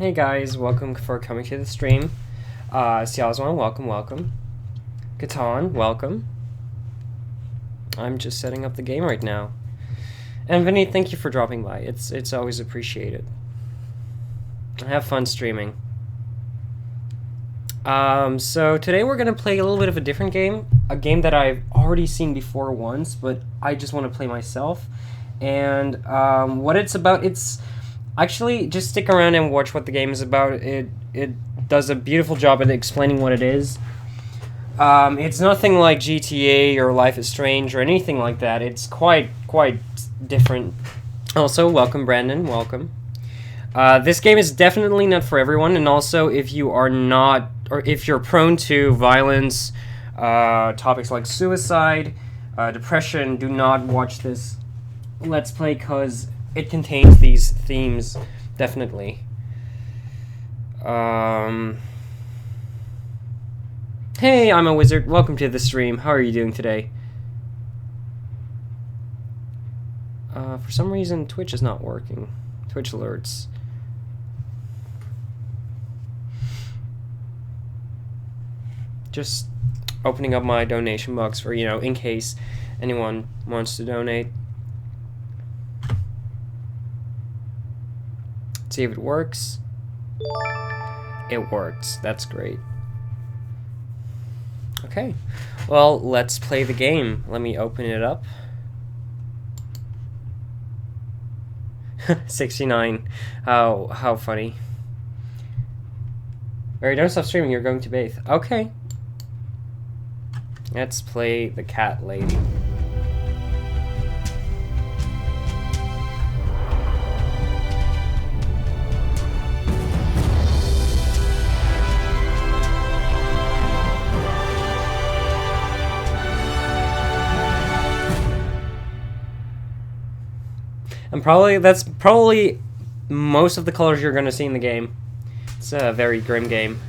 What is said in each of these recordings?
Hey guys, welcome for coming to the stream. Sialzwan, welcome. Catan, welcome. I'm just setting up the game right now. And Vinny, thank you for dropping by. It's always appreciated. I have fun streaming. So today we're gonna play a little bit of a different game. A game that I've already seen before once, but I just want to play myself. And what it's about, it's... Actually, just stick around and watch what the game is about. It does a beautiful job at explaining what it is. It's nothing like GTA or Life is Strange or anything like that. It's quite different. Also, welcome Brandon, welcome. This game is definitely not for everyone, and also if you are not, or if you're prone to violence, topics like suicide, depression, do not watch this Let's Play, because it contains these themes, definitely. Hey, I'm a wizard. Welcome to the stream. How are you doing today? For some reason, Twitch is not working. Twitch alerts. Just opening up my donation box for, you know, in case anyone wants to donate. See if it works. It works. That's great. Okay. Well, let's play the game. Let me open it up. 69. How funny. Alright, don't stop streaming. You're going to bathe. Okay. Let's play the cat lady. And that's probably most of the colors you're going to see in the game. It's a very grim game.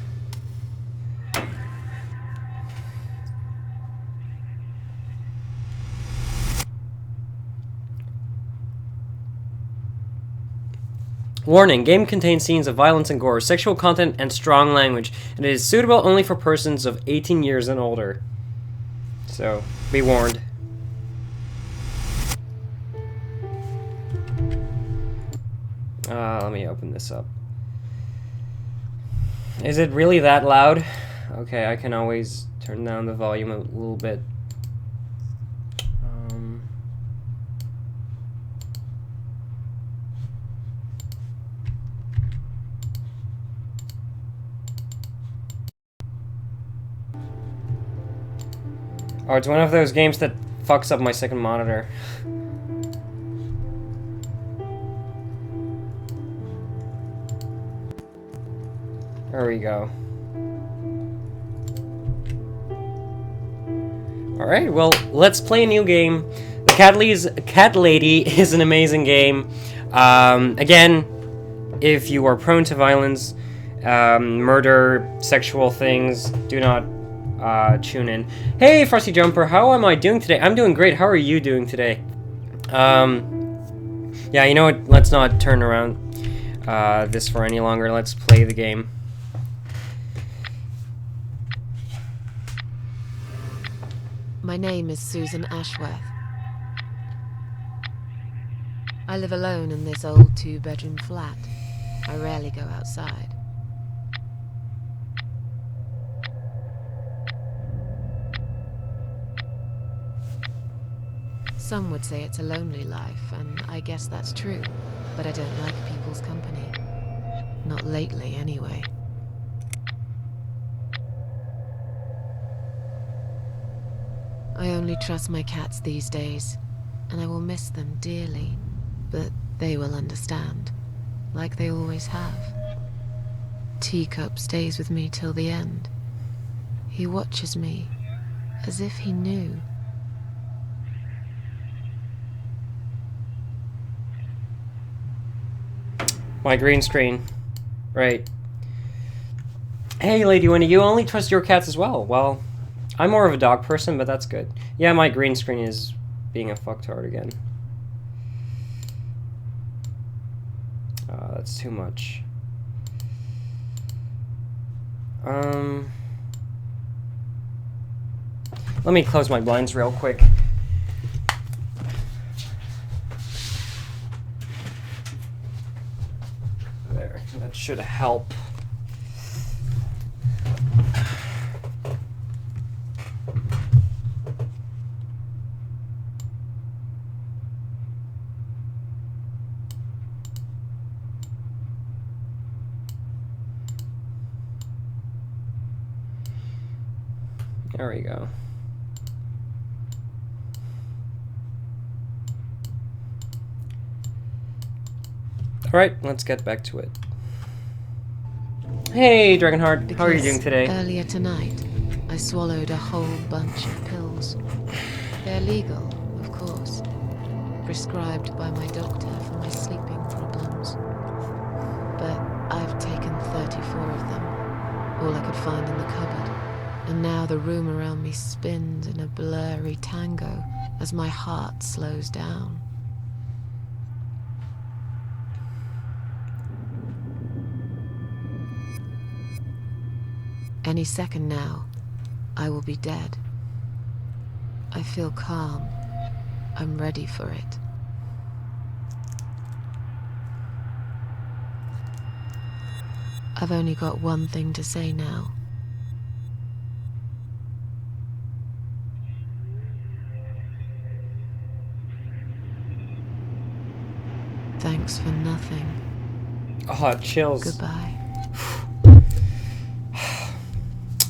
Warning, game contains scenes of violence and gore, sexual content, and strong language, and it is suitable only for persons of 18 years and older. So, be warned. Let me open this up. Is it really that loud? Okay, I can always turn down the volume a little bit. Oh, it's one of those games that fucks up my second monitor. There we go. Alright, well, let's play a new game. The Cat Lady is an amazing game. Again, if you are prone to violence, murder, sexual things, do not tune in. Hey, Frosty Jumper, how am I doing today? I'm doing great. How are you doing today? Yeah, you know what? Let's not turn around this for any longer. Let's play the game. My name is Susan Ashworth. I live alone in this old two-bedroom flat. I rarely go outside. Some would say it's a lonely life, and I guess that's true. But I don't like people's company. Not lately, anyway. I only trust my cats these days, and I will miss them dearly, but they will understand, like they always have. Teacup stays with me till the end. He watches me, as if he knew. My green screen. Right. Hey, Lady Winnie, you only trust your cats as well. Well, I'm more of a dog person, but that's good. Yeah, my green screen is being a fucktard again. That's too much. Let me close my blinds real quick. There, that should help. There we go. Alright, let's get back to it. Hey, Dragonheart, how are you doing today? Earlier tonight, I swallowed a whole bunch of pills. They're legal, of course. Prescribed by my doctor for my sleeping problems. But I've taken 34 of them, all I could find in the cupboard. And now the room around me spins in a blurry tango as my heart slows down. Any second now, I will be dead. I feel calm. I'm ready for it. I've only got one thing to say now. Thanks for nothing. Oh, chills. Goodbye.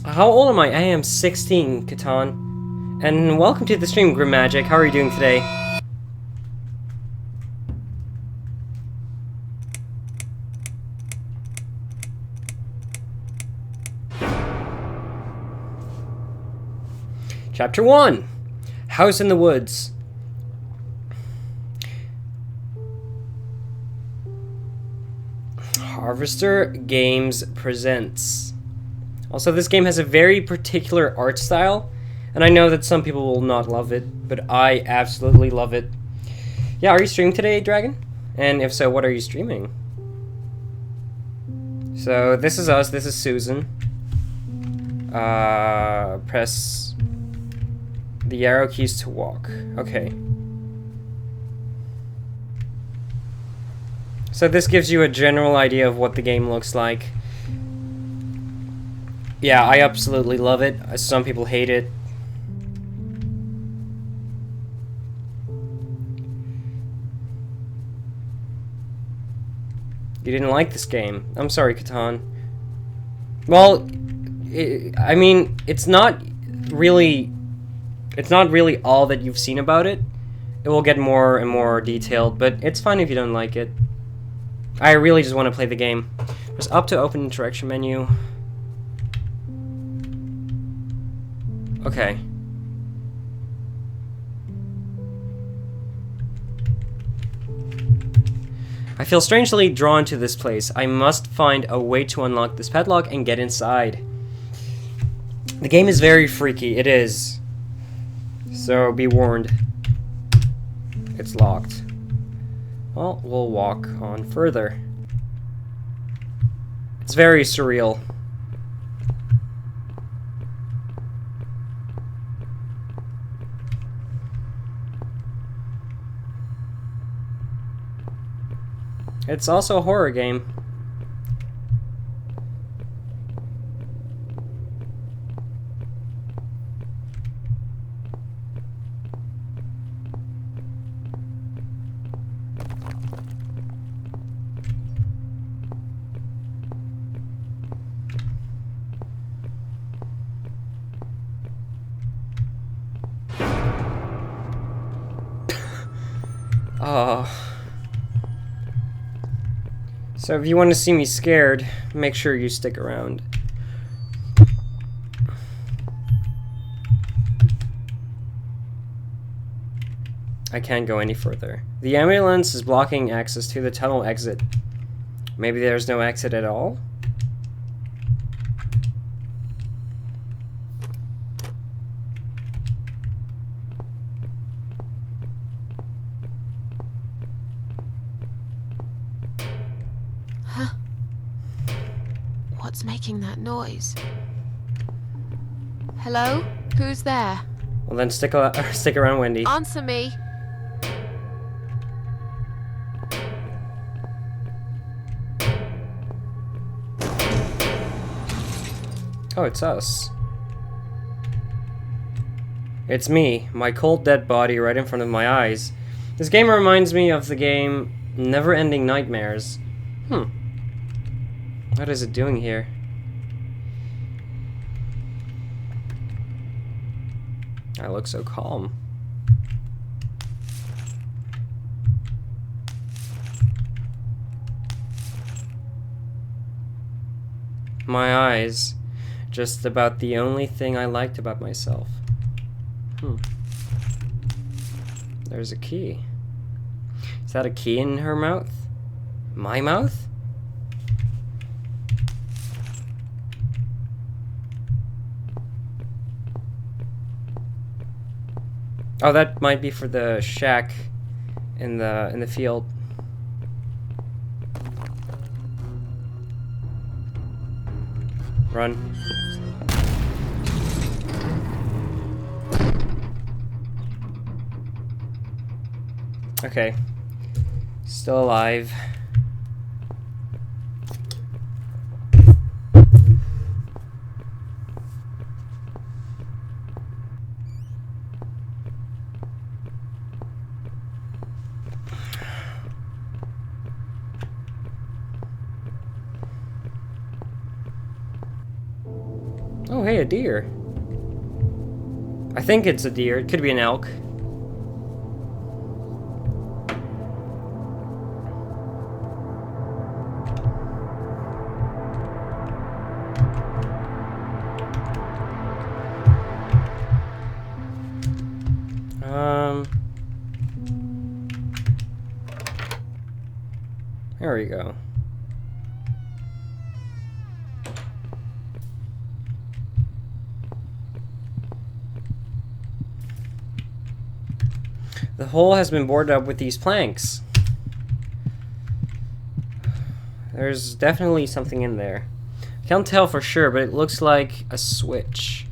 How old am I? I am 16, Catan. And welcome to the stream, Grim Magic. How are you doing today? Chapter 1. House in the Woods. Harvester Games presents. Also, this game has a very particular art style, and I know that some people will not love it, but I absolutely love it. Yeah, are you streaming today, Dragon? And if so, what are you streaming? So, this is us, this is Susan. Press the arrow keys to walk. Okay. So this gives you a general idea of what the game looks like. Yeah, I absolutely love it. Some people hate it. You didn't like this game. I'm sorry, Catan. Well, I mean, it's not really all that you've seen about it. It will get more and more detailed, but it's fine if you don't like it. I really just want to play the game. Press up to open interaction menu. Okay. I feel strangely drawn to this place. I must find a way to unlock this padlock and get inside. The game is very freaky. It is. So be warned. It's locked. Well, we'll walk on further. It's very surreal. It's also a horror game. So if you want to see me scared, make sure you stick around. I can't go any further. The ambulance is blocking access to the tunnel exit. Maybe there's no exit at all? What's making that noise? Hello? Who's there? Well then stick around, Wendy. Answer me. Oh, it's us. It's me, my cold dead body right in front of my eyes. This game reminds me of the game Never-Ending Nightmares. What is it doing here? I look so calm. My eyes. Just about the only thing I liked about myself. There's a key. Is that a key in her mouth? My mouth? Oh, that might be for the shack in the field. Run. Okay. Still alive. Oh, hey, a deer. I think it's a deer. It could be an elk. There we go. The hole has been boarded up with these planks. There's definitely something in there. Can't tell for sure, but it looks like a switch.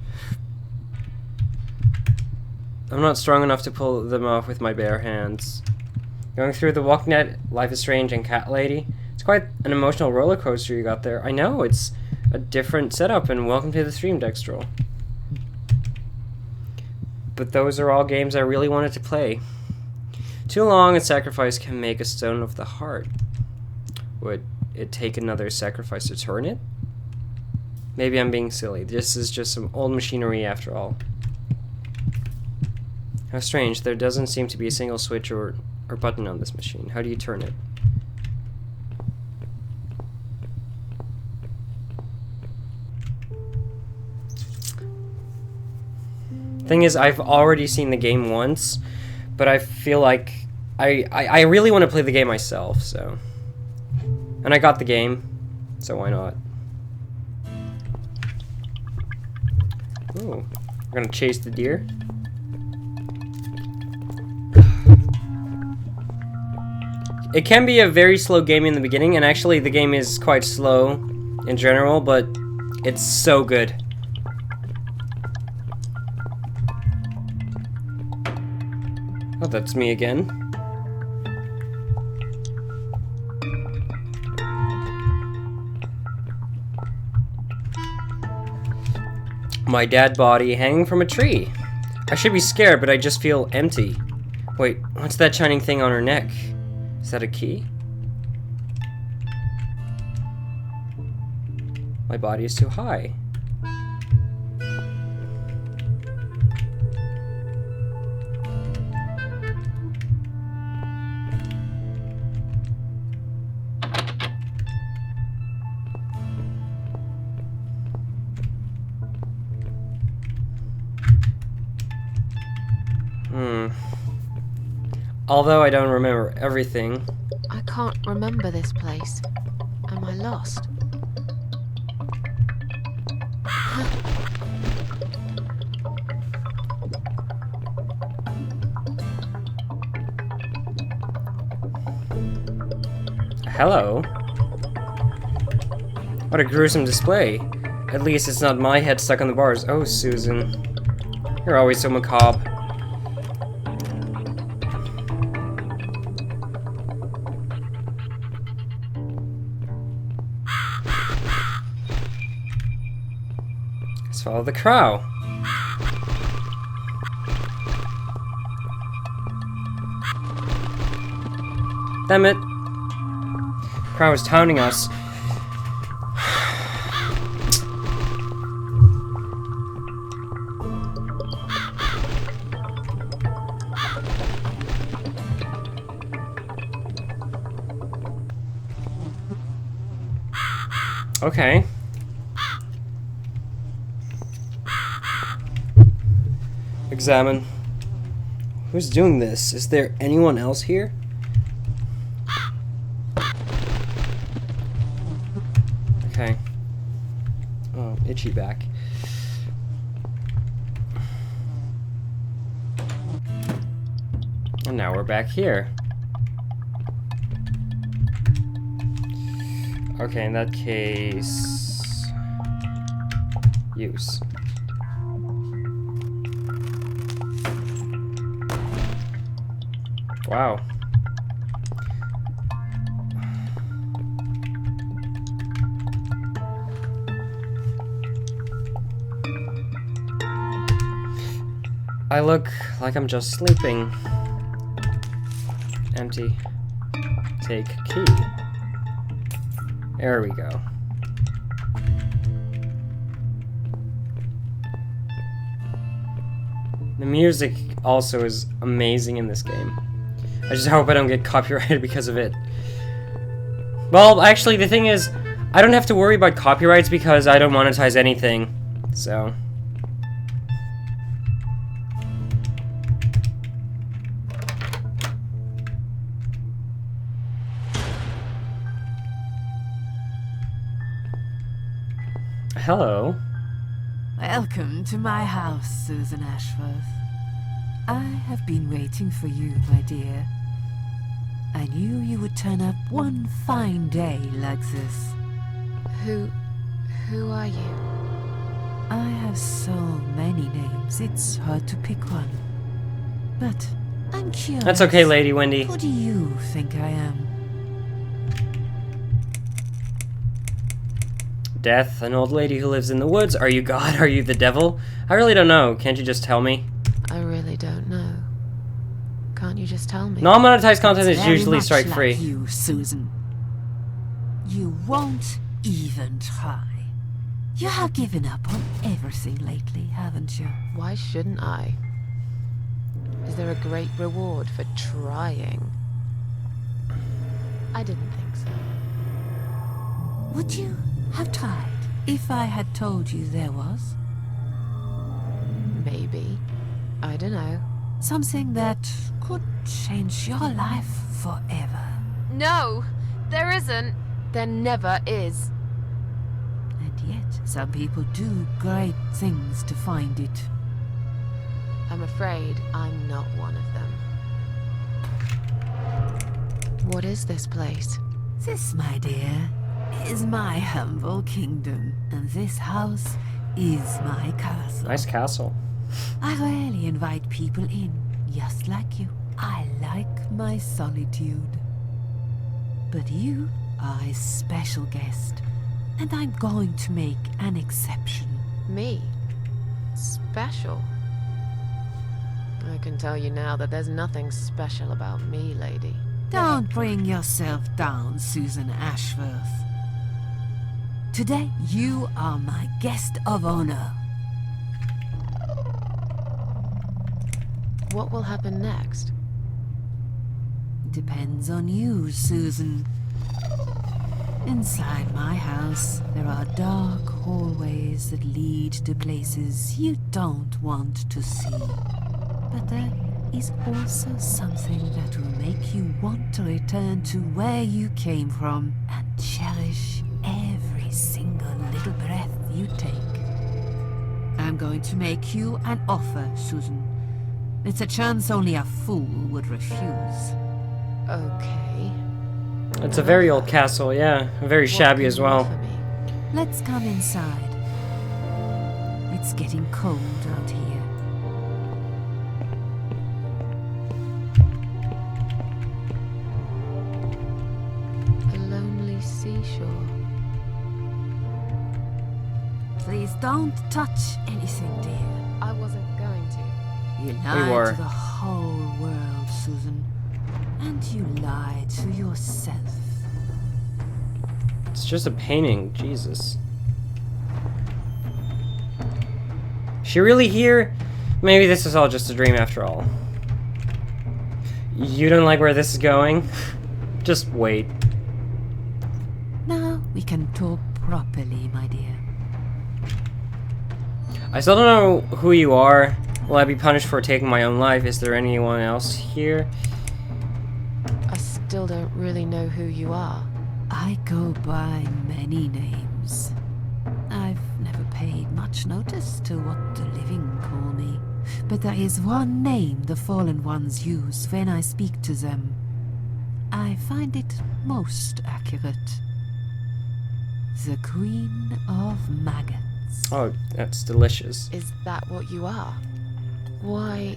I'm not strong enough to pull them off with my bare hands. Going through the walk net, Life is Strange, and Cat Lady. It's quite an emotional roller coaster you got there. I know, it's a different setup, and welcome to the stream, Dextrol. But those are all games I really wanted to play. Too long a sacrifice can make a stone of the heart. Would it take another sacrifice to turn it? Maybe I'm being silly. This is just some old machinery after all. How strange, there doesn't seem to be a single switch or button on this machine. How do you turn it? Thing is, I've already seen the game once, but I feel like I really want to play the game myself, so. And I got the game, so why not? Ooh, we're gonna chase the deer. It can be a very slow game in the beginning, and actually the game is quite slow in general, but it's so good. Oh, that's me again. My dead body hanging from a tree. I should be scared, but I just feel empty. Wait, what's that shining thing on her neck? Is that a key? My body is too high. Although I don't remember everything. I can't remember this place. Am I lost? Hello. What a gruesome display. At least it's not my head stuck on the bars. Oh, Susan. You're always so macabre. Let's follow the crow. Damn it. Crow is taunting us. Okay. Examine. Who's doing this? Is there anyone else here? Okay. Oh, itchy back. And now we're back here. Okay, in that case... use. Wow. I look like I'm just sleeping. Empty. Take key. There we go. The music also is amazing in this game. I just hope I don't get copyrighted because of it. Well, actually, the thing is, I don't have to worry about copyrights because I don't monetize anything. So... Hello. Welcome to my house, Susan Ashworth. I have been waiting for you, my dear. I knew you would turn up one fine day like this. Who are you? I have so many names, it's hard to pick one. But I'm curious. That's okay, Lady Wendy. Who do you think I am? Death, an old lady who lives in the woods. Are you God? Are you the devil? I really don't know. Can't you just tell me? I really don't know. Can't you just tell me? Non-monetized content is Very usually much strike-free. like you, Susan. You won't even try. You have given up on everything lately, haven't you? Why shouldn't I? Is there a great reward for trying? I didn't think so. Would you have tried if I had told you there was? Maybe. I don't know. Something that could change your life forever. No! There isn't! There never is. And yet, some people do great things to find it. I'm afraid I'm not one of them. What is this place? This, my dear, is my humble kingdom, and this house is my castle. Nice castle. I rarely invite people in, just like you. I like my solitude. But you are a special guest, and I'm going to make an exception. Me? Special? I can tell you now that there's nothing special about me, lady. Don't bring yourself down, Susan Ashworth. Today, you are my guest of honor. What will happen next? Depends on you, Susan. Inside my house, there are dark hallways that lead to places you don't want to see. But there is also something that will make you want to return to where you came from and cherish every single little breath you take. I'm going to make you an offer, Susan. It's a chance only a fool would refuse. Okay. It's a very old castle, yeah. Very What shabby can as you well. offer me? Let's come inside. It's getting cold out here. A lonely seashore. Please don't touch anything, dear. I wasn't going to. You were. lied to the whole world, Susan. And you lied to yourself. It's just a painting. Jesus. She really here? Maybe this is all just a dream after all. You don't like where this is going? Just wait. Now we can talk properly, my dear. I still don't know who you are. Will I be punished for taking my own life? Is there anyone else here? I still don't really know who you are. I go by many names. I've never paid much notice to what the living call me. But there is one name the fallen ones use when I speak to them. I find it most accurate. The Queen of Maggots. Oh, that's delicious. Is that what you are? Why,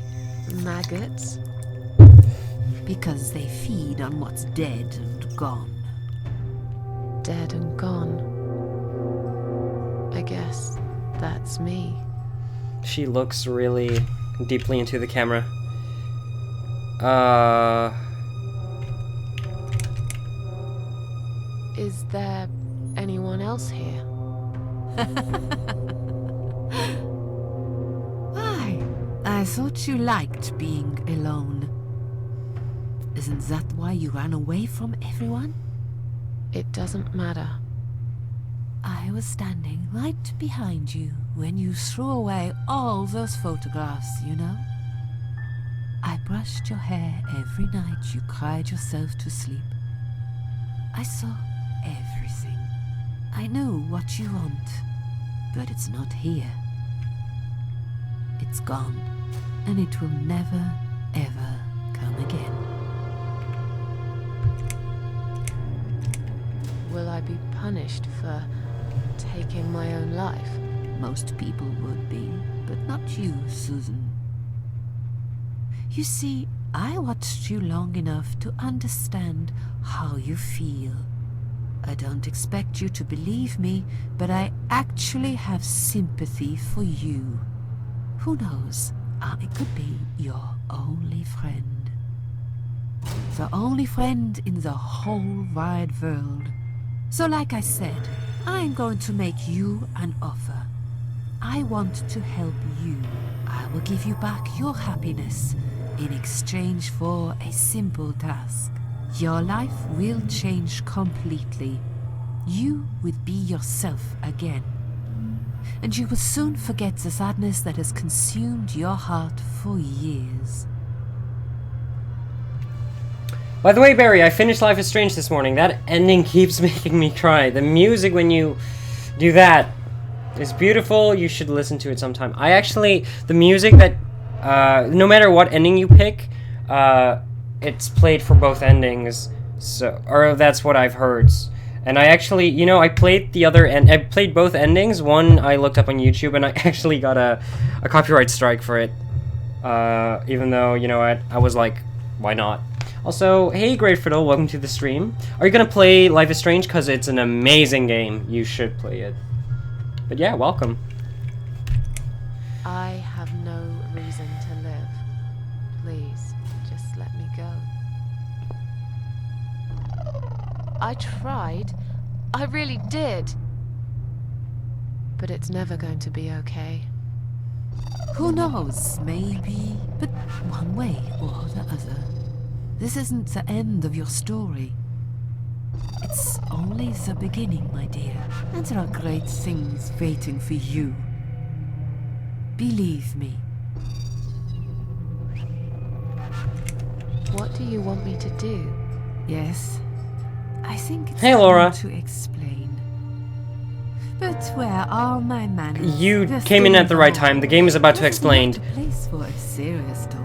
maggots? Because they feed on what's dead and gone. Dead and gone. I guess that's me. She looks really deeply into the camera. Is there anyone else here? Why? I thought you liked being alone. Isn't that why you ran away from everyone? It doesn't matter. I was standing right behind you when you threw away all those photographs, you know? I brushed your hair every night you cried yourself to sleep. I saw everything. I knew what you want, but it's not here. It's gone, and it will never, ever come again. Will I be punished for taking my own life? Most people would be, but not you, Susan. You see, I watched you long enough to understand how you feel. I don't expect you to believe me, but I actually have sympathy for you. Who knows, I could be your only friend. The only friend in the whole wide world. So like I said, I'm going to make you an offer. I want to help you. I will give you back your happiness in exchange for a simple task. Your life will change completely. You will be yourself again. And you will soon forget the sadness that has consumed your heart for years. By the way, Barry, I finished Life is Strange this morning. That ending keeps making me cry. The music when you do that is beautiful. You should listen to it sometime. I actually, the music that, no matter what ending you pick, it's played for both endings. So, or that's what I've heard. And I actually, you know, I played the other end. I played both endings. One I looked up on YouTube, and I actually got a copyright strike for it. Even though, you know, I was like, why not? Also, hey Great Fiddle, welcome to the stream. Are you gonna play Life is Strange? Because it's an amazing game. You should play it. But yeah, welcome. I have no reason to live. Please, just let me go. I tried. I really did. But it's never going to be okay. Who knows, maybe, but one way or the other. This isn't the end of your story. It's only the beginning, my dear. And there are great things waiting for you. Believe me. What do you want me to do? Yes, I think it's Hey, Laura. time to explain. But where are my manners? You They're came in still at the right gone. time. The game is about to This is explain. not a place for a serious talk.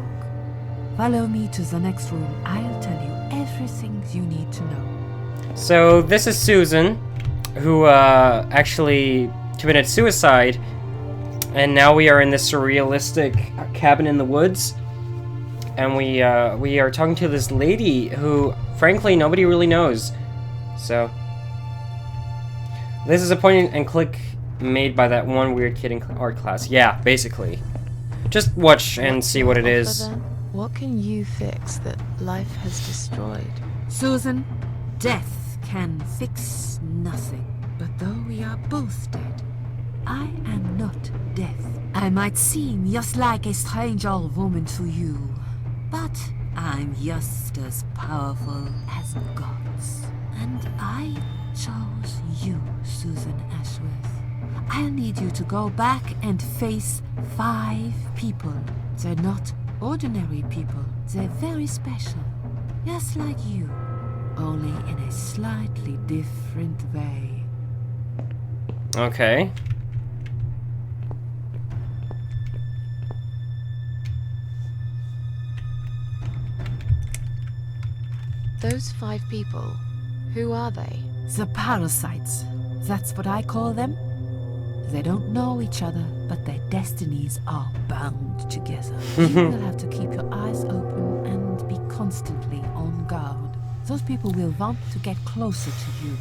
Follow me to the next room. I'll tell you everything you need to know. So this is Susan. who actually committed suicide, and now we are in this surrealistic cabin in the woods, and we are talking to this lady who, frankly, nobody really knows. So this is a point and click made by that one weird kid in art class. Yeah, basically. Just watch and see what it is. What can you fix that life has destroyed? Susan, death can fix nothing. But though we are both dead, I am not death. I might seem just like a strange old woman to you, but I'm just as powerful as gods. And I chose you, Susan Ashworth. I'll need you to go back and face 5 people. They're not ordinary people. They're very special. Just like you, only in a slightly different way. Okay. Those 5 people, who are they? The parasites. That's what I call them. They don't know each other, but their destinies are bound together. You will have to keep your eyes open and be constantly on guard. Those people will want to get closer to you.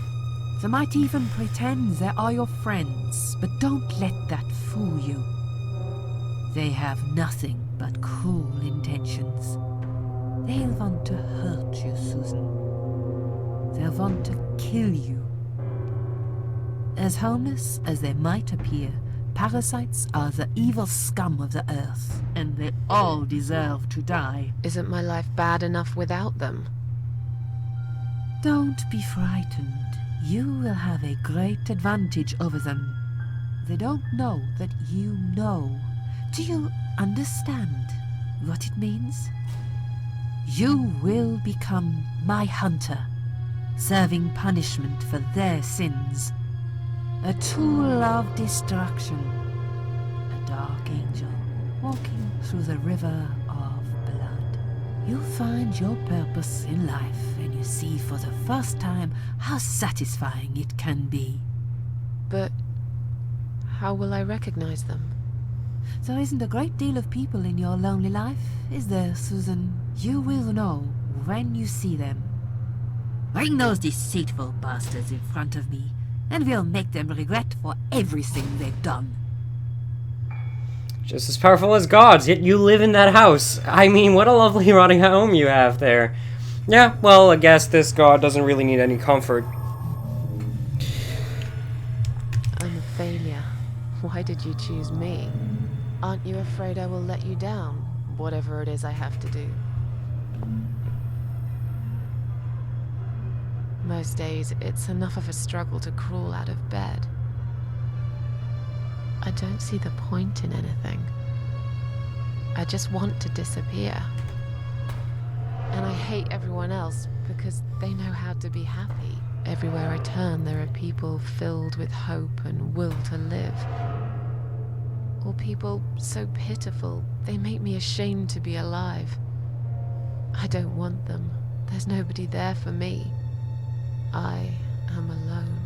They might even pretend they are your friends, but don't let that fool you. They have nothing but cruel intentions. They'll want to hurt you, Susan. They'll want to kill you. As harmless as they might appear, parasites are the evil scum of the earth, and they all deserve to die. Isn't my life bad enough without them? Don't be frightened. You will have a great advantage over them. They don't know that you know. Do you understand what it means? You will become my hunter, serving punishment for their sins. A tool of destruction. A dark angel walking through the river of blood. You'll find your purpose in life, and you see for the first time how satisfying it can be. But how will I recognize them? There isn't a great deal of people in your lonely life, is there, Susan? You will know when you see them. Bring those deceitful bastards in front of me, and we'll make them regret for everything they've done. Just as powerful as gods, yet you live in that house. I mean, what a lovely rotting home you have there. Yeah, well, I guess this god doesn't really need any comfort. I'm a failure. Why did you choose me? Aren't you afraid I will let you down, whatever it is I have to do? Most days, it's enough of a struggle to crawl out of bed. I don't see the point in anything. I just want to disappear. And I hate everyone else because they know how to be happy. Everywhere I turn, there are people filled with hope and will to live. Or people so pitiful, they make me ashamed to be alive. I don't want them. There's nobody there for me. I am alone.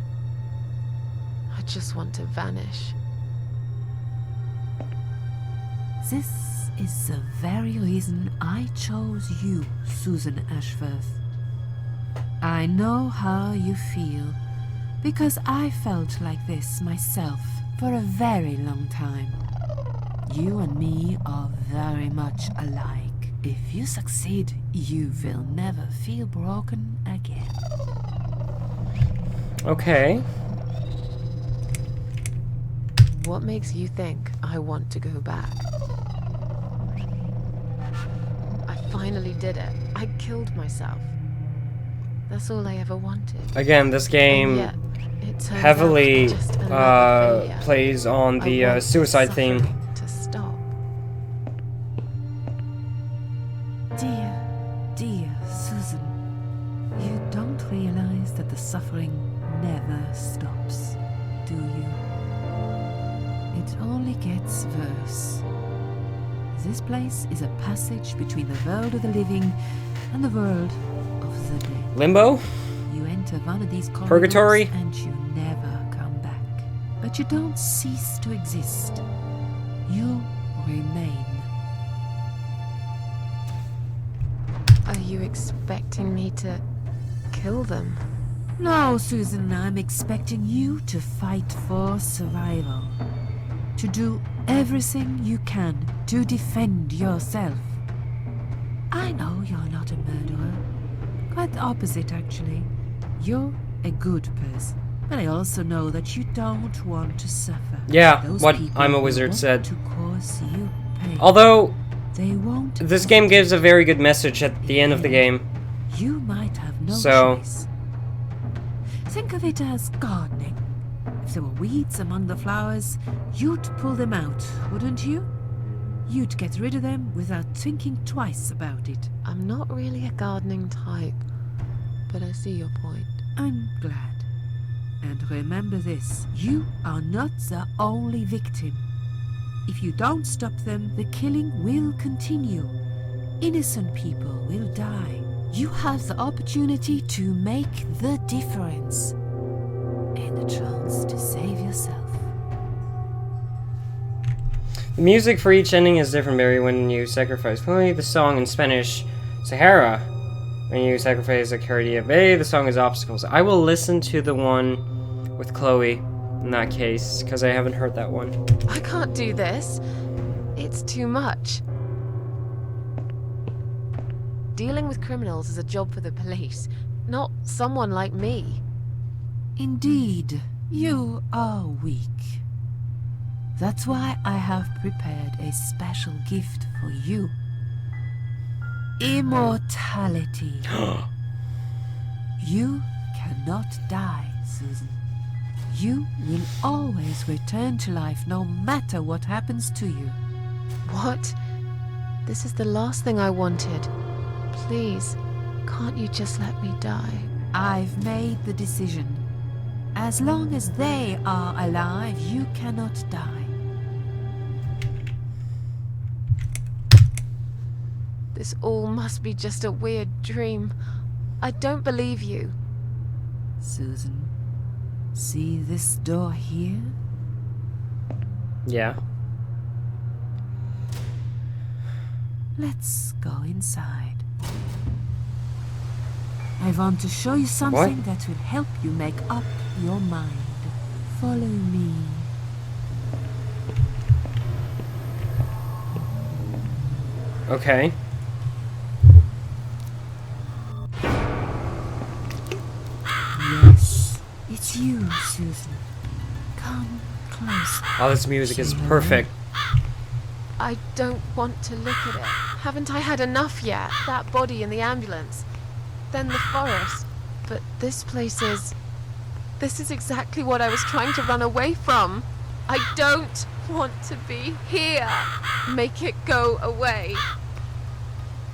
I just want to vanish. This is the very reason I chose you, Susan Ashworth. I know how you feel, because I felt like this myself for a very long time. You and me are very much alike. If you succeed, you will never feel broken again. Okay. What makes you think I want to go back? I finally did it. I killed myself. That's all I ever wanted. Again, this game Yet, it turns heavily out just another failure. plays on I the want suicide suffering theme. to stop. Dear Susan, you don't realize that the suffering never stops, do you? It only gets worse. This place is a passage between the world of the living and the world of the dead. Limbo? you enter one of these corridors Purgatory? and you never come back. But you don't cease to exist. You remain. Are you expecting me to kill them? No, Susan, I'm expecting you to fight for survival. To do everything you can to defend yourself. I know you're not a murderer. Quite the opposite, actually. You're a good person. But I also know that you don't want to suffer. Yeah, Those what people I'm a who Wizard want said. to cause you pain. Although, They won't. this game gives a very good message at the end of the game. You might have no So- choice. Think of it as gardening. If there were weeds among the flowers, you'd pull them out, wouldn't you? You'd get rid of them without thinking twice about it. I'm not really a gardening type, but I see your point. I'm glad. And remember this, you are not the only victim. If you don't stop them, the killing will continue. Innocent people will die. You have the opportunity to make the difference. And a chance to save yourself. The music for each ending is different, Barry, when you sacrifice. Play the song in Spanish, Sahara. When you sacrifice a Cardia Bay, the song is Obstacles. I will listen to the one with Chloe in that case, because I haven't heard that one. I can't do this. It's too much. Dealing with criminals is a job for the police, not someone like me. Indeed, you are weak. That's why I have prepared a special gift for you. Immortality. You cannot die, Susan. You will always return to life no matter what happens to you. What? This is the last thing I wanted. Please, can't you just let me die? I've made the decision. As long as they are alive, you cannot die. This all must be just a weird dream. I don't believe you. Susan, see this door here? Yeah. Let's go inside. I want to show you something that will help you make up your mind. Follow me. Okay. Yes, it's you, Susan. Come closer. Oh, this music is Say perfect. I don't want to look at it. Haven't I had enough yet? That body in the ambulance. Then the forest. But this place is... This is exactly what I was trying to run away from. I don't want to be here. Make it go away.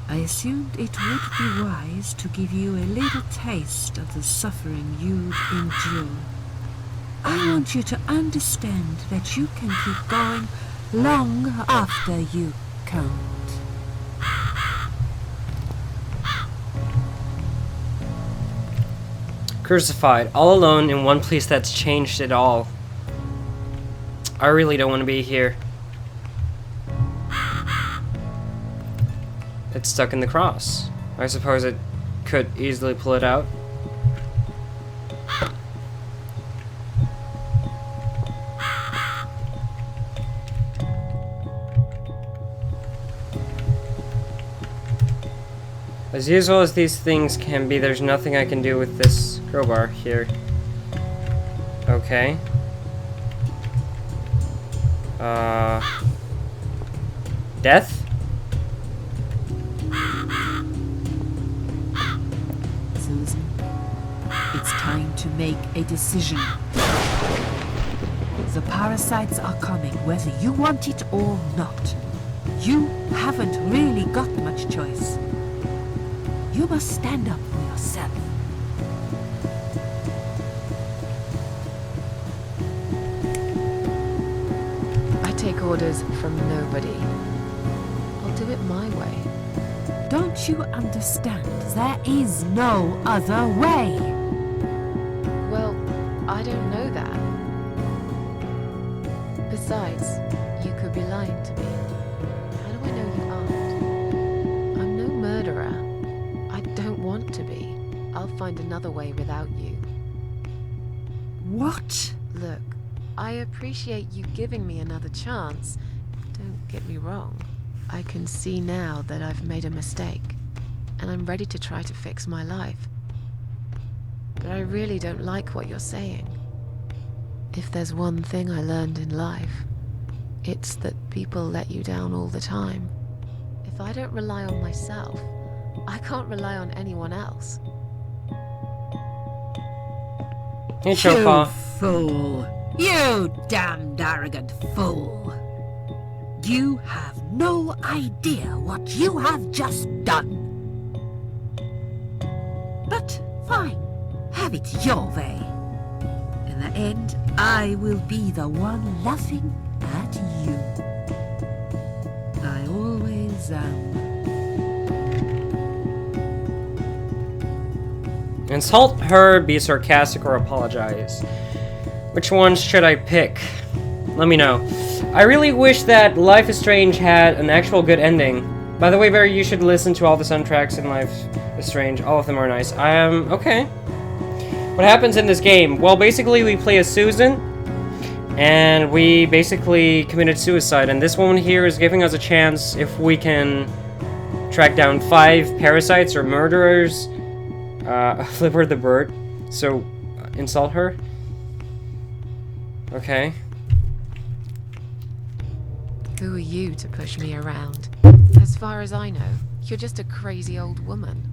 I assumed it would be wise to give you a little taste of the suffering you'd endure. I want you to understand that you can keep going long after you can't. Crucified, all alone in one place that's changed it all. I really don't want to be here. It's stuck in the cross. I suppose it could easily pull it out. As useful as these things can be, there's nothing I can do with this crowbar here. Okay. Death? Susan, it's time to make a decision. The parasites are coming, whether you want it or not. You haven't really got much choice. You must stand up for yourself. I take orders from nobody. I'll do it my way. Don't you understand? There is no other way. I don't know that. Besides, you could be lying to me. How do I know you aren't? I'm no murderer. I don't want to be. I'll find another way without you. What? Look, I appreciate you giving me another chance. Don't get me wrong. I can see now that I've made a mistake, and I'm ready to try to fix my life. But I really don't like what you're saying. If there's one thing I learned in life, it's that people let you down all the time. If I don't rely on myself, I can't rely on anyone else. Hey, You Chopa. fool! You damned arrogant fool! You have no idea what you have just done. But fine, have it your way. In the end, I will be the one laughing at you. I always am. Insult her, be sarcastic, or apologize. Which ones should I pick? Let me know. I really wish that Life is Strange had an actual good ending. By the way, Barry, you should listen to all the soundtracks in Life is Strange. All of them are nice. Okay. What happens in this game? Well, basically we play as Susan, and we basically committed suicide, and this woman here is giving us a chance if we can track down 5 parasites or murderers. Flipper the bird. So, insult her. Okay. Who are you to push me around? As far as I know, you're just a crazy old woman.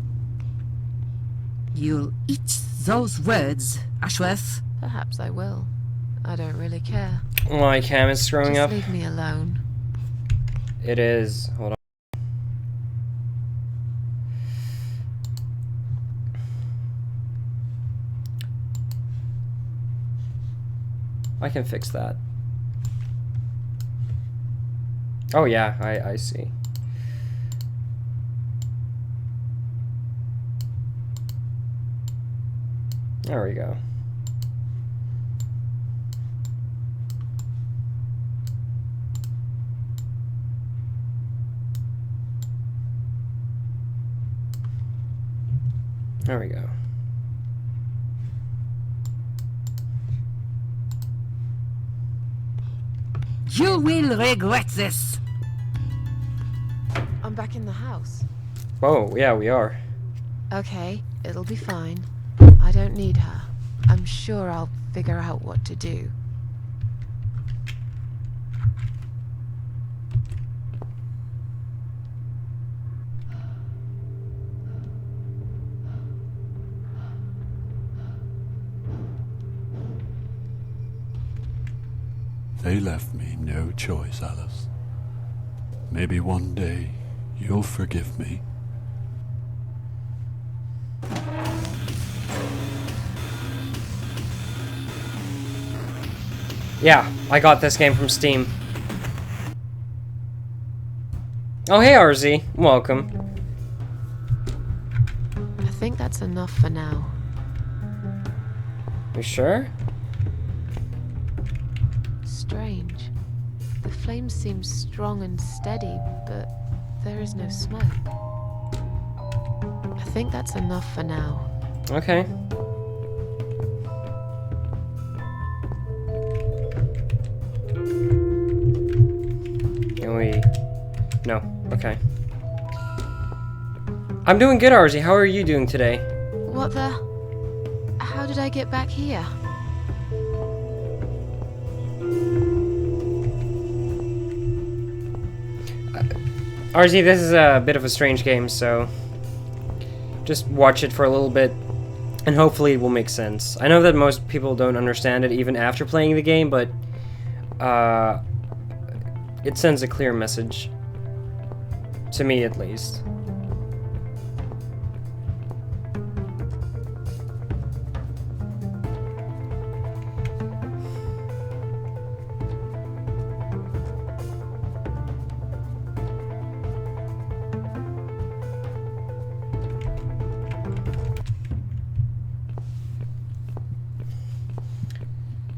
You'll eat those words, Ashworth. Perhaps I will. I don't really care. My cam is screwing Just up. leave me alone. It is. Hold on. I can fix that. Oh yeah, I see. There we go. There we go. You will regret this. I'm back in the house. Whoa, yeah, we are. Okay, it'll be fine. I don't need her. I'm sure I'll figure out what to do. They left me no choice, Alice. Maybe one day you'll forgive me. Yeah, I got this game from Steam. Oh, hey, RZ. Welcome. I think that's enough for now. You sure? Strange. The flame seems strong and steady, but there is no smoke. I think that's enough for now. Okay. Can we... No. Okay. I'm doing good, RZ. How are you doing today? What the? How did I get back here? RZ, this is a bit of a strange game, so just watch it for a little bit, and hopefully it will make sense. I know that most people don't understand it even after playing the game, but it sends a clear message. To me, at least.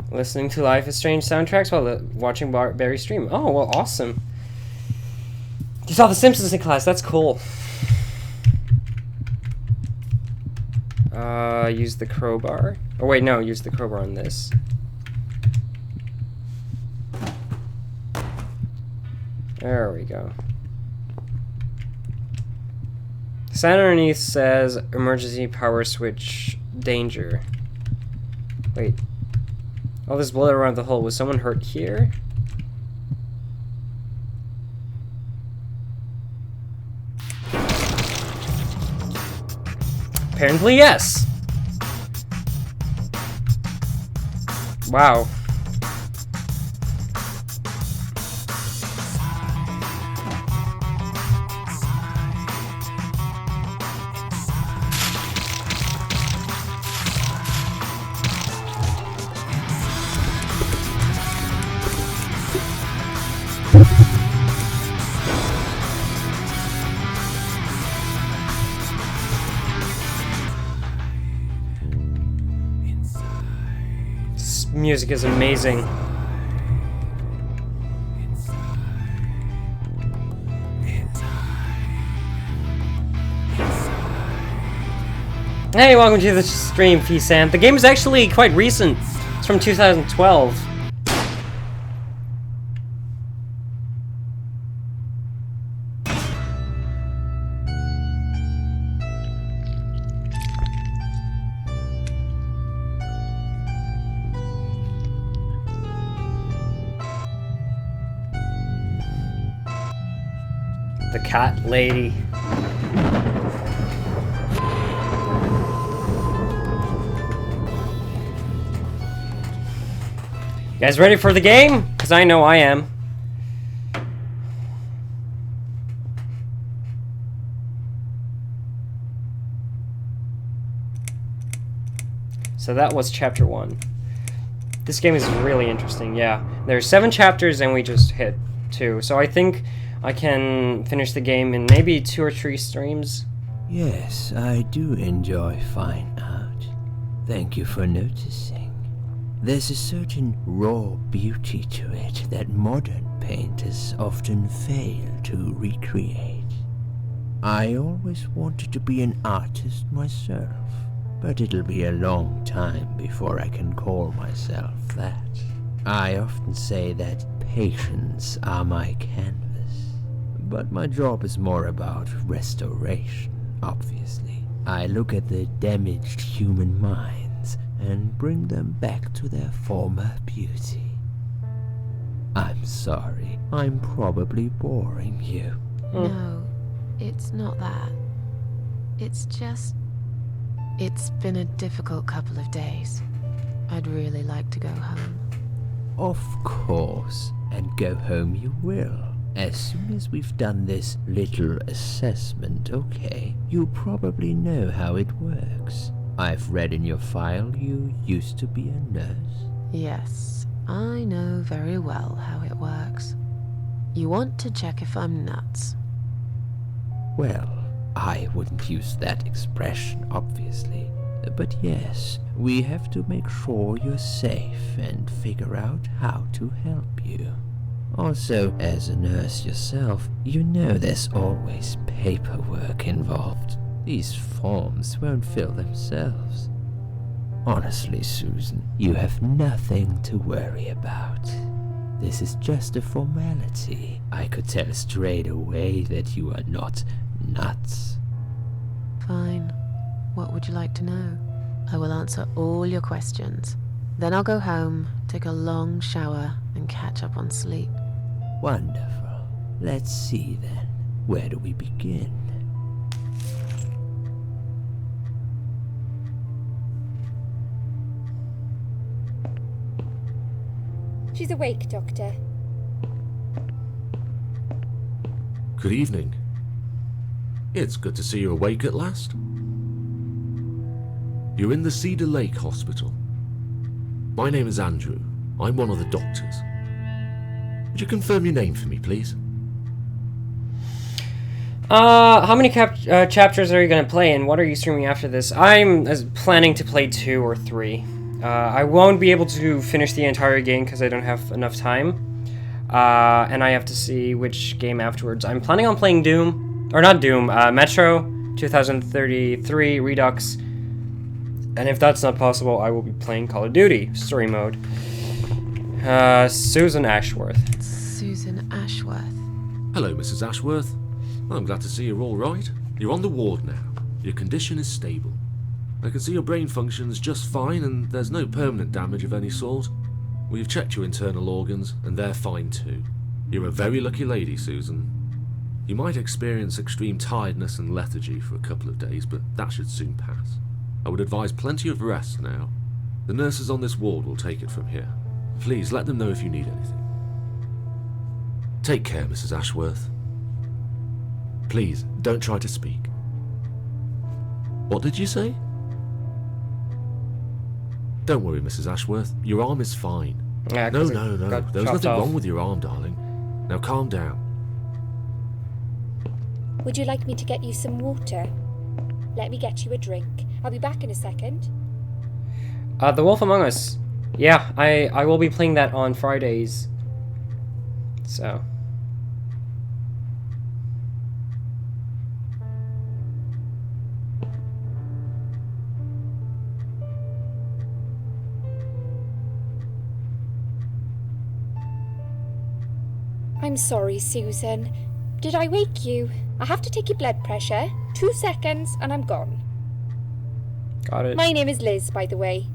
Listening to Life is Strange soundtracks while watching Barry stream. Oh, well, awesome. You saw The Simpsons in class. That's cool. Use the crowbar. Oh, wait, no. Use the crowbar on this. There we go. Sign underneath says emergency power switch danger. Wait. All this blood around the hole. Was someone hurt here? Apparently, yes. Wow. Music is amazing. Hey, welcome to the stream, P-Sam. The game is actually quite recent. It's from 2012. The cat lady. You guys ready for the game? Because I know I am. So that was chapter 1. This game is really interesting, yeah. There's 7 chapters and we just hit 2. So I think I can finish the game in maybe 2 or 3 streams. Yes, I do enjoy fine art. Thank you for noticing. There's a certain raw beauty to it that modern painters often fail to recreate. I always wanted to be an artist myself, but it'll be a long time before I can call myself that. I often say that patients are my canvas, but my job is more about restoration, obviously. I look at the damaged human minds and bring them back to their former beauty. I'm sorry, I'm probably boring you. No, it's not that. It's just... It's been a difficult couple of days. I'd really like to go home. Of course, and go home you will. As soon as we've done this little assessment, okay? You probably know how it works. I've read in your file you used to be a nurse. Yes, I know very well how it works. You want to check if I'm nuts. Well, I wouldn't use that expression, obviously. But yes, we have to make sure you're safe and figure out how to help you. Also, as a nurse yourself, you know there's always paperwork involved. These forms won't fill themselves. Honestly, Susan, you have nothing to worry about. This is just a formality. I could tell straight away that you are not nuts. Fine. What would you like to know? I will answer all your questions. Then I'll go home, take a long shower, and catch up on sleep. Wonderful. Let's see then. Where do we begin? She's awake, Doctor. Good evening. It's good to see you awake at last. You're in the Cedar Lake Hospital. My name is Andrew. I'm one of the doctors. Would you confirm your name for me, please? How many chapters are you gonna play, and what are you streaming after this? I'm planning to play 2 or 3. I won't be able to finish the entire game because I don't have enough time. And I have to see which game afterwards. I'm planning on playing Doom, or not Doom, Metro 2033 Redux. And if that's not possible, I will be playing Call of Duty story mode. Susan Ashworth. Susan Ashworth. Hello, Mrs. Ashworth. I'm glad to see you're all right. You're on the ward now. Your condition is stable. I can see your brain functions just fine, and there's no permanent damage of any sort. We've checked your internal organs, and they're fine too. You're a very lucky lady, Susan. You might experience extreme tiredness and lethargy for a couple of days, but that should soon pass. I would advise plenty of rest now. The nurses on this ward will take it from here. Please let them know if you need anything. Take care, Mrs. Ashworth. Please, don't try to speak. What did you say? Don't worry, Mrs. Ashworth. Your arm is fine. Yeah, No. got There's chopped nothing off. wrong with your arm, darling. Now calm down. Would you like me to get you some water? Let me get you a drink. I'll be back in a second. The Wolf Among Us. Yeah, I will be playing that on Fridays. So. I'm sorry, Susan. Did I wake you? I have to take your blood pressure. 2 seconds and I'm gone. Got it. My name is Liz, by the way.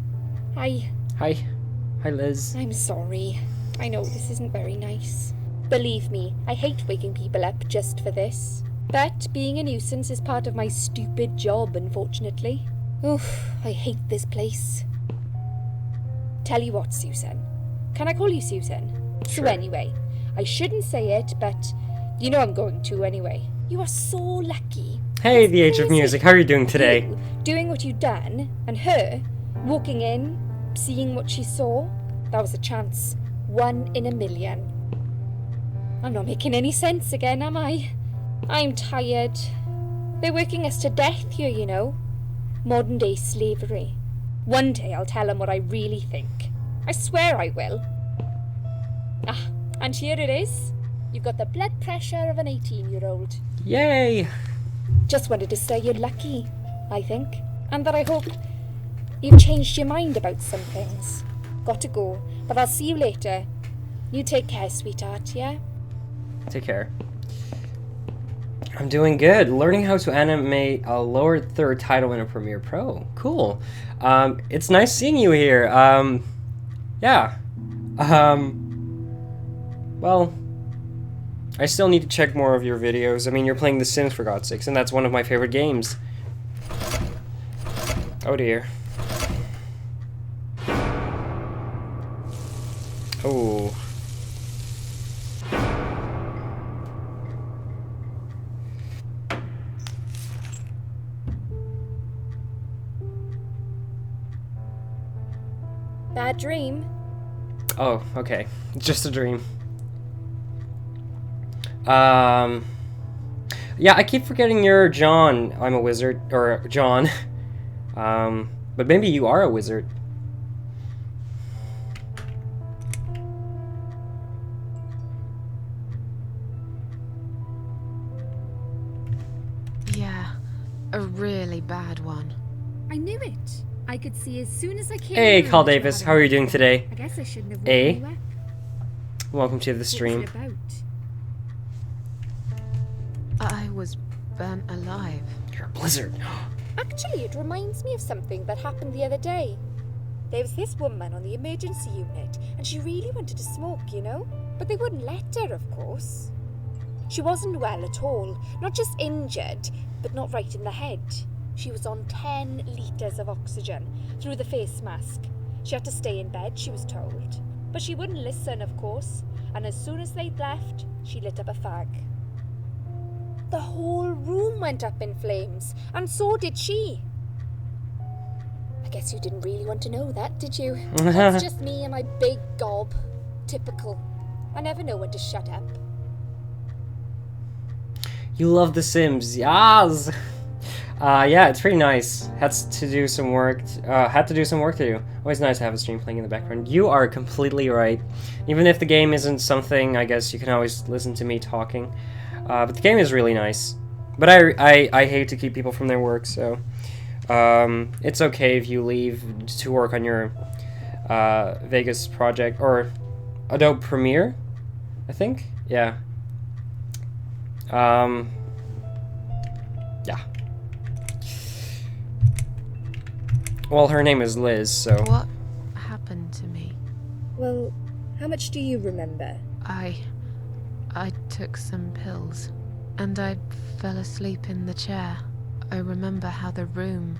Hi. Hi. Hi, Liz. I'm sorry. I know this isn't very nice. Believe me, I hate waking people up just for this. But being a nuisance is part of my stupid job, unfortunately. Oof, I hate this place. Tell you what, Susan. Can I call you Susan? Sure. So anyway, I shouldn't say it, but you know I'm going to anyway. You are so lucky. Hey, It's the Age of crazy. Music. How are you doing today? You doing what you've done, and her walking in, seeing what she saw. That was a chance. 1 in a million. I'm not making any sense again, am I? I'm tired. They're working us to death here, you know. Modern day slavery. One day I'll tell them what I really think. I swear I will. Ah, and here it is. You've got the blood pressure of an 18-year-old. Yay! Just wanted to say you're lucky, I think. And that I hope you've changed your mind about some things. Got to go, but I'll see you later. You take care, sweetheart, yeah? Take care. I'm doing good. Learning how to animate a lower third title in a Premiere Pro. Cool. It's nice seeing you here. Yeah. Well, I still need to check more of your videos. I mean, you're playing The Sims, for God's sakes, and that's one of my favorite games. Oh dear. Oh. Bad dream. Oh, okay. Just a dream. Yeah, I keep forgetting you're John. I'm a wizard, or John. But maybe you are a wizard. Yeah, a really bad one. I knew it. I could see as soon as I came. Hey, in Carl that you Davis, had how are you it. doing today? I guess I shouldn't have Eh? woken you up. Welcome to the What's stream. it about? I was burnt alive. You're a blizzard. Actually, it reminds me of something that happened the other day. There was this woman on the emergency unit, and she really wanted to smoke, you know? But they wouldn't let her, of course. She wasn't well at all, not just injured, but not right in the head. She was on 10 litres of oxygen through the face mask. She had to stay in bed, she was told. But she wouldn't listen, of course, and as soon as they'd left, she lit up a fag. The whole room went up in flames, and so did she. I guess you didn't really want to know that, did you? It's just me and my big gob. Typical. I never know when to shut up. You love The Sims, yes! Yeah, it's pretty nice. Had to do some work to do. Always nice to have a stream playing in the background. You are completely right. Even if the game isn't something, I guess you can always listen to me talking. But the game is really nice. But I hate to keep people from their work, so it's okay if you leave to work on your Vegas project or Adobe Premiere, I think. Yeah. Yeah. Well, her name is Liz, so... What happened to me? Well, how much do you remember? I took some pills, and I fell asleep in the chair. I remember how the room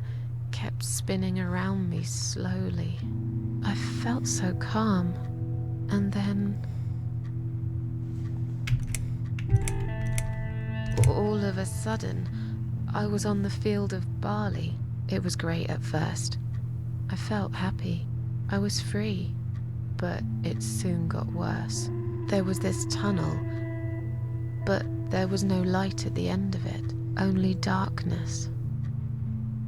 kept spinning around me slowly. I felt so calm, and then... all of a sudden, I was on the field of barley. It was great at first. I felt happy. I was free. But it soon got worse. There was this tunnel, but there was no light at the end of it, only darkness.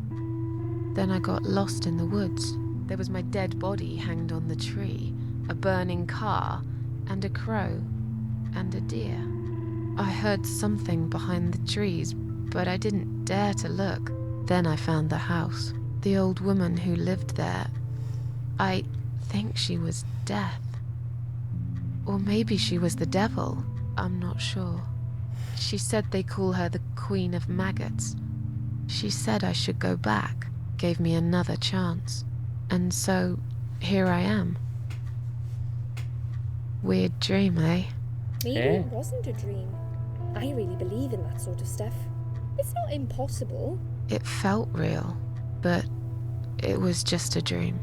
Then I got lost in the woods. There was my dead body hanged on the tree, a burning car, and a crow, and a deer. I heard something behind the trees, but I didn't dare to look. Then I found the house. The old woman who lived there, I think she was Death. Or maybe she was the devil. I'm not sure. She said they call her the Queen of Maggots. She said I should go back, gave me another chance. And so, here I am. Weird dream, eh? Maybe it wasn't a dream. I really believe in that sort of stuff. It's not impossible. It felt real, but it was just a dream.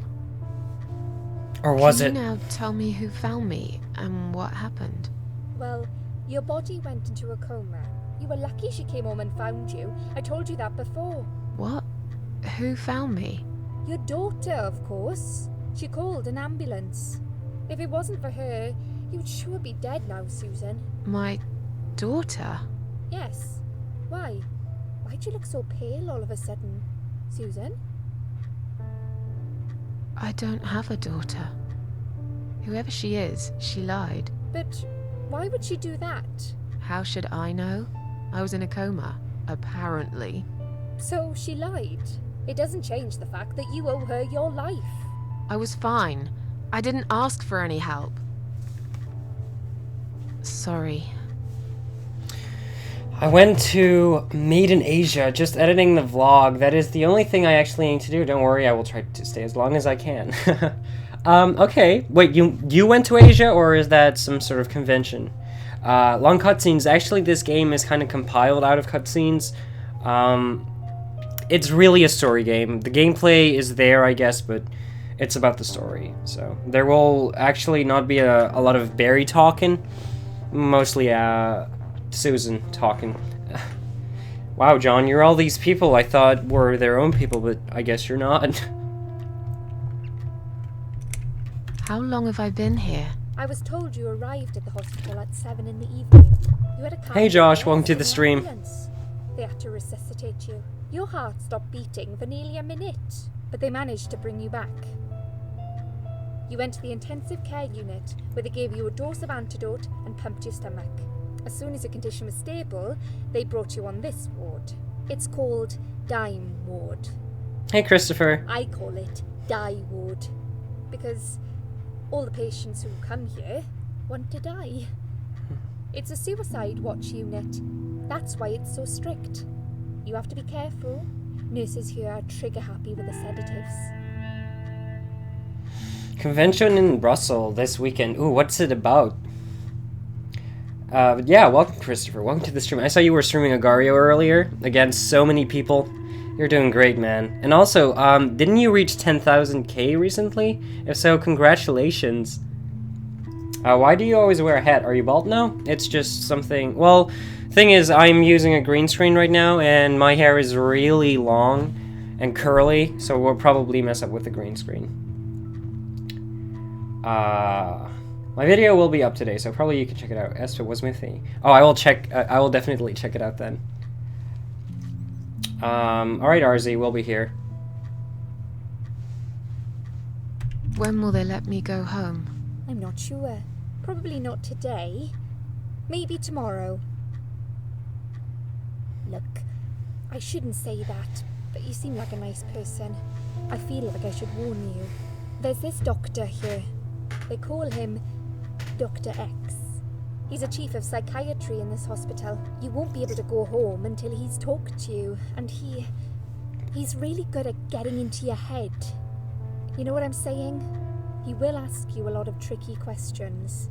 Or was it? Can you now tell me who found me and what happened? Well, your body went into a coma. You were lucky she came home and found you. I told you that before. What? Who found me? Your daughter, of course. She called an ambulance. If it wasn't for her, you'd sure be dead now, Susan. My daughter? Yes. Why? Why'd you look so pale all of a sudden, Susan? I don't have a daughter. Whoever she is, she lied. But why would she do that? How should I know? I was in a coma, apparently. So she lied. It doesn't change the fact that you owe her your life. I was fine. I didn't ask for any help. Sorry. I went to Made in Asia, just editing the vlog. That is the only thing I actually need to do. Don't worry, I will try to stay as long as I can. Okay. Wait, you went to Asia, or is that some sort of convention? Long cutscenes. Actually, this game is kind of compiled out of cutscenes. It's really a story game. The gameplay is there, I guess, but it's about the story. So there will actually not be a lot of Barry talking. Mostly, Susan talking. Wow, John, you're all these people I thought were their own people, but I guess you're not. How long have I been here? I was told you arrived at the hospital at 7 in the evening. You had a Hey Josh, welcome to the stream. Ambulance. They had to resuscitate you. Your heart stopped beating for nearly a minute, but they managed to bring you back. You went to the intensive care unit, where they gave you a dose of antidote and pumped your stomach. As soon as your condition was stable, they brought you on this ward. It's called Dime Ward. Hey Christopher. I call it Die Ward, because all the patients who come here want to die. It's a suicide watch unit. That's why it's so strict. You have to be careful. Nurses here are trigger happy with the sedatives. Convention in Brussels this weekend. Ooh, what's it about? Yeah, welcome Christopher. Welcome to the stream. I saw you were streaming Agario earlier. Again, so many people. You're doing great, man. And also, didn't you reach 10,000k recently? If so, congratulations. Why do you always wear a hat? Are you bald now? It's just something... Well, thing is, I'm using a green screen right now, and my hair is really long and curly, so we'll probably mess up with the green screen. My video will be up today, so probably you can check it out. Esther was with me. Oh, I will check. I will definitely check it out then. Alright, RZ, we'll be here. When will they let me go home? I'm not sure. Probably not today. Maybe tomorrow. Look, I shouldn't say that, but you seem like a nice person. I feel like I should warn you. There's this doctor here. They call him Dr. X. He's a chief of psychiatry in this hospital. You won't be able to go home until he's talked to you, and he's really good at getting into your head. You know what I'm saying? He will ask you a lot of tricky questions.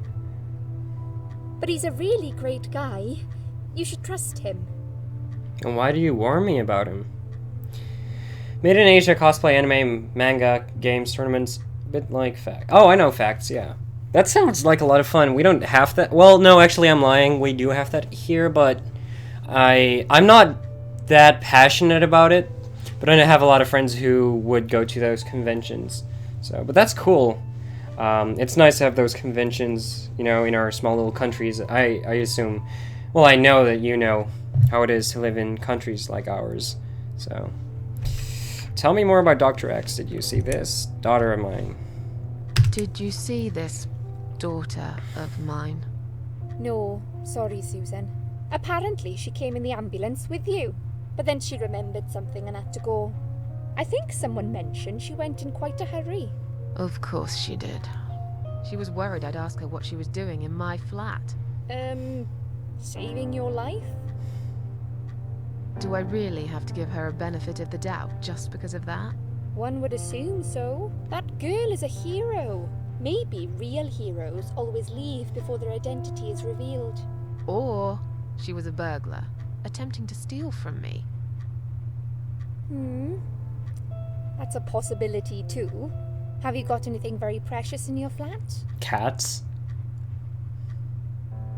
But he's a really great guy. You should trust him. And why do you warn me about him? Made in Asia, cosplay, anime, manga, games, tournaments, bit like fact. Oh, I know facts, yeah. That sounds like a lot of fun. We don't have that. Well, no, actually, I'm lying. We do have that here, but I'm not that passionate about it. But I have a lot of friends who would go to those conventions. So, but that's cool. It's nice to have those conventions, you know, in our small little countries. I assume. Well, I know that you know how it is to live in countries like ours. So, tell me more about Dr. X. Did you see this daughter of mine? Did you see this daughter of mine? No, sorry, Susan. Apparently she came in the ambulance with you, but then she remembered something and had to go. I think someone mentioned she went in quite a hurry. Of course she did. She was worried I'd ask her what she was doing in my flat. Saving your life? Do I really have to give her a benefit of the doubt just because of that? One would assume so. That girl is a hero. Maybe real heroes always leave before their identity is revealed. Or she was a burglar, attempting to steal from me. That's a possibility too. Have you got anything very precious in your flat? Cats?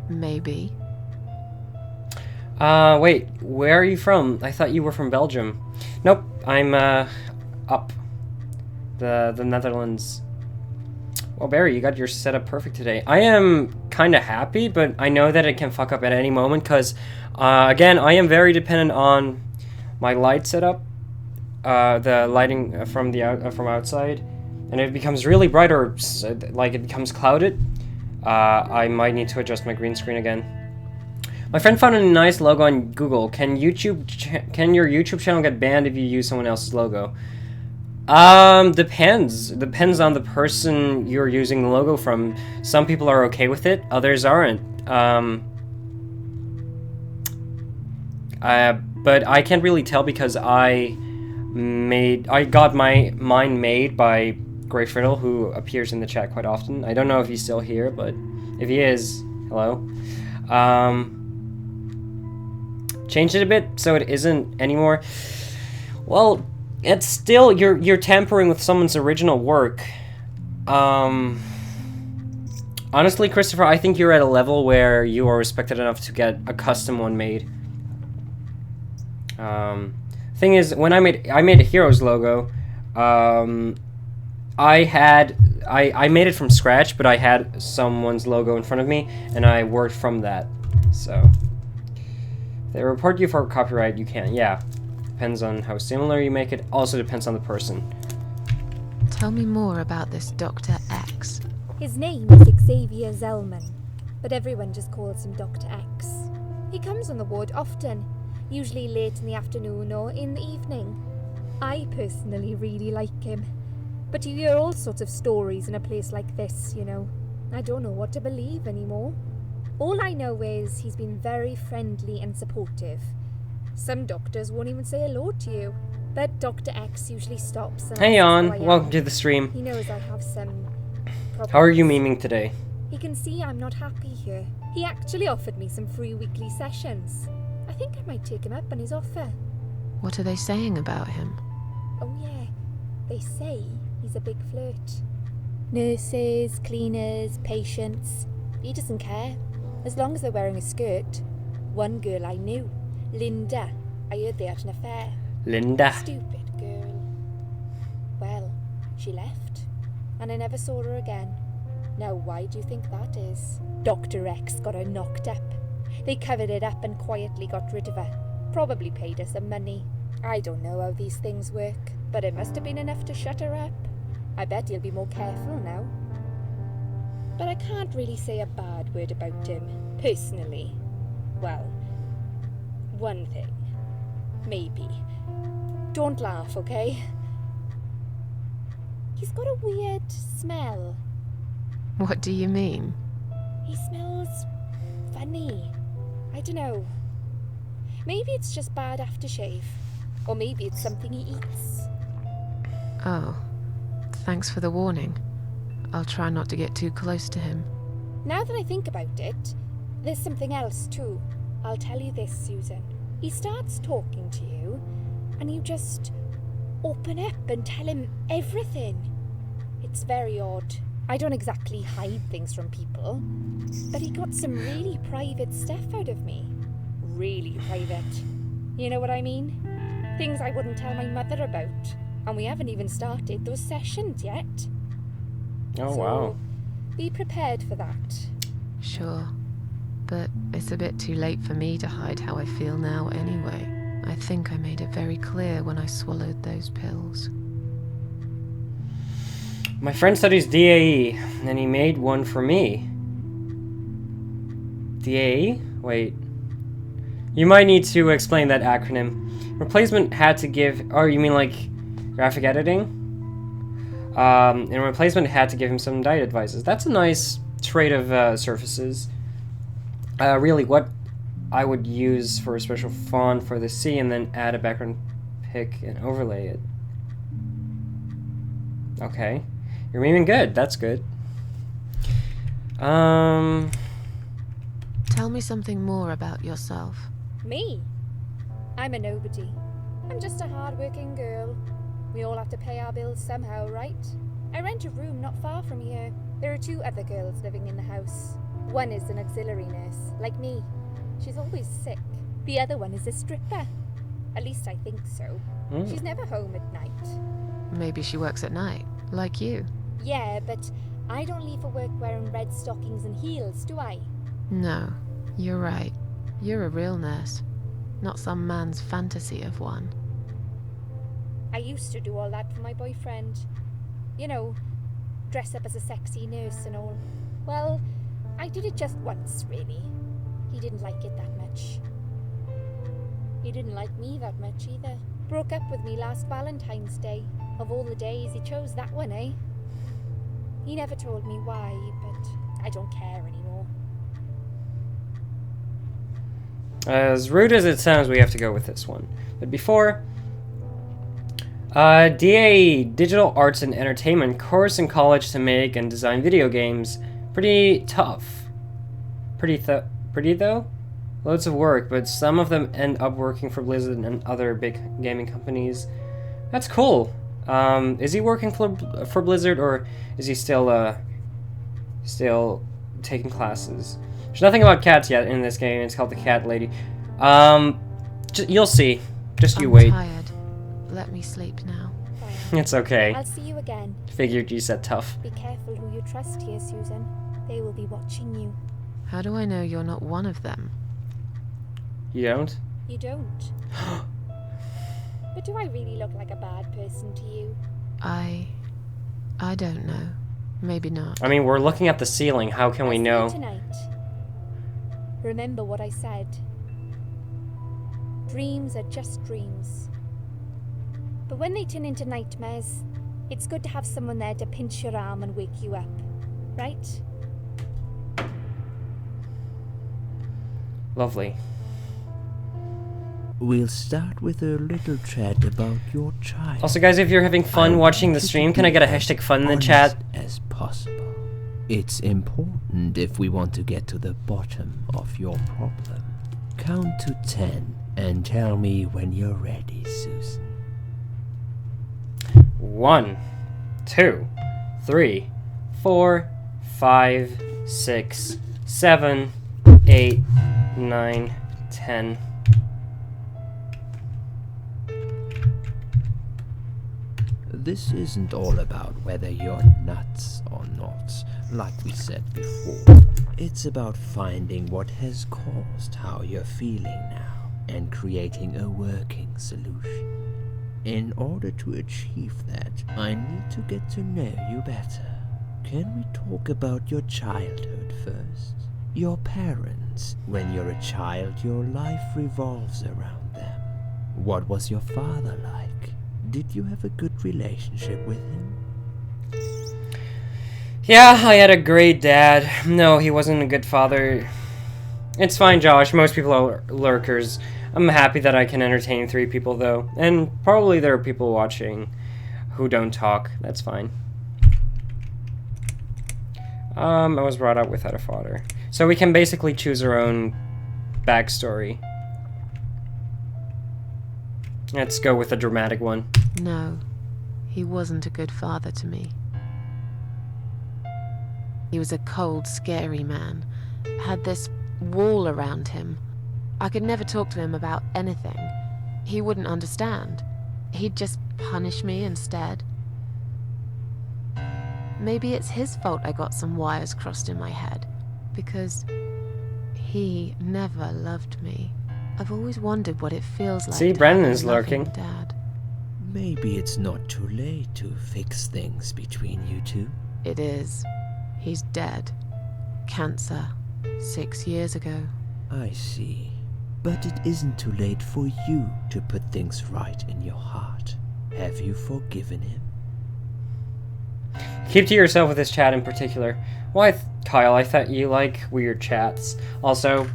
Maybe. Wait, where are you from? I thought you were from Belgium. Nope, I'm, up. The Netherlands. Well, Barry, you got your setup perfect today. I am kind of happy, but I know that it can fuck up at any moment, because, again, I am very dependent on my light setup, the lighting from outside, and if it becomes really bright or, like, it becomes clouded, I might need to adjust my green screen again. My friend found a nice logo on Google. Can your YouTube channel get banned if you use someone else's logo? Depends. Depends on the person you're using the logo from. Some people are okay with it, others aren't. But I can't really tell because I got mine made by Grey Friddle, who appears in the chat quite often. I don't know if he's still here, but if he is, hello. Changed it a bit so it isn't anymore. Well, it's still you're tampering with someone's original work. Honestly, Christopher, I think you're at a level where you are respected enough to get a custom one made. Thing is, when I made a Heroes logo, I made it from scratch, but I had someone's logo in front of me, and I worked from that. So, if they report you for copyright, you can. Yeah, depends on how similar you make it. Also depends on the person. Tell me more about this Dr. X. His name is Xavier Zellman, but everyone just calls him Dr. X. He comes on the ward often, usually late in the afternoon or in the evening. I personally really like him, but you hear all sorts of stories in a place like this, you know. I don't know what to believe anymore. All I know is he's been very friendly and supportive. Some doctors won't even say hello to you, but Dr. X usually stops and Hey asks on, how I am. welcome to the stream. He knows I have some problems. How are you memeing today? He can see I'm not happy here. He actually offered me some free weekly sessions. I think I might take him up on his offer. What are they saying about him? Oh yeah, they say he's a big flirt. Nurses, cleaners, patients. He doesn't care, as long as they're wearing a skirt. One girl I knew, Linda, I heard they had an affair. Linda. Stupid girl. Well, she left, and I never saw her again. Now why do you think that is? Dr. X got her knocked up. They covered it up and quietly got rid of her. Probably paid her some money. I don't know how these things work, but it must have been enough to shut her up. I bet he'll be more careful now. But I can't really say a bad word about him, personally. Well, one thing. Maybe. Don't laugh, okay? He's got a weird smell. What do you mean? He smells funny. I don't know. Maybe it's just bad aftershave. Or maybe it's something he eats. Oh, thanks for the warning. I'll try not to get too close to him. Now that I think about it, there's something else too. I'll tell you this, Susan. He starts talking to you, and you just open up and tell him everything. It's very odd. I don't exactly hide things from people, but he got some really private stuff out of me. Really private. You know what I mean? Things I wouldn't tell my mother about. And we haven't even started those sessions yet. Oh, So, wow. be prepared for that. Sure. But it's a bit too late for me to hide how I feel now anyway. I think I made it very clear when I swallowed those pills. My friend studies DAE, and he made one for me. DAE? Wait. You might need to explain that acronym. Replacement had to give... Oh, you mean like graphic editing? And replacement had to give him some diet advices. That's a nice trait of surfaces. Really, what I would use for a special font for the C and then add a background pick and overlay it. Okay. You're memeing good. That's good. Tell me something more about yourself. Me? I'm a nobody. I'm just a hard-working girl. We all have to pay our bills somehow, right? I rent a room not far from here. There are 2 other girls living in the house. One is an auxiliary nurse, like me. She's always sick. The other one is a stripper. At least I think so. She's never home at night. Maybe she works at night, like you. Yeah, but I don't leave for work wearing red stockings and heels, do I? No, you're right. You're a real nurse, not some man's fantasy of one. I used to do all that for my boyfriend. You know, dress up as a sexy nurse and all. Well, I did it just once, really. He didn't like it that much. He didn't like me that much either. Broke up with me last Valentine's Day. Of all the days, he chose that one, eh? He never told me why, but I don't care anymore. As rude as it sounds, we have to go with this one. But before... DAE, Digital Arts and Entertainment, course in college to make and design video games. Pretty tough. Pretty though? Loads of work, but some of them end up working for Blizzard and other big gaming companies. That's cool. Is he working for Blizzard, or is he still taking classes? There's nothing about cats yet in this game. It's called the Cat Lady. You'll see. Just you wait. I'm tired. Let me sleep now. Fine. It's okay. I'll see you again. Figured you said tough. Be careful who you trust here, Susan. They will be watching you. How do I know you're not one of them? You don't? You don't. But do I really look like a bad person to you? I don't know. Maybe not. I mean, we're looking at the ceiling. How can we know? Tonight. Remember what I said. Dreams are just dreams. But when they turn into nightmares, it's good to have someone there to pinch your arm and wake you up. Right? Lovely. We'll start with a little chat about your child. Also, guys, if you're having fun watching the stream, can I get a hashtag fun in the chat? As possible. It's important if we want to get to the bottom of your problem. Count to 10 and tell me when you're ready, Susan. 1, 2, 3, 4, 5, 6, 7, 8, 9, 10. This isn't all about whether you're nuts or not, like we said before. It's about finding what has caused how you're feeling now and creating a working solution. In order to achieve that, I need to get to know you better. Can we talk about your childhood first? Your parents. When you're a child, your life revolves around them. What was your father like? Did you have a good relationship with him? Yeah, I had a great dad. No, he wasn't a good father. It's fine, Josh. Most people are lurkers. I'm happy that I can entertain 3 people, though. And probably there are people watching who don't talk. That's fine. I was brought up without a father. So we can basically choose our own backstory. Let's go with a dramatic one. No, he wasn't a good father to me. He was a cold, scary man. Had this wall around him. I could never talk to him about anything. He wouldn't understand. He'd just punish me instead. Maybe it's his fault I got some wires crossed in my head, because he never loved me. I've always wondered what it feels like. See, to Brendan have is a loving lurking. Dad. Maybe it's not too late to fix things between you two. It is. He's dead. Cancer. 6 years ago. I see. But it isn't too late for you to put things right in your heart. Have you forgiven him? Keep to yourself with this chat in particular. Why, Kyle, I thought you like weird chats. Also,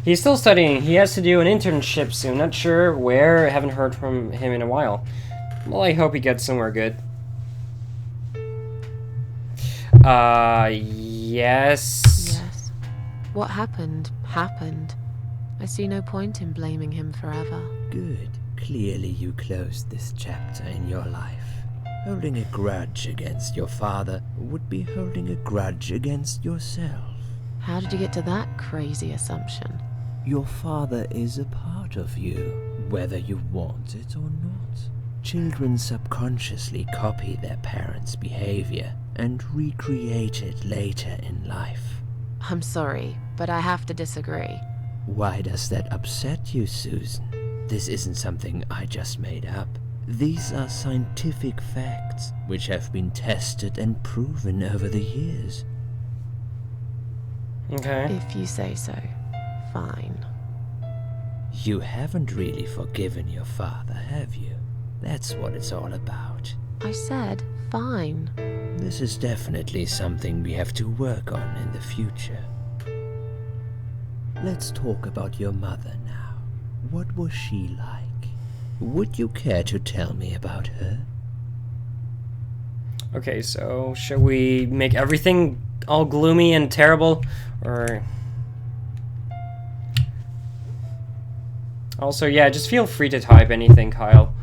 he's still studying. He has to do an internship soon. Not sure where. I haven't heard from him in a while. Well, I hope he gets somewhere good. Yes. Yes. What happened, happened. I see no point in blaming him forever. Good. Clearly you closed this chapter in your life. Holding a grudge against your father would be holding a grudge against yourself. How did you get to that crazy assumption? Your father is a part of you, whether you want it or not. Children subconsciously copy their parents' behavior and recreate it later in life. I'm sorry, but I have to disagree. Why does that upset you, Susan? This isn't something I just made up. These are scientific facts which have been tested and proven over the years. Okay. If you say so, fine. You haven't really forgiven your father, have you? That's what it's all about. I said fine. This is definitely something we have to work on in the future. Let's talk about your mother now. What was she like? Would you care to tell me about her? Okay, so should we make everything all gloomy and terrible? Or... Also, yeah, just feel free to type anything, Kyle.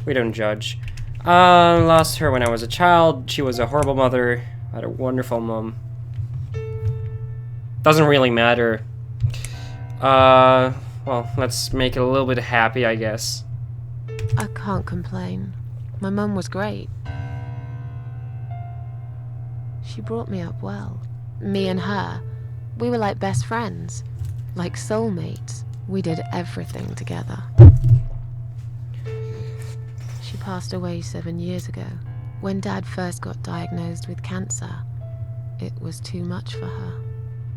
We don't judge. Lost her when I was a child. She was a horrible mother. I had a wonderful mom. Doesn't really matter. Well, let's make it a little bit happy, I guess. I can't complain. My mum was great. She brought me up well. Me and her, we were like best friends. Like soulmates. We did everything together. She passed away 7 years ago. When Dad first got diagnosed with cancer, it was too much for her.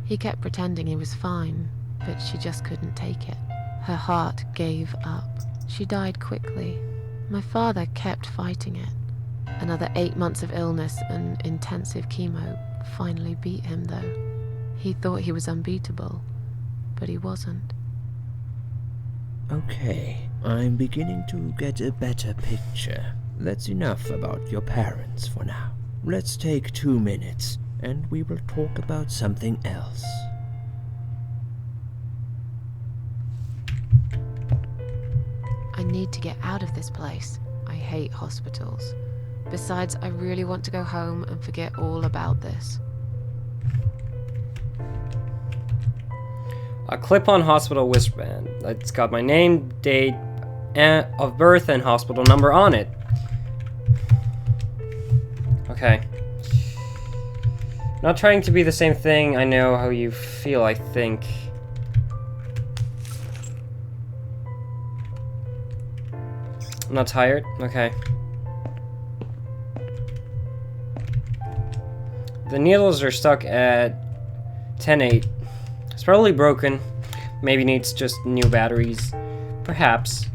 He kept pretending he was fine, but she just couldn't take it. Her heart gave up. She died quickly. My father kept fighting it. Another 8 months of illness and intensive chemo finally beat him, though. He thought he was unbeatable, but he wasn't. Okay, I'm beginning to get a better picture. That's enough about your parents for now. Let's take 2 minutes, and we will talk about something else. I need to get out of this place. I hate hospitals. Besides, I really want to go home and forget all about this. A clip-on hospital wristband. It's got my name, date of birth, and hospital number on it. Okay. Not trying to be the same thing. I know how you feel, I think. Not tired? Okay. The needles are stuck at 10.8. It's probably broken. Maybe needs just new batteries. Perhaps.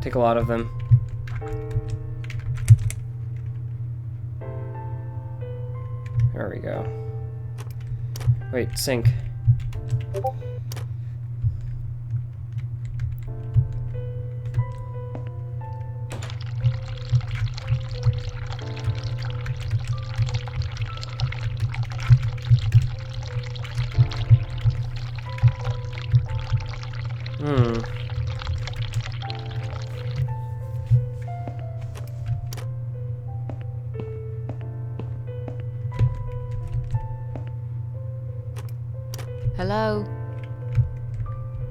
Take a lot of them. There we go. Wait, sync. Hello?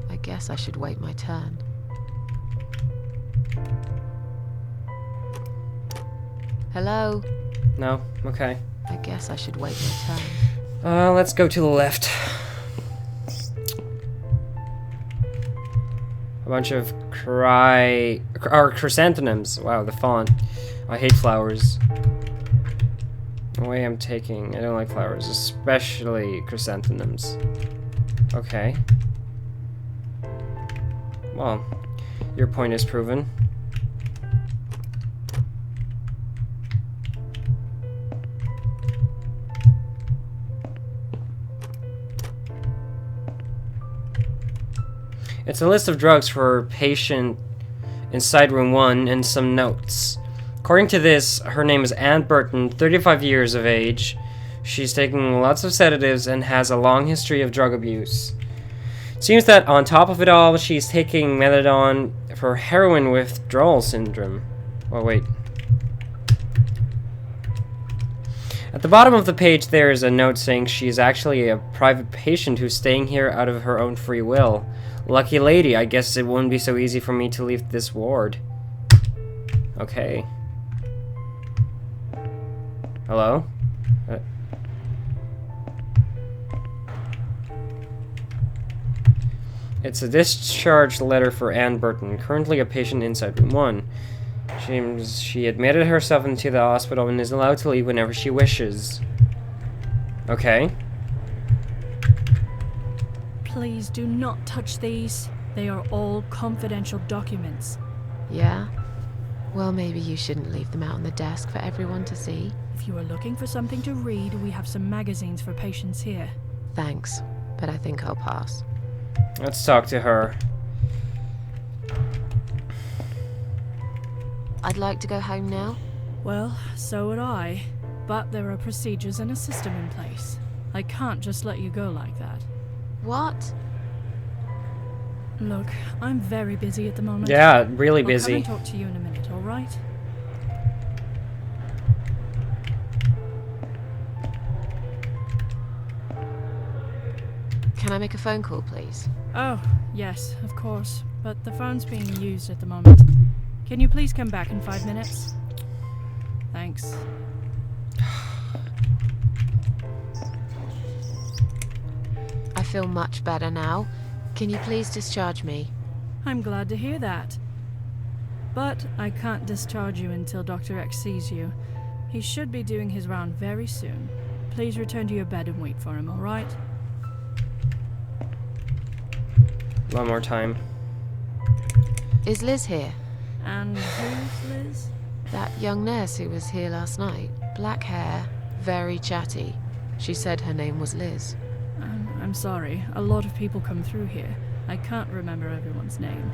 I guess I should wait my turn. Hello? No? Okay. I guess I should wait my turn. Let's go to the left. A bunch of chrysanthemums. Wow, the font. I hate flowers. The way I'm taking, I don't like flowers, especially chrysanthemums. Okay. Well, your point is proven. It's a list of drugs for patient inside room 1 and some notes. According to this, her name is Ann Burton, 35 years of age. She's taking lots of sedatives and has a long history of drug abuse. It seems that on top of it all, she's taking methadone for heroin withdrawal syndrome. Oh, wait. At the bottom of the page, there is a note saying she's actually a private patient who's staying here out of her own free will. Lucky lady, I guess it wouldn't be so easy for me to leave this ward. Okay. Hello? It's a discharge letter for Ann Burton, currently a patient inside room 1. She admitted herself into the hospital and is allowed to leave whenever she wishes. Okay. Please do not touch these. They are all confidential documents. Yeah? Well, maybe you shouldn't leave them out on the desk for everyone to see. If you are looking for something to read, we have some magazines for patients here. Thanks, but I think I'll pass. Let's talk to her. I'd like to go home now. Well, so would I. But there are procedures and a system in place. I can't just let you go like that. What? Look, I'm very busy at the moment. Yeah, really busy. I'll come and talk to you in a minute, all right? Can I make a phone call, please? Oh, yes, of course. But the phone's being used at the moment. Can you please come back in 5 minutes? Thanks. I feel much better now. Can you please discharge me? I'm glad to hear that. But I can't discharge you until Dr. X sees you. He should be doing his round very soon. Please return to your bed and wait for him, all right? One more time. Is Liz here? And who's Liz? That young nurse who was here last night. Black hair, very chatty. She said her name was Liz. I'm sorry. A lot of people come through here. I can't remember everyone's name.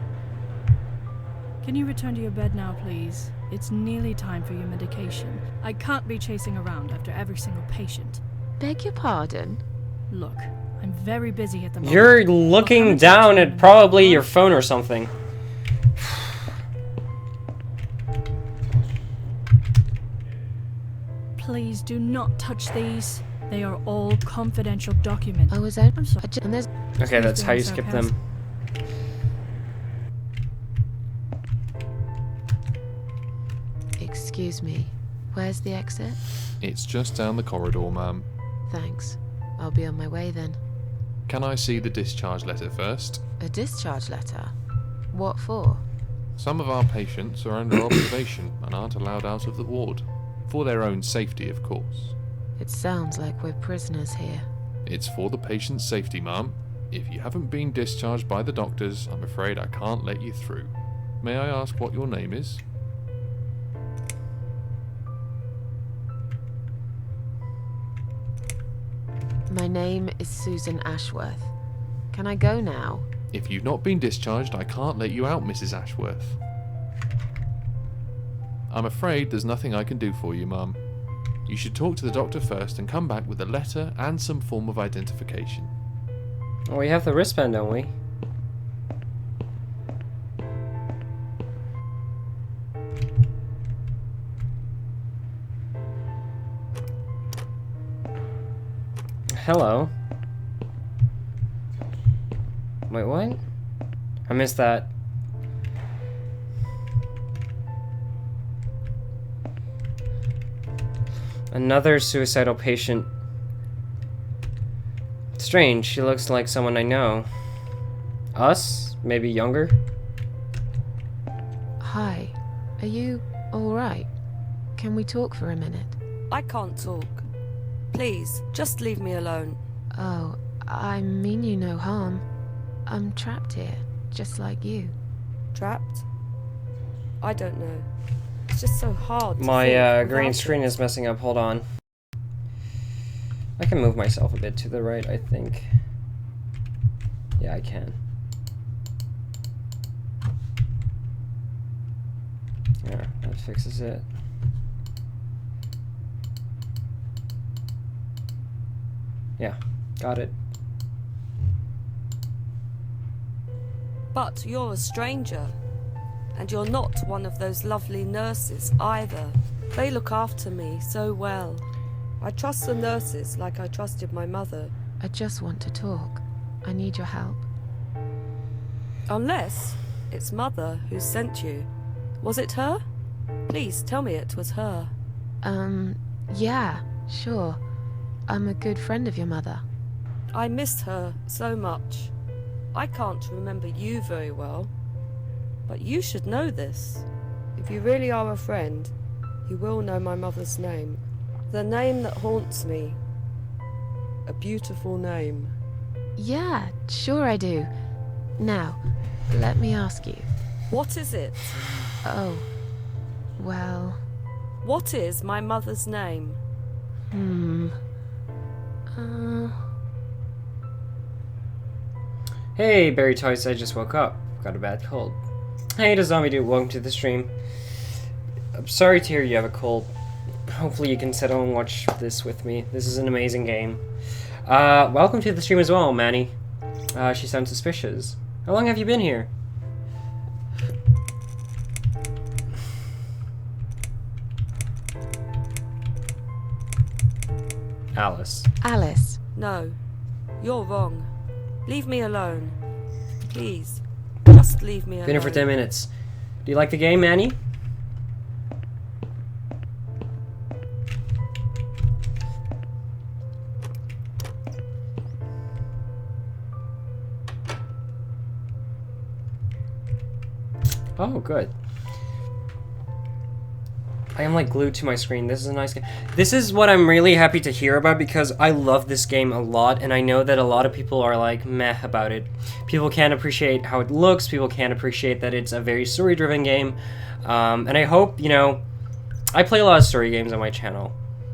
Can you return to your bed now, please? It's nearly time for your medication. I can't be chasing around after every single patient. Beg your pardon? Look, I'm very busy at the moment. You're looking down at probably your phone or something. Please do not touch these. They are all confidential documents. Oh, is that? I'm sorry. And there's... Okay, that's how you skip them. Excuse me. Where's the exit? It's just down the corridor, ma'am. Thanks. I'll be on my way then. Can I see the discharge letter first? A discharge letter? What for? Some of our patients are under observation and aren't allowed out of the ward. For their own safety, of course. It sounds like we're prisoners here. It's for the patient's safety, ma'am. If you haven't been discharged by the doctors, I'm afraid I can't let you through. May I ask what your name is? My name is Susan Ashworth. Can I go now? If you've not been discharged, I can't let you out, Mrs. Ashworth. I'm afraid there's nothing I can do for you, ma'am. You should talk to the doctor first and come back with a letter and some form of identification. Well, we have the wristband, don't we? Hello. Wait, what? I missed that. Another suicidal patient. Strange, she looks like someone I know. Us? Maybe younger? Hi. Are you alright? Can we talk for a minute? I can't talk. Please, just leave me alone. Oh, I mean you no harm. I'm trapped here, just like you. Trapped? I don't know. It's just so hard to My think green without screen it. is messing up. Hold on. I can move myself a bit to the right, I think. Yeah, I can. Yeah, that fixes it. Yeah, got it. But you're a stranger. And you're not one of those lovely nurses either. They look after me so well. I trust the nurses like I trusted my mother. I just want to talk. I need your help. Unless it's Mother who sent you. Was it her? Please tell me it was her. Yeah, sure. I'm a good friend of your mother. I miss her so much. I can't remember you very well. But you should know this. If you really are a friend, you will know my mother's name. The name that haunts me. A beautiful name. Yeah, sure I do. Now, let me ask you. What is it? Oh, well... What is my mother's name? Hey, BarryTwice, I just woke up. Got a bad cold. Hey, the zombie dude, welcome to the stream. I'm sorry to hear you have a cold. Hopefully you can settle and watch this with me. This is an amazing game. Welcome to the stream as well, Manny. She sounds suspicious. How long have you been here? Alice. Alice. No, you're wrong. Leave me alone. Please, just leave me alone. Been here for 10 minutes. Do you like the game, Manny? Oh, good. I am like glued to my screen. This is a nice game. This is what I'm really happy to hear about because I love this game a lot and I know that a lot of people are like meh about it. People can't appreciate how it looks. People can't appreciate that it's a very story-driven game. And I hope, you know, I play a lot of story games on my channel.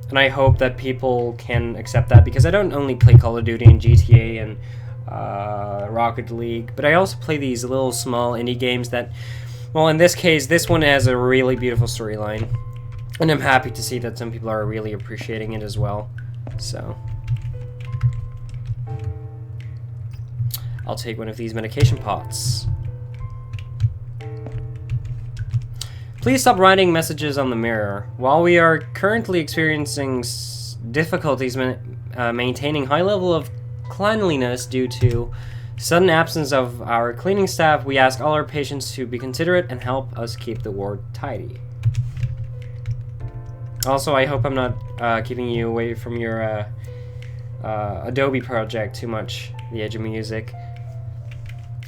And I hope that people can accept that because I don't only play Call of Duty and GTA and Rocket League, but I also play these little small indie games that, well, in this case, this one has a really beautiful storyline. And I'm happy to see that some people are really appreciating it as well. So I'll take one of these medication pots. Please stop writing messages on the mirror. While we are currently experiencing difficulties maintaining high level of cleanliness due to sudden absence of our cleaning staff, we ask all our patients to be considerate and help us keep the ward tidy. Also, I hope I'm not keeping you away from your Adobe project too much, the Edge of Music.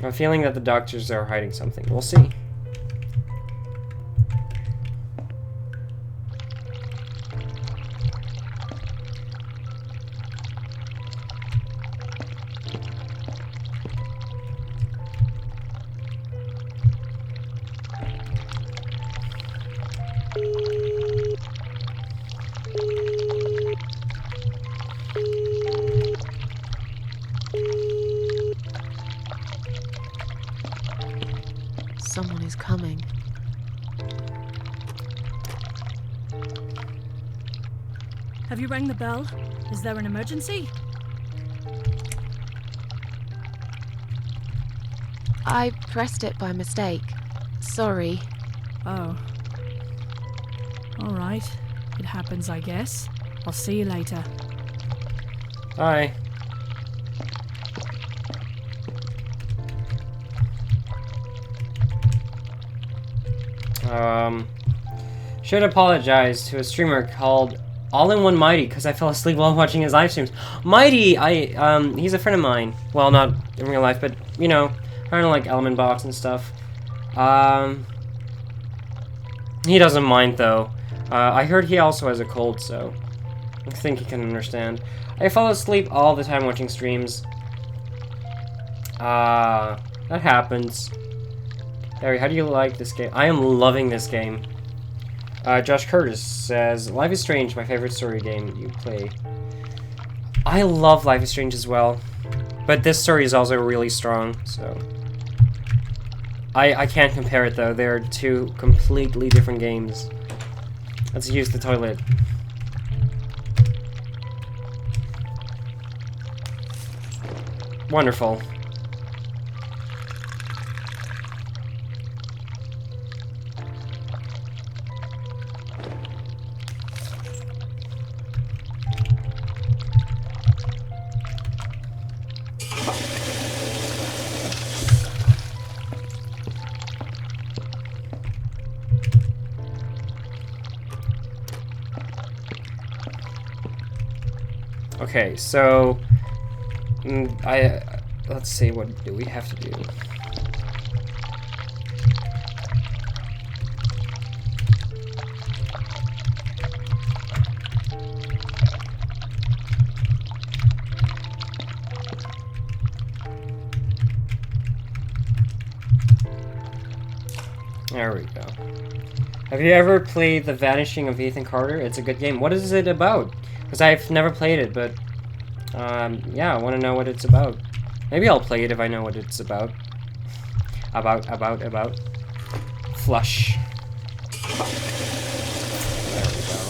I'm feeling that the doctors are hiding something. We'll see. Someone is coming. Have you rang the bell? Is there an emergency? I pressed it by mistake. Sorry. Oh. Alright. It happens, I guess. I'll see you later. Bye. Should apologize to a streamer called All-in-One Mighty because I fell asleep while watching his live streams. Mighty, he's a friend of mine. Well, not in real life, but, you know, kind of like Element Box and stuff. He doesn't mind, though. I heard he also has a cold, so I think he can understand. I fall asleep all the time watching streams. That happens. Barry, how do you like this game? I am loving this game. Josh Curtis says, Life is Strange, my favorite story game you play. I love Life is Strange as well. But this story is also really strong, so... I can't compare it, though. They're two completely different games. Let's use the toilet. Wonderful. Okay, so let's see, what do we have to do? There we go. Have you ever played The Vanishing of Ethan Carter? It's a good game. What is it about? Because I've never played it, but yeah, I want to know what it's about. Maybe I'll play it if I know what it's about. About. Flush. There we go.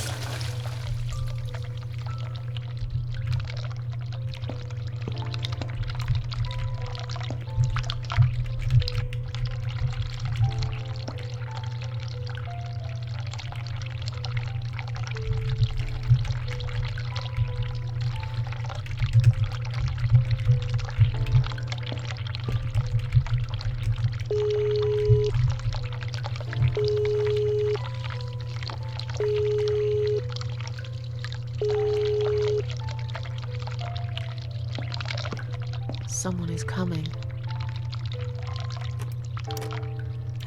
Someone is coming.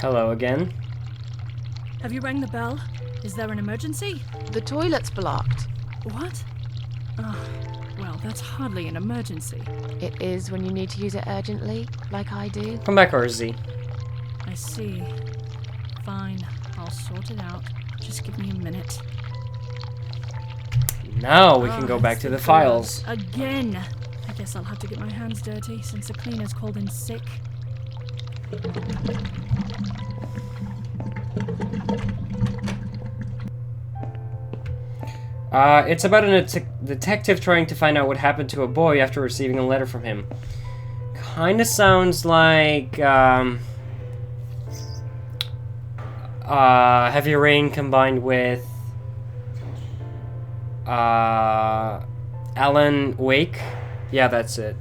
Hello again. Have you rang the bell? Is there an emergency? The toilet's blocked. What? Oh, well, that's hardly an emergency. It is when you need to use it urgently, like I do. Come back, RZ. I see. Fine, I'll sort it out. Just give me a minute. Now we can go back to the files. Again! I guess I'll have to get my hands dirty since the cleaner's called in sick. It's about a detective trying to find out what happened to a boy after receiving a letter from him. Kinda sounds like, Heavy Rain combined with, Alan Wake. Yeah, that's it.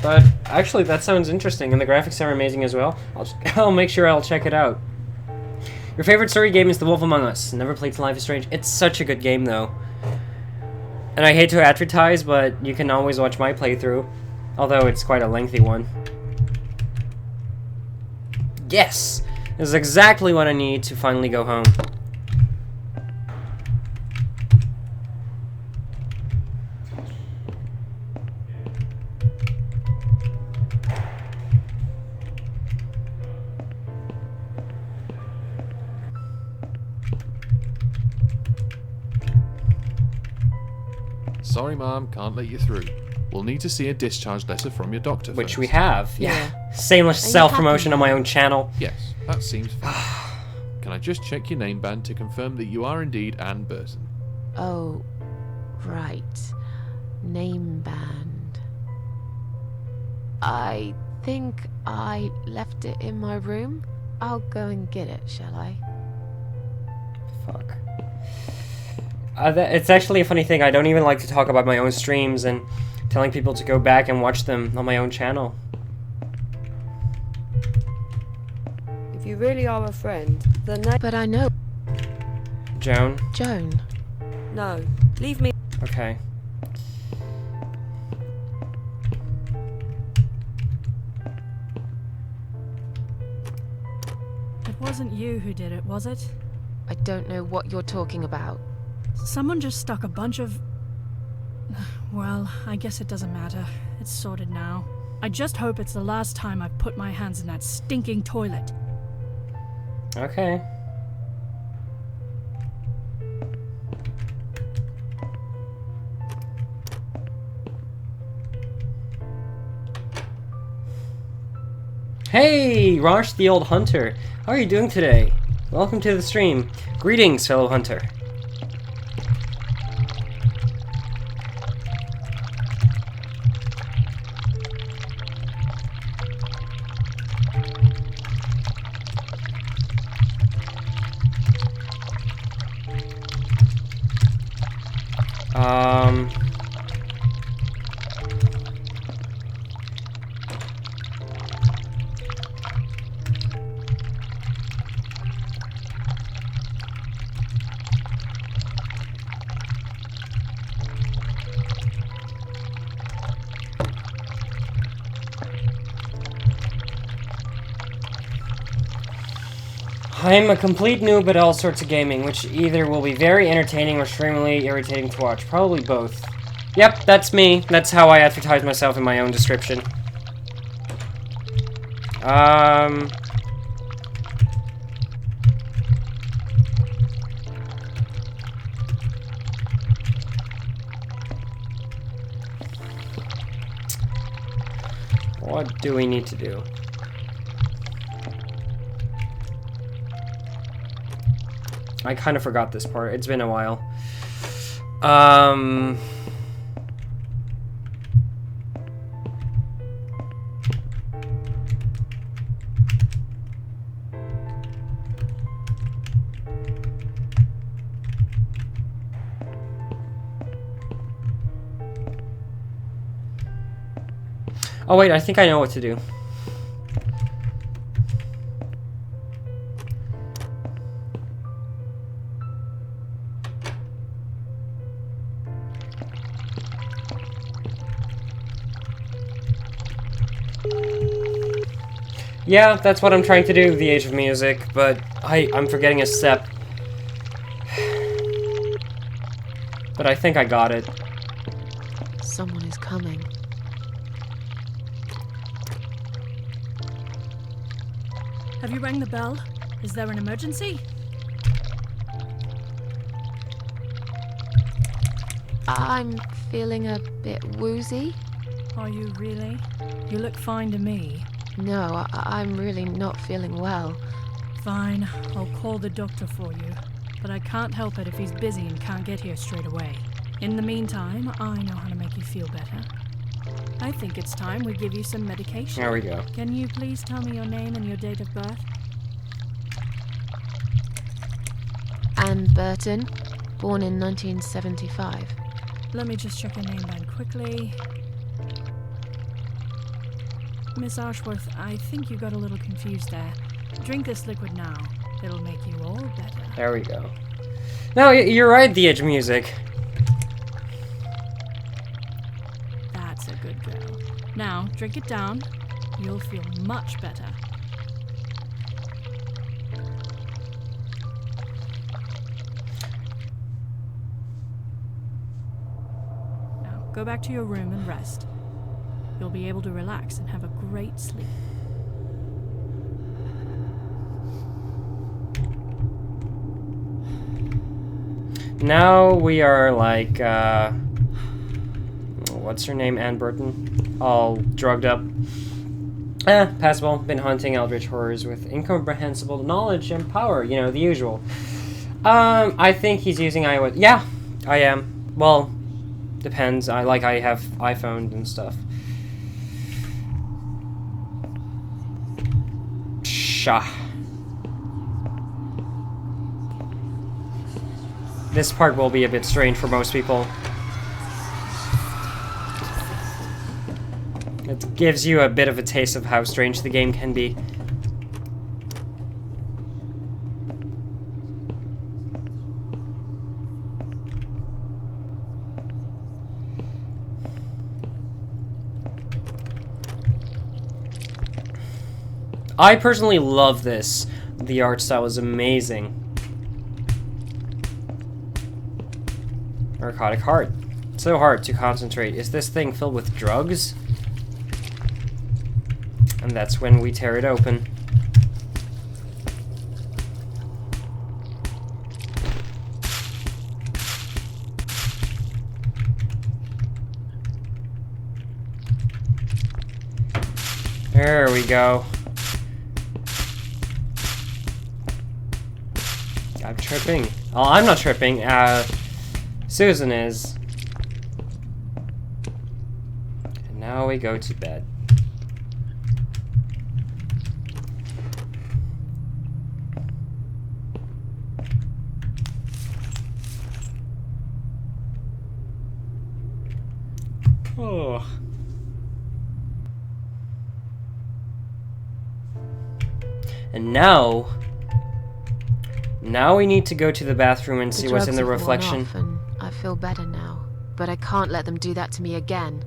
But actually, that sounds interesting, and the graphics are amazing as well. I'll make sure I'll check it out. Your favorite story game is The Wolf Among Us. Never played Life is Strange. It's such a good game, though. And I hate to advertise, but you can always watch my playthrough, although it's quite a lengthy one. Yes! This is exactly what I need to finally go home. Sorry, Mom, can't let you through. We'll need to see a discharge letter from your doctor Which first. we have. Yeah. Shameless Are you self-promotion on happy? my own channel. Yes, that seems fine. Can I just check your name band to confirm that you are indeed Anne Burton? Oh, right. Name band. I think I left it in my room. I'll go and get it, shall I? Fuck. It's actually a funny thing. I don't even like to talk about my own streams and telling people to go back and watch them on my own channel. If you really are a friend, then But I know. Joan? Joan. no. Leave me. Okay. It wasn't you who did it, was it? I don't know what you're talking about. Someone just stuck a bunch of... Well, I guess it doesn't matter. It's sorted now. I just hope it's the last time I've put my hands in that stinking toilet. Okay. Hey, Rosh the Old Hunter. How are you doing today? Welcome to the stream. Greetings, fellow hunter. I'm a complete noob at all sorts of gaming, which either will be very entertaining or extremely irritating to watch. Probably both. Yep, that's me. That's how I advertise myself in my own description. What do we need to do? I kind of forgot this part. It's been a while. Oh wait, I think I know what to do. Yeah, that's what I'm trying to do, The Age of Music, but I'm forgetting a step. But I think I got it. Someone is coming. Have you rang the bell? Is there an emergency? I'm feeling a bit woozy. Are you really? You look fine to me. No, I'm really not feeling well. Fine, I'll call the doctor for you. But I can't help it if he's busy and can't get here straight away. In the meantime, I know how to make you feel better. I think it's time we give you some medication. There we go. Can you please tell me your name and your date of birth? Anne Burton, born in 1975. Let me just check your name band quickly. Miss Ashworth, I think you got a little confused there. Drink this liquid now. It'll make you all better. There we go. No, you're right, The Age of Music. Now, drink it down. You'll feel much better. Now, go back to your room and rest. You'll be able to relax and have a great sleep. Now we are like, what's her name? Anne Burton? All drugged up. Passable. Been hunting eldritch horrors with incomprehensible knowledge and power. You know, the usual. I think he's using iOS. Yeah, I am. Well, depends. I have iPhone and stuff. Shah. This part will be a bit strange for most people. It gives you a bit of a taste of how strange the game can be. I personally love this. The art style is amazing. Narcotic heart. So hard to concentrate. Is this thing filled with drugs? And that's when we tear it open. There we go. I'm tripping. Oh, I'm not tripping. Susan is. And now we go to bed. Oh. And now we need to go to the bathroom and see what's in the reflection. I feel better now, but I can't let them do that to me again.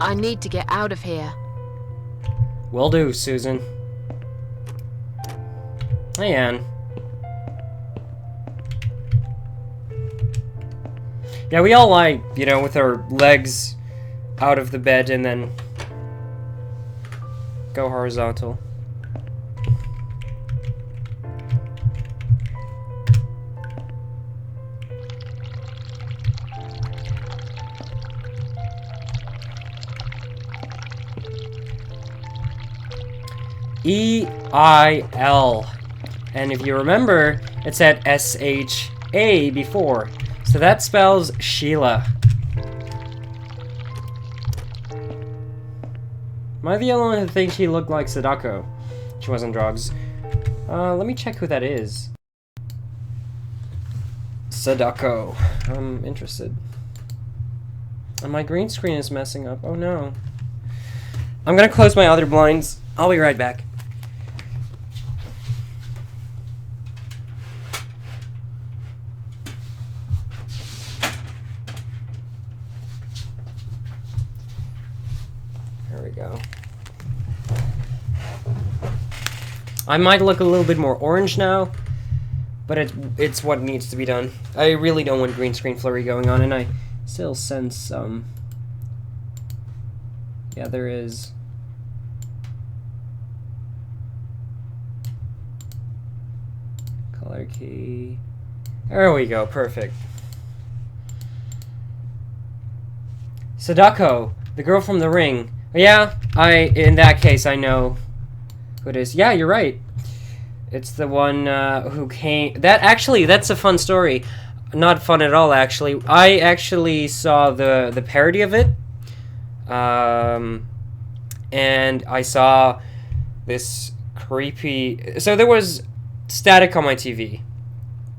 I need to get out of here. Will do, Susan. Hey, Anne. Yeah, we all lie, you know, with our legs out of the bed and then go horizontal. E-I-L. And if you remember, it said S-H-A before. So that spells Sheila. Am I the only one who thinks she looked like Sadako? She wasn't drugs. Let me check who that is. Sadako. I'm interested. And my green screen is messing up. Oh no. I'm gonna close my other blinds. I'll be right back. There we go. I might look a little bit more orange now, but it's what needs to be done. I really don't want green screen flurry going on, and I still sense some. Yeah, there is. Color key. There we go, perfect. Sadako, the girl from the ring. Yeah, in that case, I know who it is. Yeah, you're right. It's the one who came. That's a fun story. Not fun at all, actually. I actually saw the parody of it. And I saw this creepy. So there was static on my TV,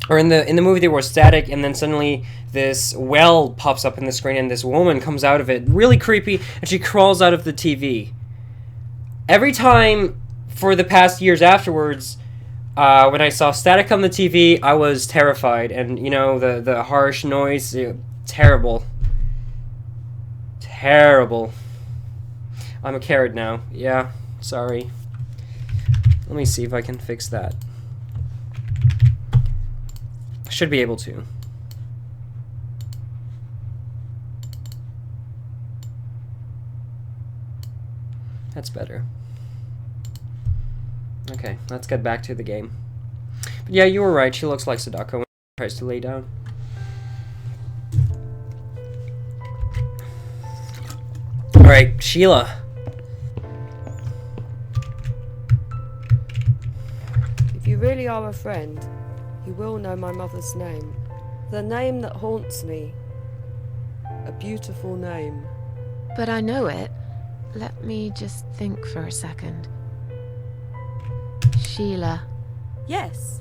or in the movie there was static, and then suddenly this well pops up in the screen, and this woman comes out of it, really creepy, and she crawls out of the TV. Every time for the past years afterwards, when I saw static on the TV, I was terrified, and you know the harsh noise, terrible. I'm a carrot now. Yeah, sorry. Let me see if I can fix that. Should be able to. That's better. Okay, let's get back to the game. But yeah, you were right. She looks like Sadako when she tries to lay down. Alright, Sheila. If you really are a friend, you will know my mother's name. The name that haunts me. A beautiful name. But I know it. Let me just think for a second. Sheila. Yes.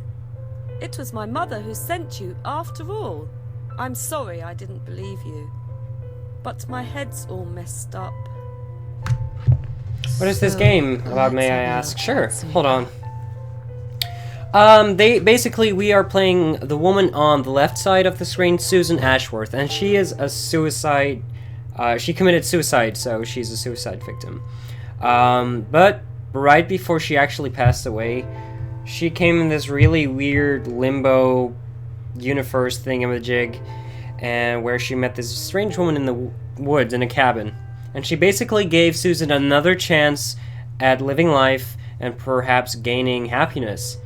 It was my mother who sent you after all. I'm sorry I didn't believe you. But my head's all messed up. What is this game about, may I ask? Sure, hold on. We are playing the woman on the left side of the screen, Susan Ashworth, and she is a suicide, she committed suicide, so she's a suicide victim. But right before she actually passed away, she came in this really weird limbo universe thingamajig, and where she met this strange woman in the woods in a cabin. And she basically gave Susan another chance at living life and perhaps gaining happiness.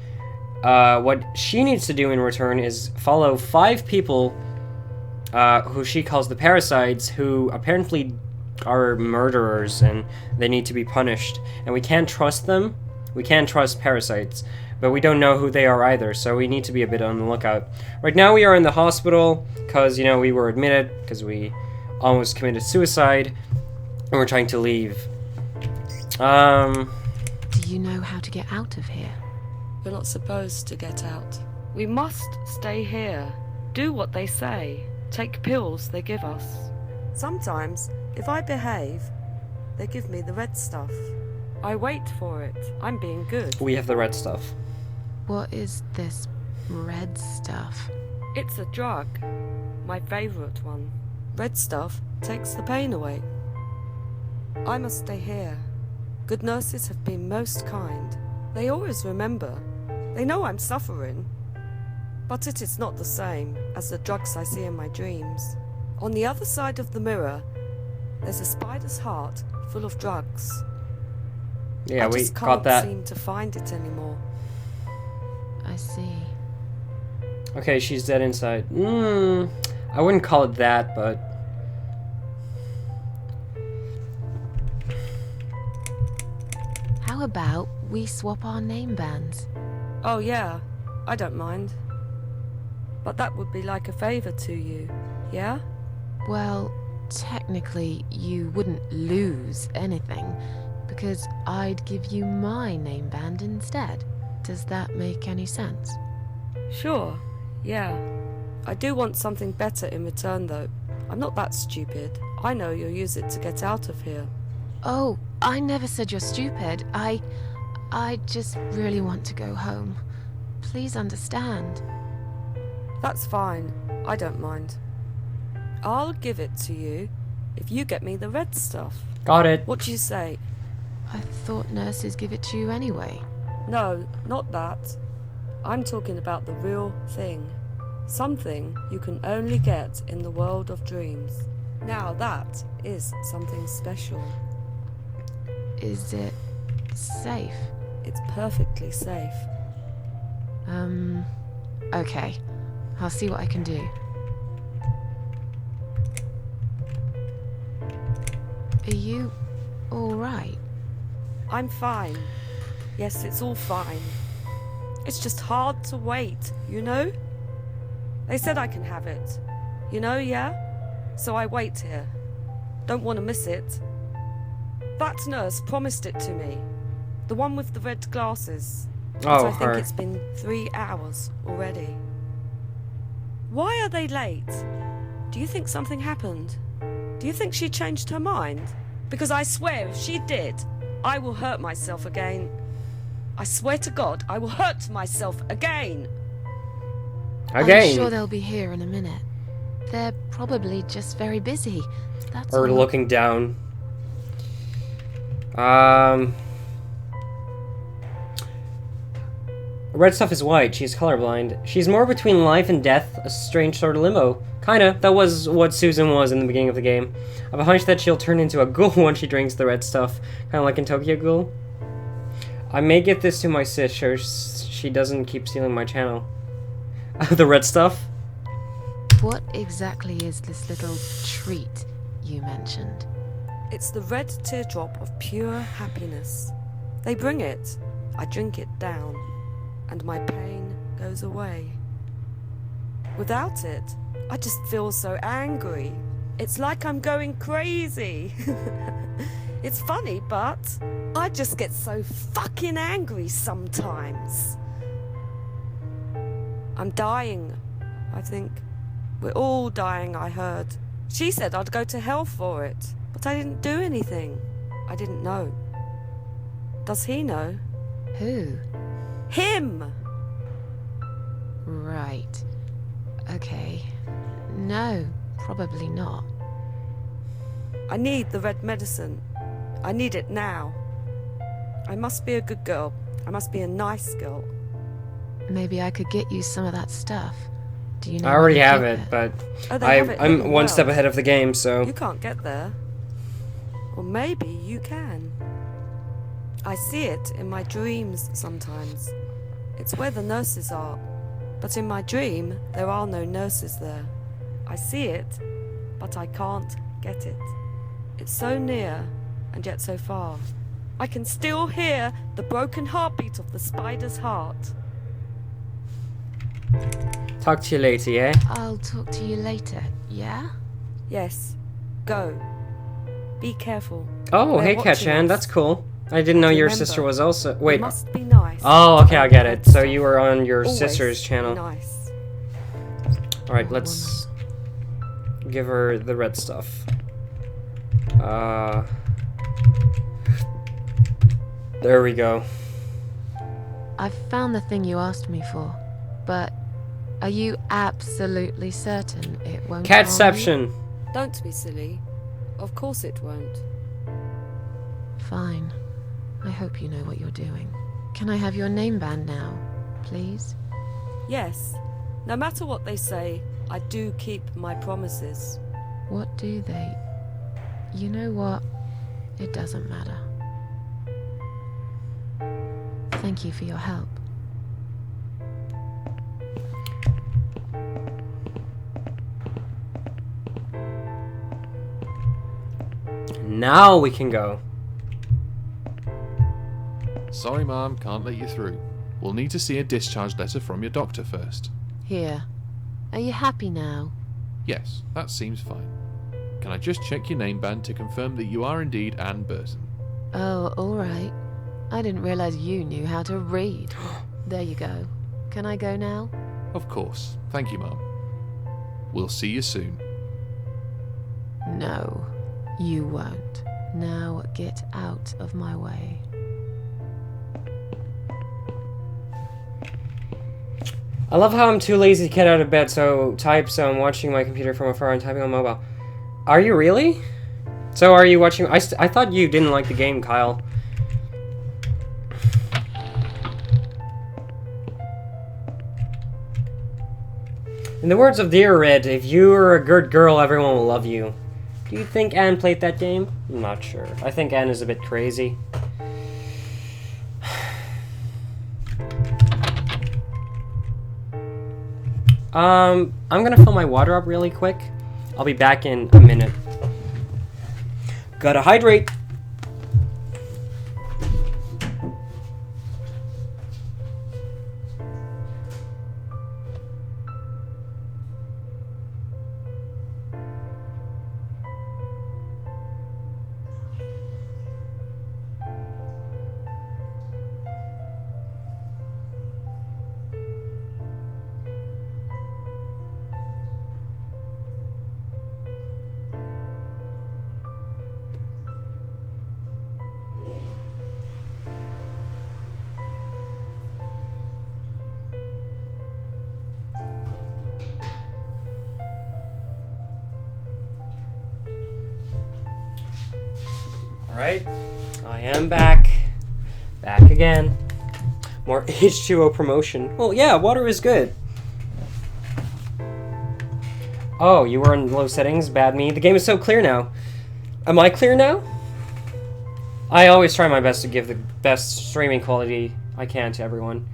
What she needs to do in return is follow 5 people who she calls the parasites, who apparently are murderers and they need to be punished. And we can't trust them. We can't trust parasites, but we don't know who they are either, so we need to be a bit on the lookout. Right now we are in the hospital because, you know, we were admitted because we almost committed suicide and we're trying to leave. Do you know how to get out of here? We're not supposed to get out. We must stay here. Do what they say. Take pills they give us. Sometimes, if I behave, they give me the red stuff. I wait for it. I'm being good. We have the red stuff. What is this red stuff? It's a drug. My favorite one. Red stuff takes the pain away. I must stay here. Good nurses have been most kind. They always remember. They know I'm suffering. But it is not the same as the drugs I see in my dreams. On the other side of the mirror, there's a spider's heart full of drugs. Yeah, we got that. I just can't seem to find it anymore. I see. Okay, she's dead inside. I wouldn't call it that, but... How about we swap our name bands? Oh yeah, I don't mind. But that would be like a favor to you, yeah? Well, technically, you wouldn't lose anything, because I'd give you my name band instead. Does that make any sense? Sure, yeah. I do want something better in return, though. I'm not that stupid. I know you'll use it to get out of here. Oh, I never said you're stupid. I just really want to go home. Please understand. That's fine. I don't mind. I'll give it to you if you get me the red stuff. Got it. What do you say? I thought nurses give it to you anyway. No, not that. I'm talking about the real thing. Something you can only get in the world of dreams. Now that is something special. Is it safe? It's perfectly safe. Okay. I'll see what I can do. Are you alright? I'm fine. Yes, it's all fine. It's just hard to wait, you know? They said I can have it. You know, yeah? So I wait here. Don't want to miss it. That nurse promised it to me. The one with the red glasses. But I think it's been 3 hours already. Why are they late? Do you think something happened? Do you think she changed her mind? Because I swear if she did, I will hurt myself again. I swear to God, I will hurt myself again. I'm sure they'll be here in a minute. They're probably just very busy. That's or all. looking down. Red stuff is white. She's colorblind. She's more between life and death, a strange sort of limbo. Kinda. That was what Susan was in the beginning of the game. I have a hunch that she'll turn into a ghoul once she drinks the red stuff. Kinda like in Tokyo Ghoul. I may get this to my sister. She doesn't keep stealing my channel. The red stuff? What exactly is this little treat you mentioned? It's the red teardrop of pure happiness. They bring it, I drink it down, and my pain goes away. Without it, I just feel so angry. It's like I'm going crazy. It's funny, but I just get so fucking angry sometimes. I'm dying, I think. We're all dying, I heard. She said I'd go to hell for it, but I didn't do anything. I didn't know. Does he know? Who? Him! Right. Okay. No, probably not. I need the red medicine. I need it now. I must be a good girl. I must be a nice girl. Maybe I could get you some of that stuff. Do you know I already where to have get it, but Oh, they have it in I'm the one world. step ahead of the game, so... You can't get there. Or maybe you can. I see it in my dreams sometimes. It's where the nurses are. But in my dream, there are no nurses there. I see it, but I can't get it. It's so near, and yet so far. I can still hear the broken heartbeat of the spider's heart. Talk to you later, yeah? I'll talk to you later, yeah? Yes, go. Be careful. Oh, They're hey, watching Ketchan, us. that's cool. I didn't know your Remember, sister was also... We Wait. must be nice. Oh, okay, I get it. So Always you were on your be sister's channel. Nice. Alright, let's give her the red stuff. There we go. I've found the thing you asked me for, but are you absolutely certain it won't harm you? Catception. Don't be silly. Of course it won't. Fine. I hope you know what you're doing. Can I have your name band now, please? Yes. No matter what they say, I do keep my promises. What do they? You know what? It doesn't matter. Thank you for your help. Now we can go. Sorry, Mom, can't let you through. We'll need to see a discharge letter from your doctor first. Here. Are you happy now? Yes, that seems fine. Can I just check your name band to confirm that you are indeed Anne Burton? Oh, alright. I didn't realize you knew how to read. There you go. Can I go now? Of course. Thank you, Mom. We'll see you soon. No, you won't. Now get out of my way. I love how I'm too lazy to get out of bed, so I'm watching my computer from afar and typing on mobile. Are you really? So are you watching... I thought you didn't like the game, Kyle. In the words of Dear Red, if you're a good girl, everyone will love you. Do you think Anne played that game? I'm not sure. I think Anne is a bit crazy. I'm gonna fill my water up really quick. I'll be back in a minute. Gotta hydrate. Alright, I am back. Back again. More H2O promotion. Well, yeah, water is good. Oh, you were in low settings? Bad me. The game is so clear now. Am I clear now? I always try my best to give the best streaming quality I can to everyone.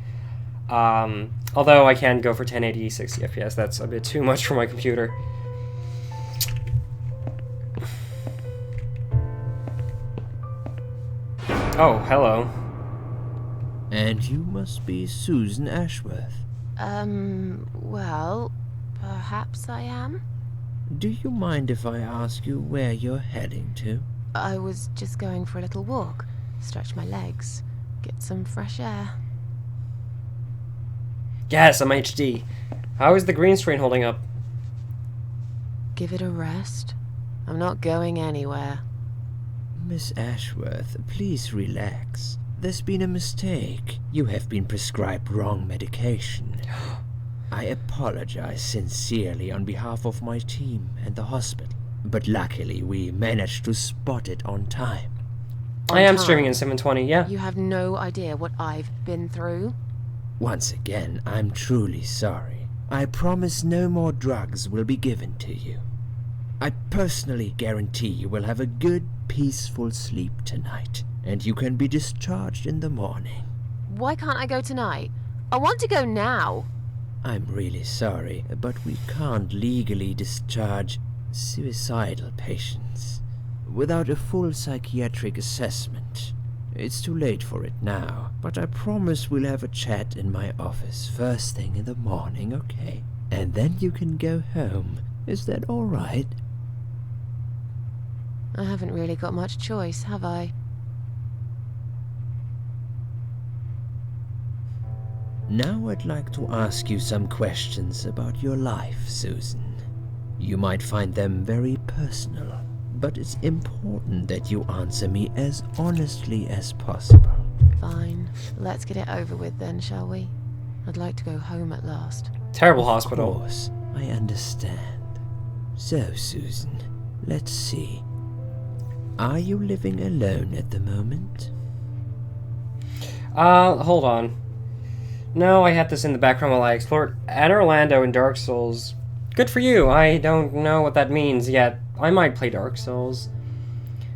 Although I can go for 1080 60 FPS. That's a bit too much for my computer. Oh, hello. And you must be Susan Ashworth. Well, perhaps I am? Do you mind if I ask you where you're heading to? I was just going for a little walk, stretch my legs, get some fresh air. Yes, I'm HD. How is the green screen holding up? Give it a rest. I'm not going anywhere. Miss Ashworth, please relax. There's been a mistake. You have been prescribed wrong medication. I apologize sincerely on behalf of my team and the hospital, but luckily we managed to spot it on time. I am streaming in 720, yeah. You have no idea what I've been through. Once again, I'm truly sorry. I promise no more drugs will be given to you. I personally guarantee you will have a good, peaceful sleep tonight, and you can be discharged in the morning. Why can't I go tonight? I want to go now. I'm really sorry, but we can't legally discharge suicidal patients without a full psychiatric assessment. It's too late for it now, but I promise we'll have a chat in my office first thing in the morning, okay? And then you can go home. Is that all right? I haven't really got much choice, have I? Now I'd like to ask you some questions about your life, Susan. You might find them very personal, but it's important that you answer me as honestly as possible. Fine. Let's get it over with then, shall we? I'd like to go home at last. Terrible hospital. Of course, I understand. So, Susan, let's see. Are you living alone at the moment? Hold on. No, I had this in the background while I explored Anne Orlando in Dark Souls. Good for you. I don't know what that means yet. I might play Dark Souls.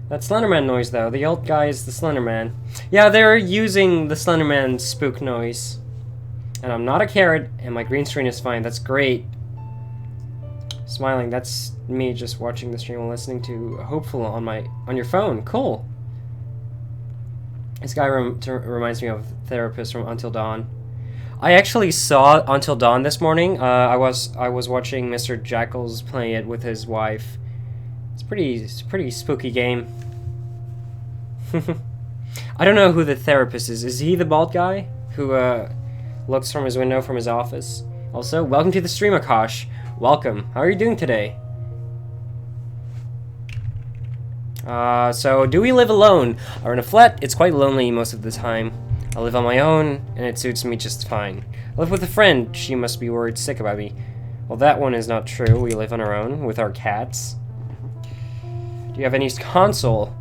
That Slenderman noise, though. The old guy is the Slenderman. Yeah, they're using the Slenderman spook noise. And I'm not a carrot, and my green screen is fine. That's great. Smiling, that's me just watching the stream and listening to Hopeful on your phone. Cool. This guy reminds me of Therapist from Until Dawn. I actually saw Until Dawn this morning. I was watching Mr. Jackals play it with his wife. It's a pretty spooky game. I don't know who the therapist is. Is he the bald guy who looks from his window from his office? Also, welcome to the stream, Akash. Welcome. How are you doing today? So, do we live alone? Or in a flat? It's quite lonely most of the time. I live on my own, and it suits me just fine. I live with a friend. She must be worried sick about me. Well, that one is not true. We live on our own, with our cats. Do you have any console?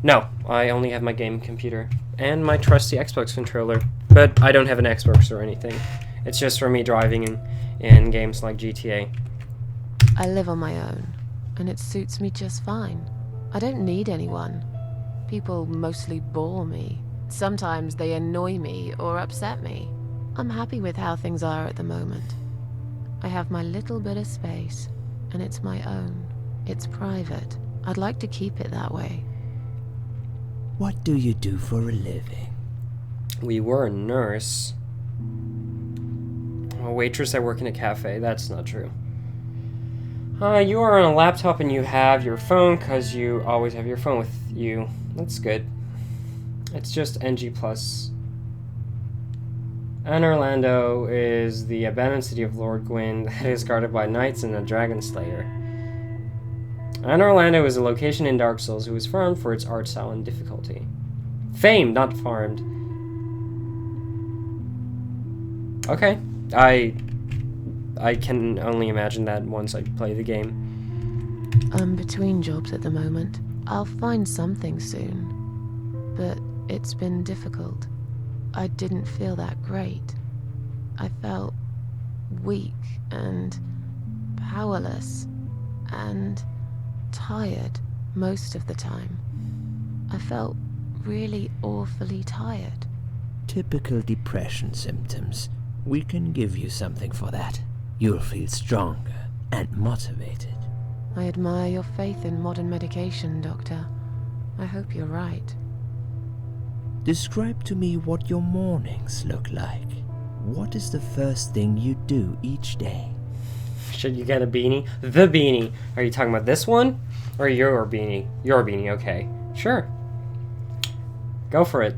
No, I only have my game computer. And my trusty Xbox controller. But I don't have an Xbox or anything. It's just for me driving in games like GTA. I live on my own, and it suits me just fine. I don't need anyone. People mostly bore me. Sometimes they annoy me or upset me. I'm happy with how things are at the moment. I have my little bit of space, and it's my own. It's private. I'd like to keep it that way. What do you do for a living? We were a nurse. A waitress, I work in a cafe. That's not true. You are on a laptop and you have your phone because you always have your phone with you. That's good. It's just NG+. Anne Orlando is the abandoned city of Lord Gwyn that is guarded by knights and a dragon slayer. Anne Orlando is a location in Dark Souls who is farmed for its art style and difficulty. Famed, not farmed. Okay. I can only imagine that once I play the game. I'm between jobs at the moment. I'll find something soon. but it's been difficult. I didn't feel that great. I felt weak and powerless and tired most of the time. I felt really awfully tired. Typical depression symptoms. We can give you something for that. You'll feel stronger and motivated. I admire your faith in modern medication, Doctor. I hope you're right. Describe to me what your mornings look like. What is the first thing you do each day? Should you get a beanie? The beanie. Are you talking about this one? Or your beanie? Your beanie, okay. Sure. Go for it.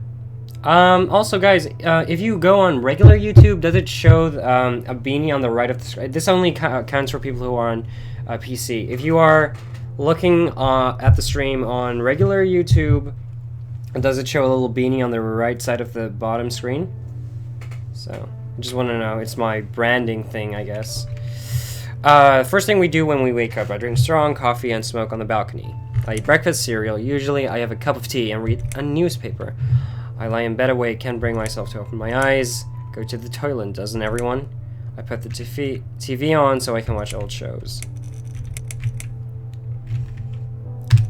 Also, guys, if you go on regular YouTube, does it show a beanie on the right of the screen? This only counts for people who are on PC. If you are looking at the stream on regular YouTube, does it show a little beanie on the right side of the bottom screen? So, I just want to know. It's my branding thing, I guess. First thing we do when we wake up, I drink strong coffee and smoke on the balcony. I eat breakfast cereal. Usually I have a cup of tea and read a newspaper. I lie in bed awake, can't bring myself to open my eyes. Go to the toilet, doesn't everyone? I put the TV on so I can watch old shows.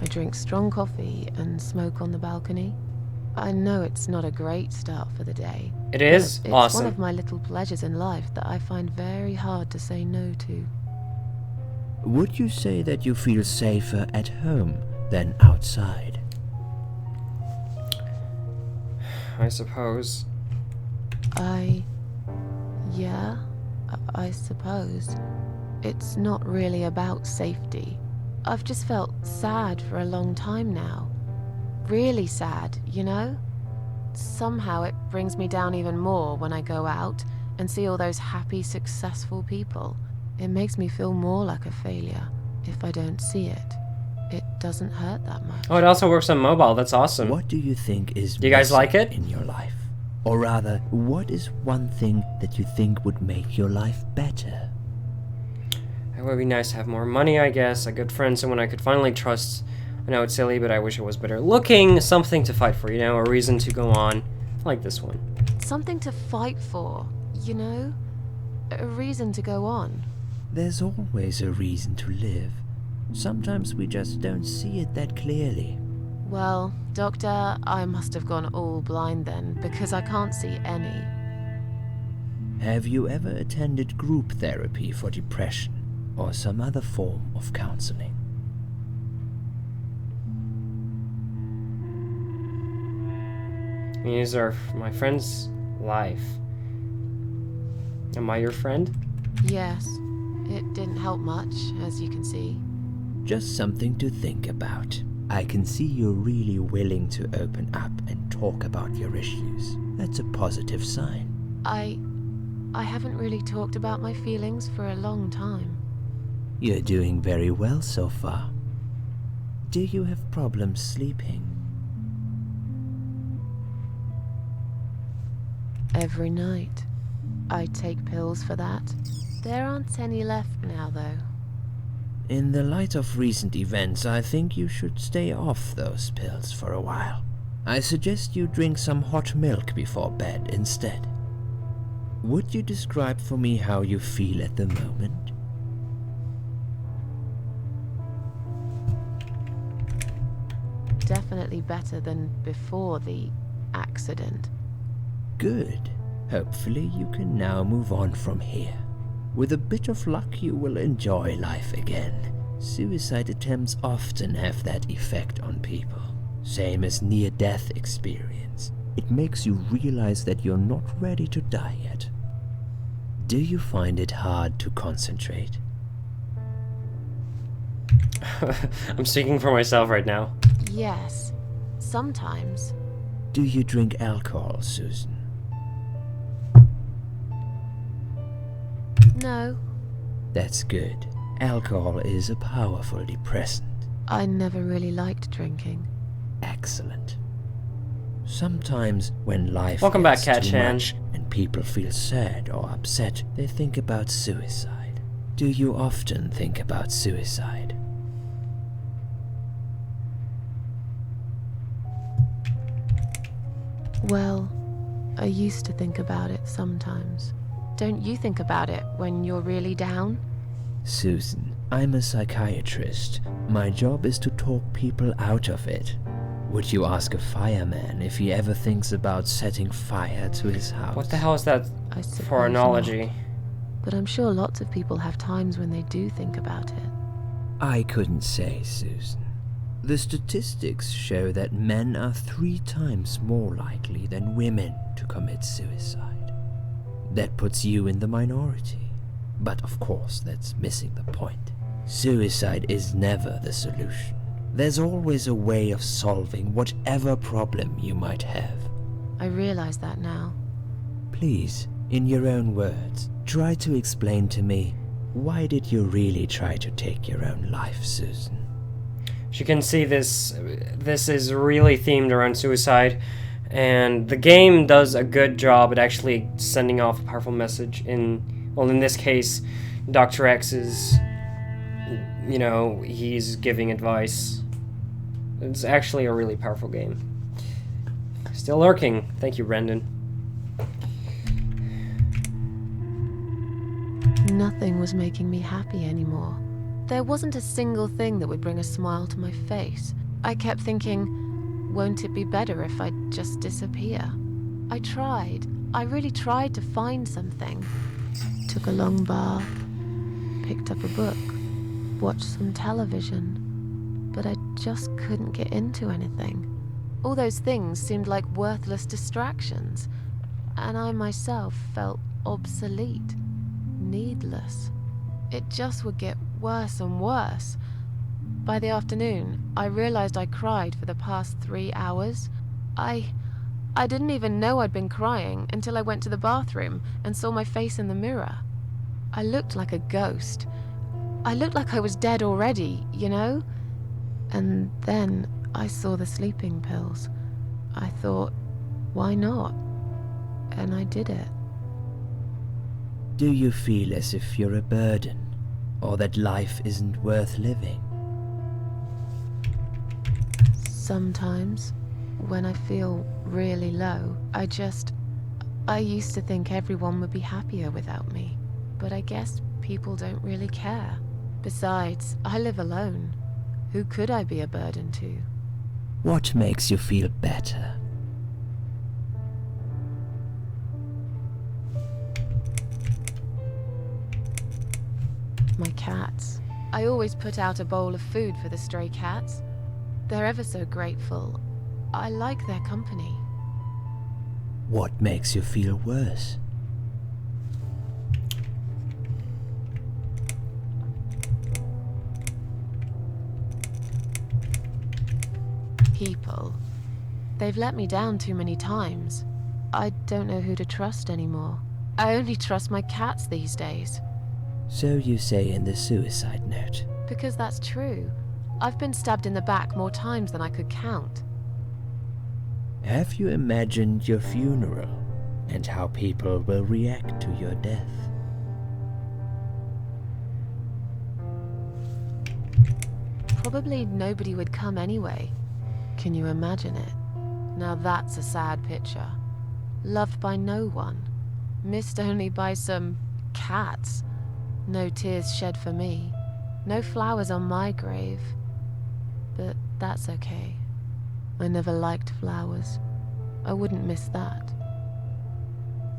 I drink strong coffee and smoke on the balcony. I know it's not a great start for the day. It is but it's awesome. one of my little pleasures in life that I find very hard to say no to. Would you say that you feel safer at home than outside? I suppose. Yeah, I suppose. It's not really about safety. I've just felt sad for a long time now. Really sad, you know? Somehow it brings me down even more when I go out and see all those happy, successful people. It makes me feel more like a failure if I don't see it. It doesn't hurt that much. Oh, it also works on mobile. That's awesome. What do you think is Do you guys like it? in your life? Or rather, what is one thing that you think would make your life better? It would be nice to have more money, I guess. A good friend, someone I could finally trust. I know it's silly, but I wish it was better looking. Something to fight for, you know? A reason to go on. Like this one. Something to fight for, you know? A reason to go on. There's always a reason to live. Sometimes we just don't see it that clearly. Well, Doctor, I must have gone all blind then, because I can't see any. Have you ever attended group therapy for depression or some other form of counseling? These are my friend's life. Am I your friend? Yes, it didn't help much, as you can see. Just something to think about. I can see you're really willing to open up and talk about your issues. That's a positive sign. I haven't really talked about my feelings for a long time. You're doing very well so far. Do you have problems sleeping? Every night. I take pills for that. There aren't any left now, though. In the light of recent events, I think you should stay off those pills for a while. I suggest you drink some hot milk before bed instead. Would you describe for me how you feel at the moment? Definitely better than before the accident. Good. Hopefully you can now move on from here. With a bit of luck, you will enjoy life again. Suicide attempts often have that effect on people. Same as near-death experience. It makes you realize that you're not ready to die yet. Do you find it hard to concentrate? I'm speaking for myself right now. Yes, sometimes. Do you drink alcohol, Susan? No. That's good. Alcohol is a powerful depressant. I never really liked drinking. Excellent. Sometimes when life Welcome back, gets Cat too Chan. much and people feel sad or upset, they think about suicide. Do you often think about suicide? Well, I used to think about it sometimes. Don't you think about it when you're really down? Susan, I'm a psychiatrist. My job is to talk people out of it. Would you ask a fireman if he ever thinks about setting fire to his house? What the hell is that I suppose for analogy? not. But I'm sure lots of people have times when they do think about it. I couldn't say, Susan. The statistics show that men are 3 times more likely than women to commit suicide. That puts you in the minority. But of course, that's missing the point. Suicide is never the solution. There's always a way of solving whatever problem you might have. I realize that now. Please, in your own words, try to explain to me, why did you really try to take your own life, Susan? As you can see, this is really themed around suicide, and the game does a good job at actually sending off a powerful message in this case, Dr. X is, he's giving advice. It's actually a really powerful game. Still lurking. Thank you, Brendan. Nothing was making me happy anymore. There wasn't a single thing that would bring a smile to my face. I kept thinking, won't it be better if I just disappear? I tried. I really tried to find something. Took a long bath, picked up a book, watched some television, but I just couldn't get into anything. All those things seemed like worthless distractions, and I myself felt obsolete, needless. It just would get worse and worse. By the afternoon, I realized I cried for the past 3 hours. I didn't even know I'd been crying until I went to the bathroom and saw my face in the mirror. I looked like a ghost. I looked like I was dead already, And then I saw the sleeping pills. I thought, why not? And I did it. Do you feel as if you're a burden, or that life isn't worth living? Sometimes, when I feel really low, I used to think everyone would be happier without me. But I guess people don't really care. Besides, I live alone. Who could I be a burden to? What makes you feel better? My cats. I always put out a bowl of food for the stray cats. They're ever so grateful. I like their company. What makes you feel worse? People. They've let me down too many times. I don't know who to trust anymore. I only trust my cats these days. So you say in the suicide note. Because that's true. I've been stabbed in the back more times than I could count. Have you imagined your funeral and how people will react to your death? Probably nobody would come anyway. Can you imagine it? Now that's a sad picture. Loved by no one. Missed only by some cats. No tears shed for me. No flowers on my grave. But that's okay. I never liked flowers. I wouldn't miss that.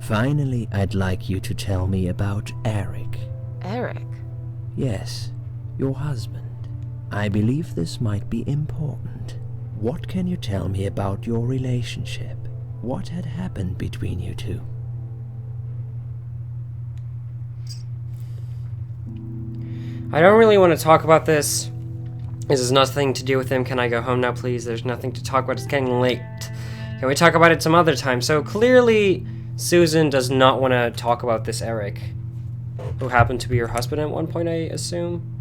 Finally, I'd like you to tell me about Eric. Eric? Yes, your husband. I believe this might be important. What can you tell me about your relationship? What had happened between you two? I don't really want to talk about this. This has nothing to do with him. Can I go home now, please? There's nothing to talk about. It's getting late. Can we talk about it some other time? So clearly, Susan does not want to talk about this Eric, who happened to be your husband at one point, I assume.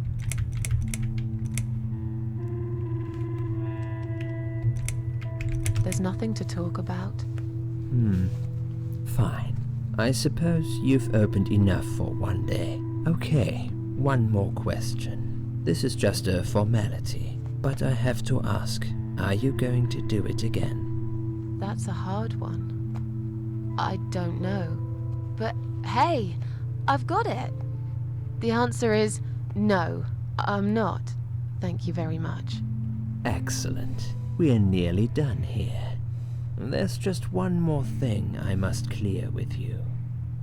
There's nothing to talk about. Fine. I suppose you've opened enough for one day. Okay, one more question. This is just a formality, but I have to ask, are you going to do it again? That's a hard one. I don't know. But hey, I've got it. The answer is no, I'm not. Thank you very much. Excellent. We're nearly done here. There's just one more thing I must clear with you.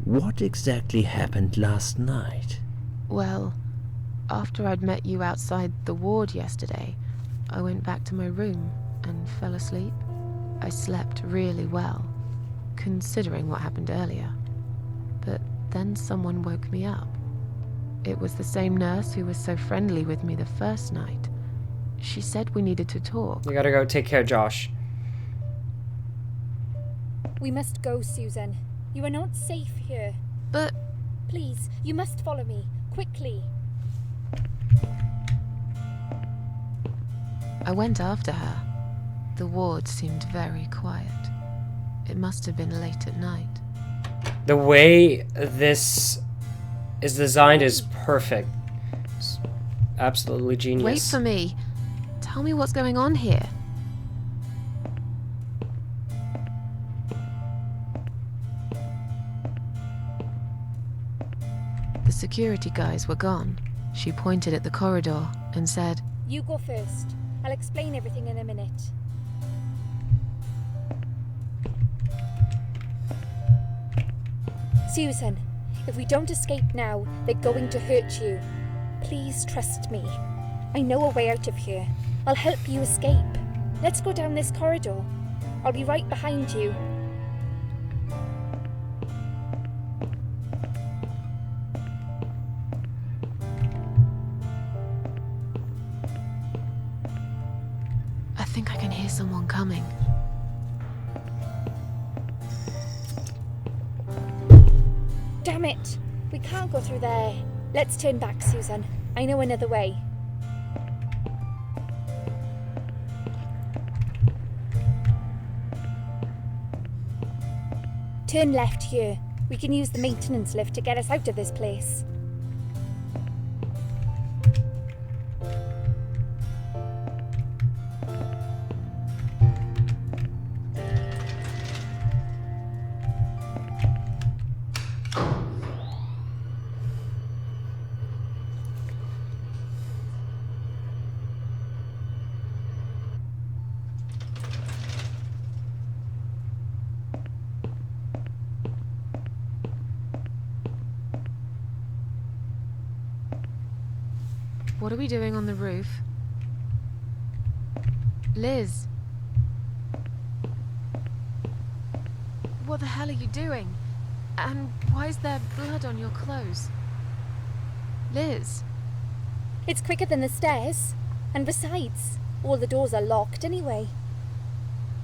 What exactly happened last night? Well, after I'd met you outside the ward yesterday, I went back to my room and fell asleep. I slept really well, considering what happened earlier. But then someone woke me up. It was the same nurse who was so friendly with me the first night. She said we needed to talk. You gotta go take care of Josh. We must go, Susan. You are not safe here. But... Please, you must follow me. Quickly. I went after her. The ward seemed very quiet. It must have been late at night. The way this is designed is perfect. It's absolutely genius. Wait for me. Tell me what's going on here. The security guys were gone. She pointed at the corridor and said, You go first. I'll explain everything in a minute. Susan, if we don't escape now, they're going to hurt you. Please trust me. I know a way out of here. I'll help you escape. Let's go down this corridor. I'll be right behind you. I think I can hear someone coming. Damn it! We can't go through there. Let's turn back, Susan. I know another way. Turn left here. We can use the maintenance lift to get us out of this place. What are we doing on the roof? Liz. What the hell are you doing? And why is there blood on your clothes? Liz. It's quicker than the stairs. And besides, all the doors are locked anyway.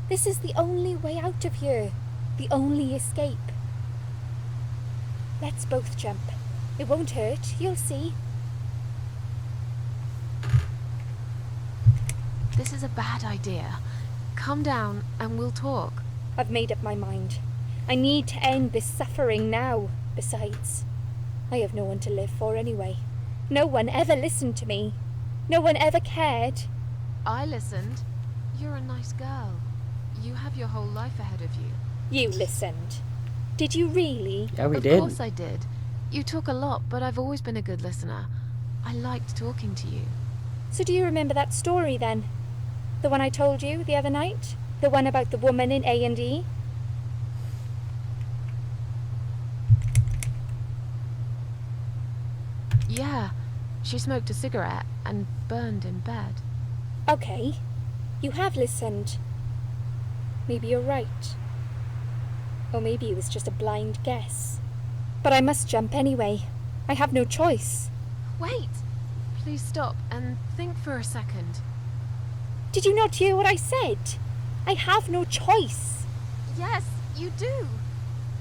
This is the only way out of here. The only escape. Let's both jump. It won't hurt, you'll see. This is a bad idea. Come down and we'll talk. I've made up my mind. I need to end this suffering now. Besides, I have no one to live for anyway. No one ever listened to me. No one ever cared. I listened. You're a nice girl. You have your whole life ahead of you. You listened. Did you really? Yeah, we Of did. course I did. You talk a lot, but I've always been a good listener. I liked talking to you. So do you remember that story then? The one I told you the other night? The one about the woman in A&E? Yeah, she smoked a cigarette and burned in bed. Okay, you have listened. Maybe you're right. Or maybe it was just a blind guess. But I must jump anyway. I have no choice. Wait! Please stop and think for a second. Did you not hear what I said? I have no choice. Yes, you do!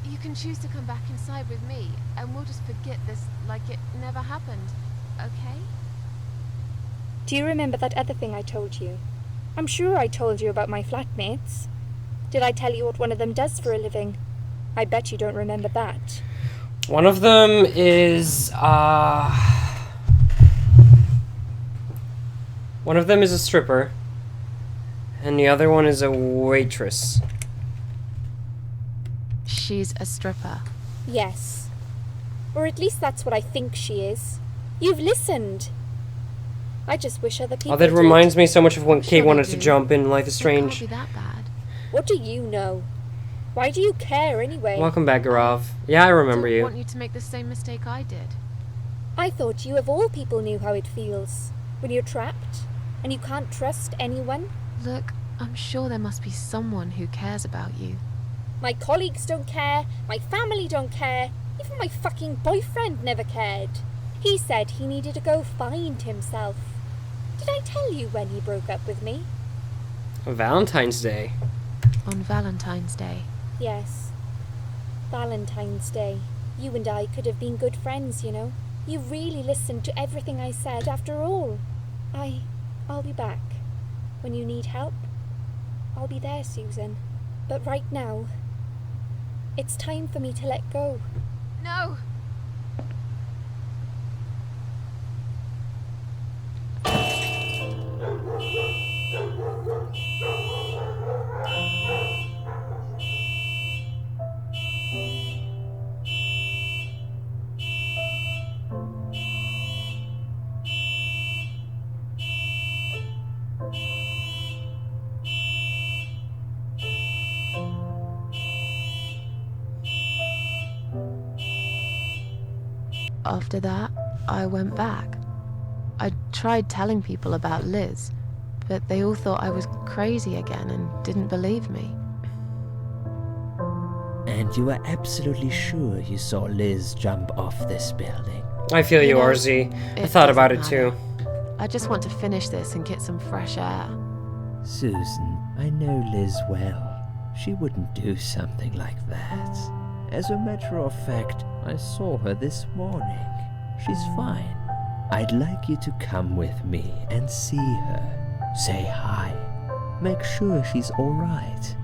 You can choose to come back inside with me, and we'll just forget this like it never happened, okay? Do you remember that other thing I told you? I'm sure I told you about my flatmates. Did I tell you what one of them does for a living? I bet you don't remember that. One of them is one of them is a stripper, and the other one is a waitress. She's a stripper. Yes. Or at least that's what I think she is. You've listened. I just wish other people Oh, that did. reminds me so much of when Kate Sure wanted they to do. jump in Life is It Strange. can't be that bad. What do you know? Why do you care anyway? Welcome back, Garav. Yeah, I remember I don't you. want you to make the same mistake I did. I thought you of all people knew how it feels. When you're trapped, and you can't trust anyone. Look, I'm sure there must be someone who cares about you. My colleagues don't care, my family don't care, even my fucking boyfriend never cared. He said he needed to go find himself. Did I tell you when he broke up with me? Valentine's Day. On Valentine's Day. Yes. Valentine's Day. You and I could have been good friends, you know. You really listened to everything I said after all. I'll be back. When you need help, I'll be there, Susan. But right now, it's time for me to let go. No! After that, I went back. I tried telling people about Liz, but they all thought I was crazy again and didn't believe me. And you were absolutely sure you saw Liz jump off this building? I feel you, You know, RZ. I it thought about it doesn't too. matter. I just want to finish this and get some fresh air. Susan, I know Liz well. She wouldn't do something like that. As a matter of fact, I saw her this morning. She's fine. I'd like you to come with me and see her. Say hi. Make sure she's alright.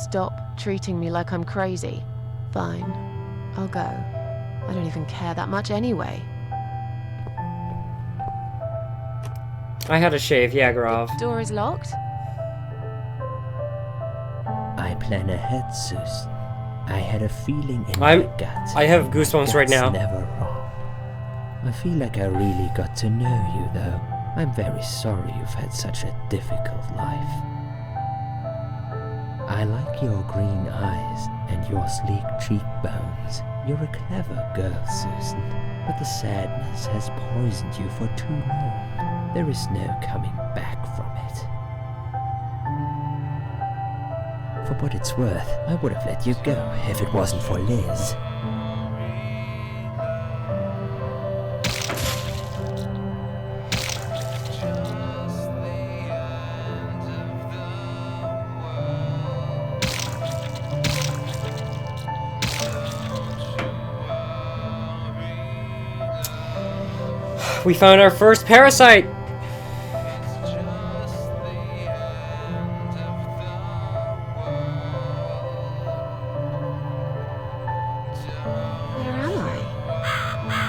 Stop treating me like I'm crazy. Fine, I'll go. I don't even care that much anyway. I had a shave, yeah, Garav. Door is locked? I plan ahead, Susan. I had a feeling in I'm- my gut. I have goosebumps right Gut's now. Never wrong. I feel like I really got to know you, though. I'm very sorry you've had such a difficult life. I like your green eyes and your sleek cheekbones. You're a clever girl, Susan, but the sadness has poisoned you for too long. There is no coming back from it. For what it's worth, I would have let you go if it wasn't for Liz. We found our first parasite! Where am I?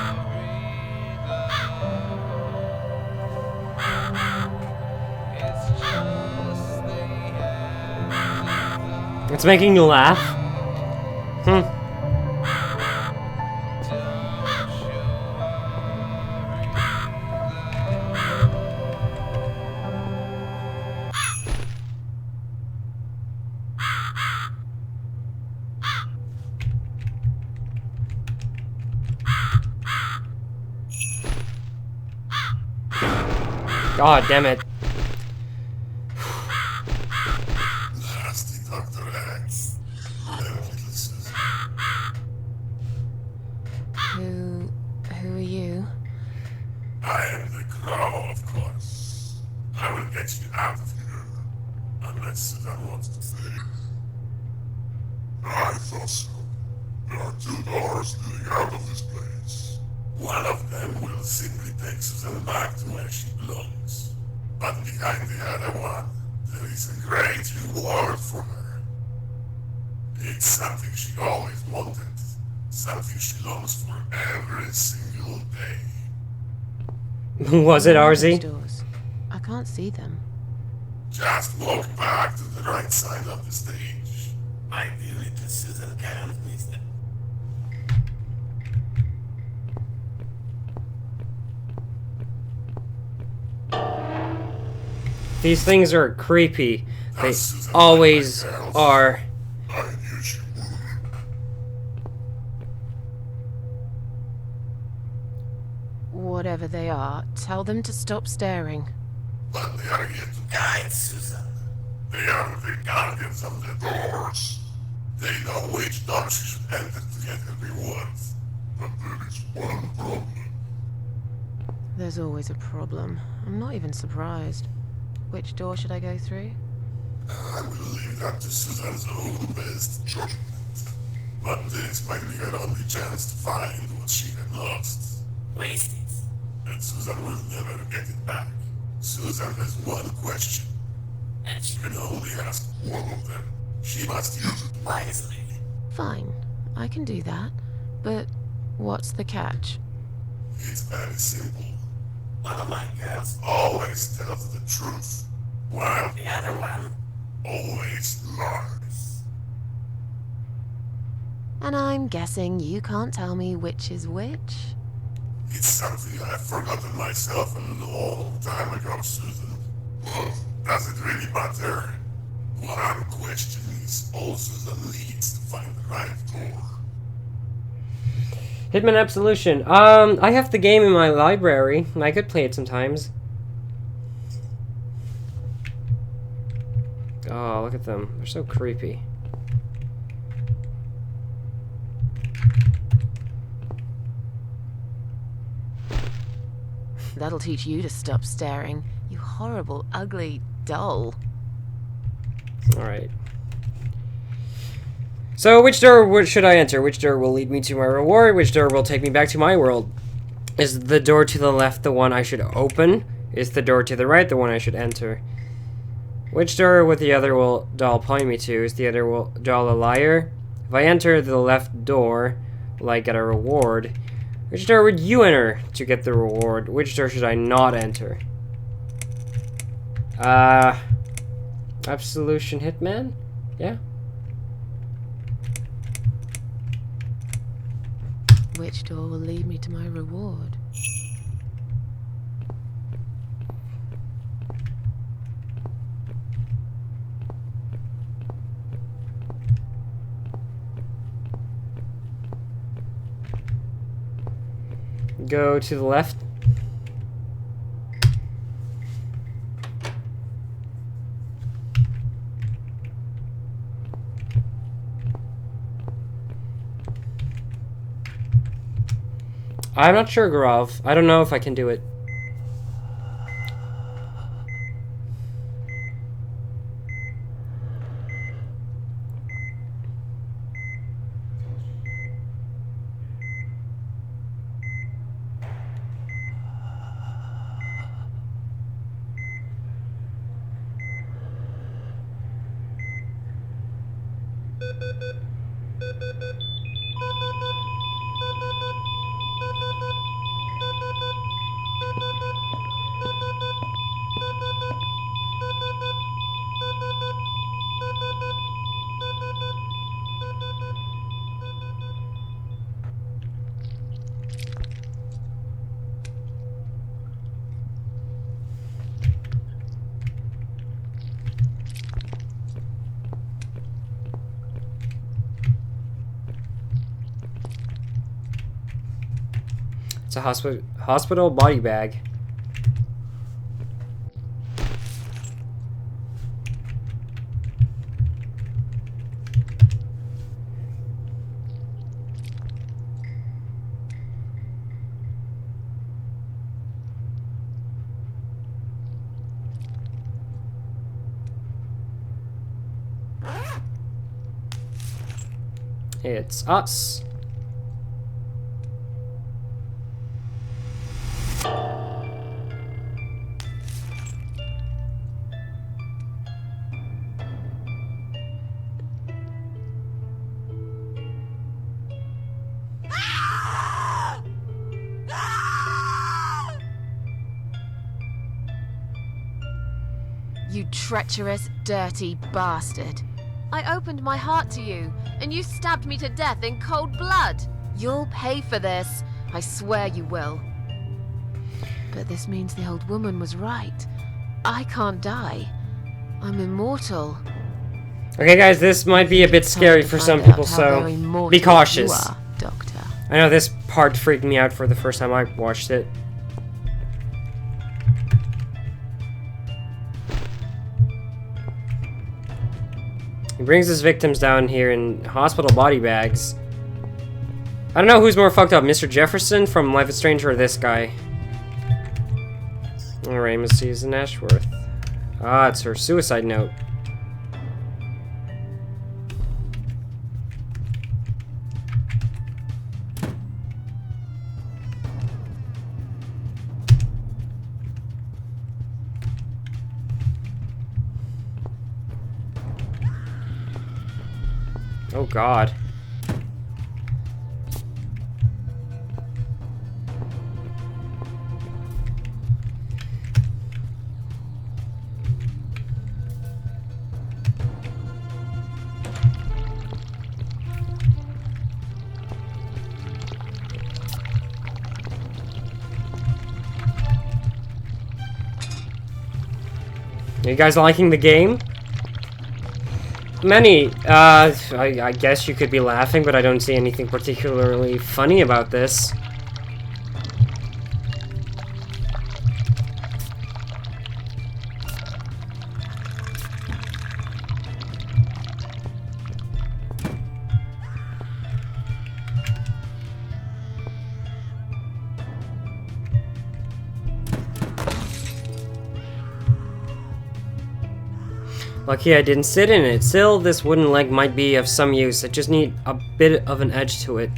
It's making you laugh. God damn it. Nasty Dr. X. Who are you? I am the Crow, of course. I will get you out of here. Unless Susan wants to stay. I thought so. There are 2 doors leading out of this place. One of them will simply take Susan back to where she belongs. But behind the other one, there is a great reward for her. It's something she always wanted. Something she longs for every single day. Was it Those RZ? doors. I can't see them. Just walk back to the right side of the stage. My beauty Susan can These things are creepy. They Susan, always my girls. are. I knew she would. Whatever they are, tell them to stop staring. But they are here to guide, Susan. They are the guardians of the doors. They know which door she should enter to get her rewards. But there is one problem. There's always a problem. I'm not even surprised. Which door should I go through? I will leave that to Susan's own best judgment. But this might be her only chance to find what she had lost. Waste it. And Susan will never get it back. Susan has one question. And she can only ask one of them. She must use it wisely. Fine, I can do that. But what's the catch? It's very simple. One of my girls always tells the truth, while the other one always lies. And I'm guessing you can't tell me which is which? It's something I've forgotten myself a long time ago, Susan. But does it really matter? What I'm questioning is all Susan needs to find the right door. Hitman Absolution. I have the game in my library. I could play it sometimes. Oh, look at them. They're so creepy. That'll teach you to stop staring, you horrible, ugly doll. Alright. So, which door should I enter? Which door will lead me to my reward? Which door will take me back to my world? Is the door to the left the one I should open? Is the door to the right the one I should enter? Which door would the other doll point me to? Is the other doll a liar? If I enter the left door, will I get a reward? Which door would you enter to get the reward? Which door should I not enter? Absolution Hitman? Yeah? Which door will lead me to my reward? Go to the left. I'm not sure, Garav. I don't know if I can do it. It's a hospital body bag. It's us. You treacherous, dirty bastard. I opened my heart to you, and you stabbed me to death in cold blood. You'll pay for this. I swear you will. But this means the old woman was right. I can't die. I'm immortal. Okay, guys, this might be a bit scary for some people, so be cautious. You are, Doctor. I know this part freaked me out for the first time I watched it. He brings his victims down here in hospital body bags. I don't know who's more fucked up, Mr. Jefferson from Life is Strange or this guy. Alright, Miss Susan Ashworth. Ah, it's her suicide note. Oh God. Are you guys liking the game? Many, I guess you could be laughing, but I don't see anything particularly funny about this. Lucky I didn't sit in it. Still, this wooden leg might be of some use. I just need a bit of an edge to it.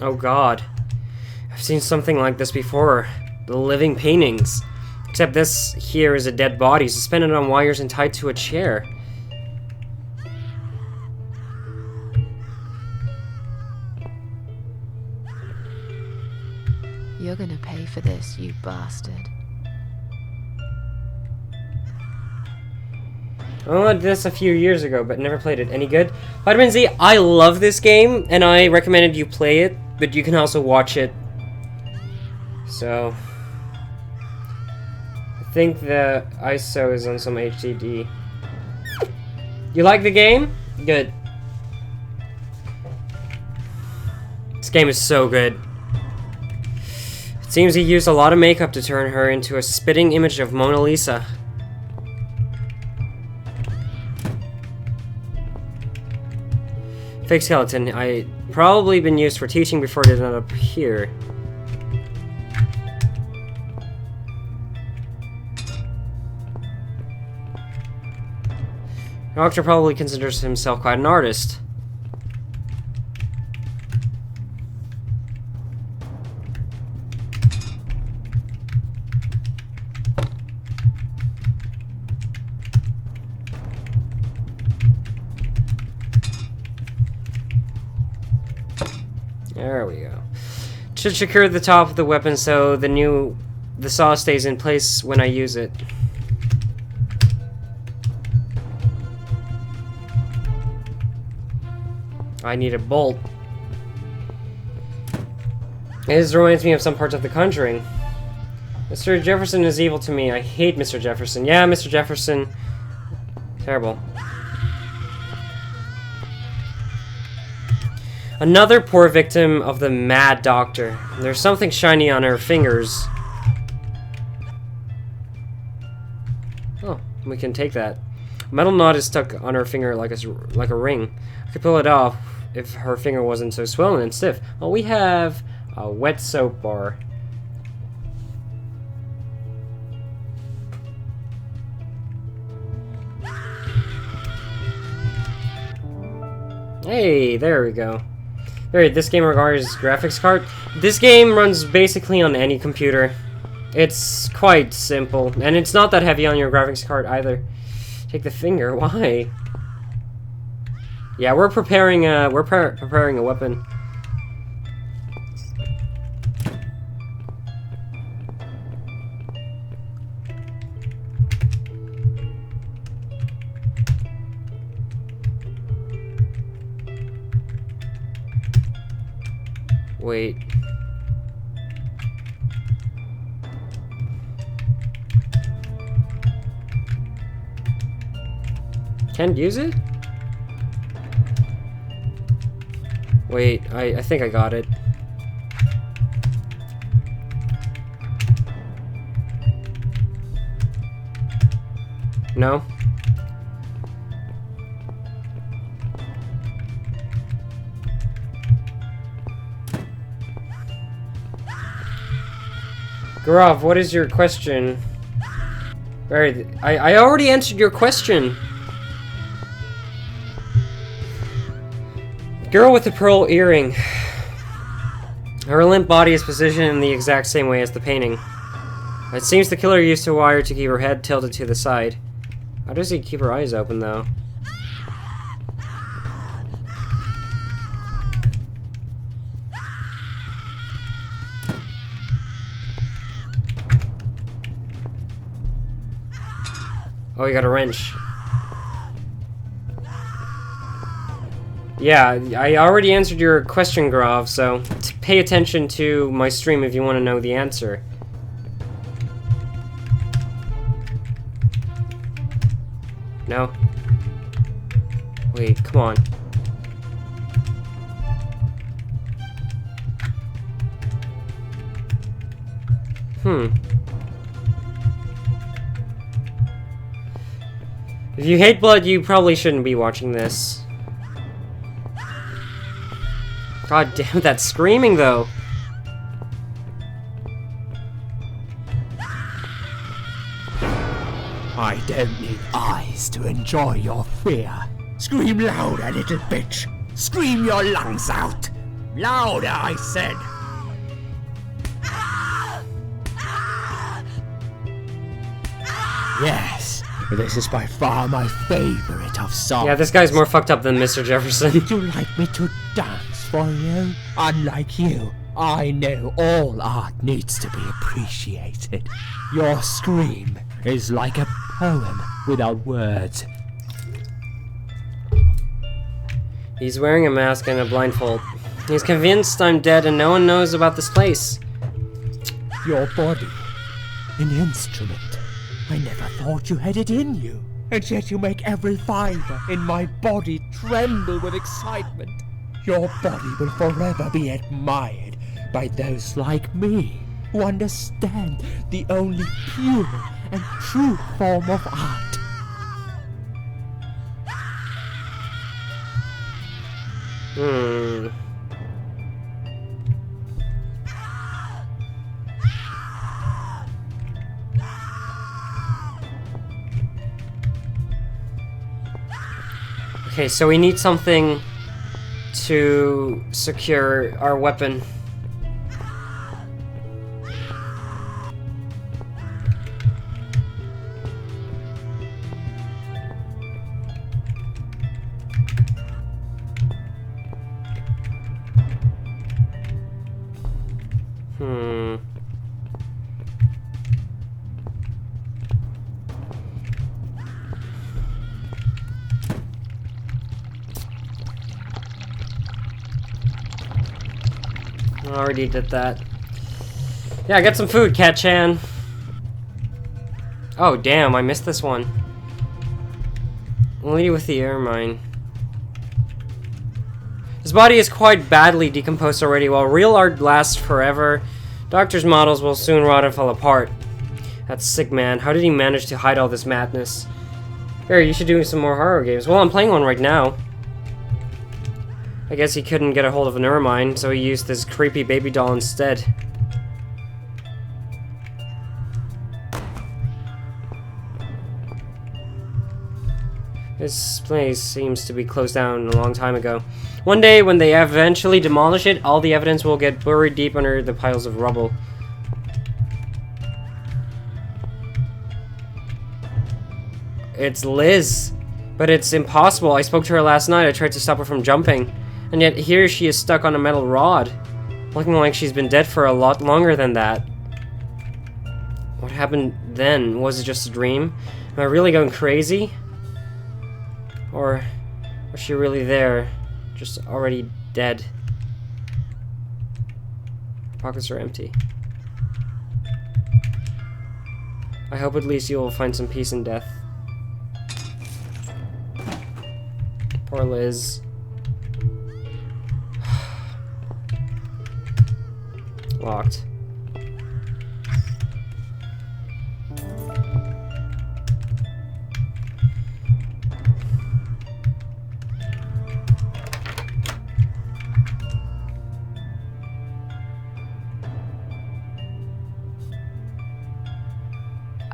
Oh God. I've seen something like this before. The living paintings. Except this here is a dead body suspended on wires and tied to a chair. You're gonna pay for this, you bastard. I learned this a few years ago, but never played it. Any good? Vitamin Z, I love this game, and I recommended you play it, but you can also watch it. So, I think the ISO is on some HDD. You like the game? Good. This game is so good. It seems he used a lot of makeup to turn her into a spitting image of Mona Lisa. Fake skeleton. I probably been used for teaching before it did not appear. Doctor probably considers himself quite an artist. There we go. Should secure the top of the weapon so the saw stays in place when I use it. I need a bolt. This reminds me of some parts of The Conjuring. Mr. Jefferson is evil to me. I hate Mr. Jefferson. Yeah, Mr. Jefferson. Terrible. Another poor victim of the mad doctor. There's something shiny on her fingers. Oh, we can take that. A metal knot is stuck on her finger like a ring. I could pull it off if her finger wasn't so swollen and stiff. Well, we have a wet soap bar. Hey, there we go. Alright, this game requires graphics card. This game runs basically on any computer. It's quite simple, and it's not that heavy on your graphics card either. Take the finger. Why? Yeah, we're preparing a weapon. Wait. Can't use it? Wait, I think I got it. No? Garav, what is your question? Alright, I already answered your question. Girl with the pearl earring. Her limp body is positioned in the exact same way as the painting. It seems the killer used a wire to keep her head tilted to the side. How does he keep her eyes open, though? Oh, you got a wrench. Yeah, I already answered your question, Grav, so pay attention to my stream if you want to know the answer. No? Wait, come on. If you hate blood, you probably shouldn't be watching this. God damn, that screaming, though. I don't need eyes to enjoy your fear. Scream louder, little bitch. Scream your lungs out. Louder, I said. Yes, this is by far my favorite of songs. Yeah, this guy's more fucked up than Mr. Jefferson. Would you like me to dance for you? Unlike you, I know all art needs to be appreciated. Your scream is like a poem without words. He's wearing a mask and a blindfold. He's convinced I'm dead and no one knows about this place. Your body, an instrument. I never thought you had it in you, and yet you make every fiber in my body tremble with excitement. Your body will forever be admired by those like me, who understand the only pure and true form of art. Okay, so we need something to secure our weapon. Already did that. Yeah, get some food, Cat-chan. Oh, damn, I missed this one. Lady with the ermine. His body is quite badly decomposed already. While real art lasts forever, doctor's models will soon rot and fall apart. That's sick, man. How did he manage to hide all this madness? Barry, you should do some more horror games. Well, I'm playing one right now. I guess he couldn't get a hold of an ermine, so he used this creepy baby doll instead. This place seems to be closed down a long time ago. One day, when they eventually demolish it, all the evidence will get buried deep under the piles of rubble. It's Liz. But it's impossible. I spoke to her last night. I tried to stop her from jumping. And yet here she is stuck on a metal rod. Looking like she's been dead for a lot longer than that. What happened then? Was it just a dream? Am I really going crazy? Or was she really there? Just already dead? pockets are empty. I hope at least you will find some peace in death. Poor Liz. Locked.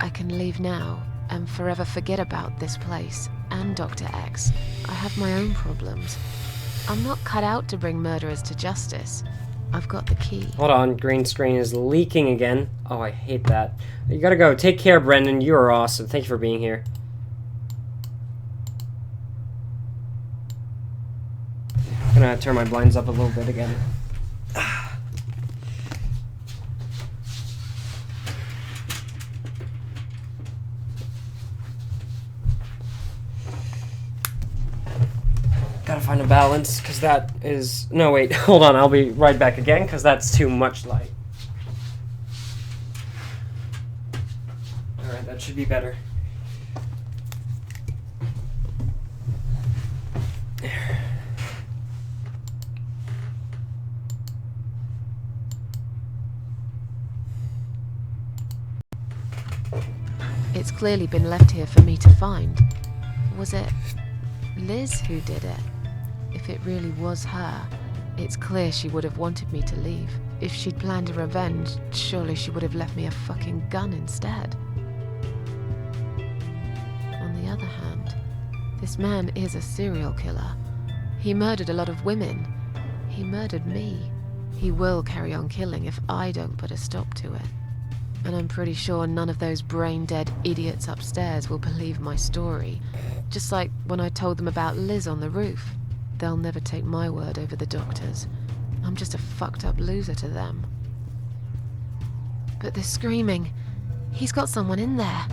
I can leave now and forever forget about this place and Dr. X. I have my own problems. I'm not cut out to bring murderers to justice. I've got the key. Hold on, green screen is leaking again. Oh, I hate that. You gotta go. Take care, Brendan. You are awesome. Thank you for being here. I'm gonna turn my blinds up a little bit again. Gotta find a balance, because that is... No, wait, hold on, I'll be right back again, because that's too much light. Alright, that should be better. There. It's clearly been left here for me to find. Was it Liz who did it? If it really was her, it's clear she would have wanted me to leave. If she'd planned a revenge, surely she would have left me a fucking gun instead. On the other hand, this man is a serial killer. He murdered a lot of women. He murdered me. He will carry on killing if I don't put a stop to it. And I'm pretty sure none of those brain-dead idiots upstairs will believe my story. Just like when I told them about Liz on the roof. They'll never take my word over the doctor's. I'm just a fucked up loser to them. But they're screaming. He's got someone in there.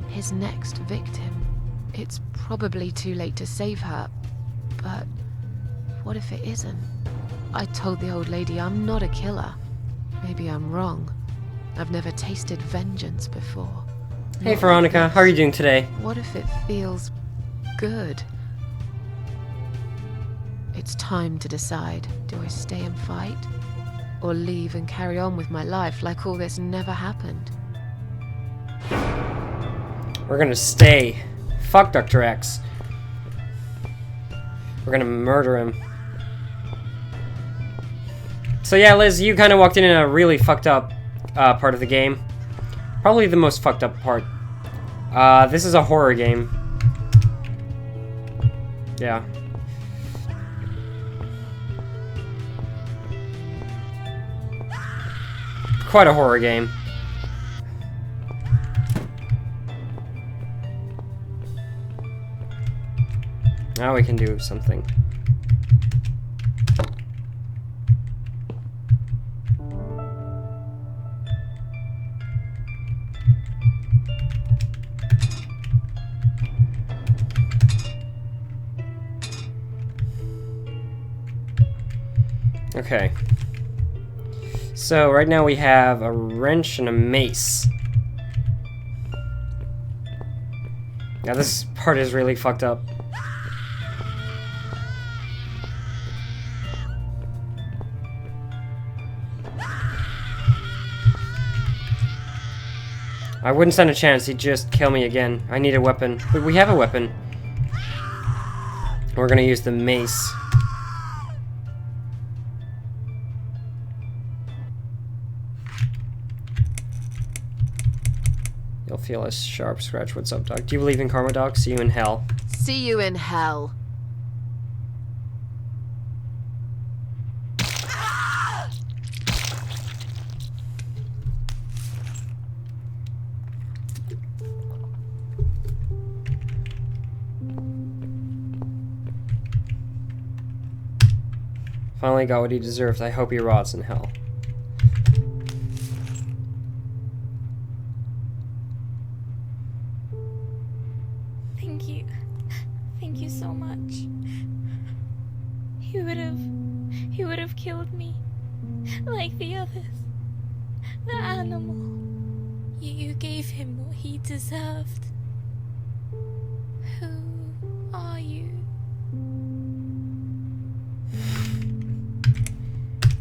His next victim. It's probably too late to save her, but what if it isn't? I told the old lady I'm not a killer. Maybe I'm wrong. I've never tasted vengeance before. Hey Veronica, how are you doing today? What if it feels good? It's time to decide. Do I stay and fight? Or leave and carry on with my life like all this never happened? We're gonna stay. Fuck Dr. X. We're gonna murder him. So yeah, Liz, you kind of walked in a really fucked up part of the game. Probably the most fucked up part. This is a horror game. Yeah. Quite a horror game. Now we can do something. Okay. So right now we have a wrench and a mace. Now this part is really fucked up. I wouldn't stand a chance, he'd just kill me again. I need a weapon. But we have a weapon. We're gonna use the mace. You'll feel a sharp scratch. What's up, Doc? Do you believe in karma, Doc? See you in hell. See you in hell. Finally got what he deserved. I hope he rots in hell. Thank you. Thank you so much. He would have killed me like the others. The animal. You gave him what he deserved. Who are you?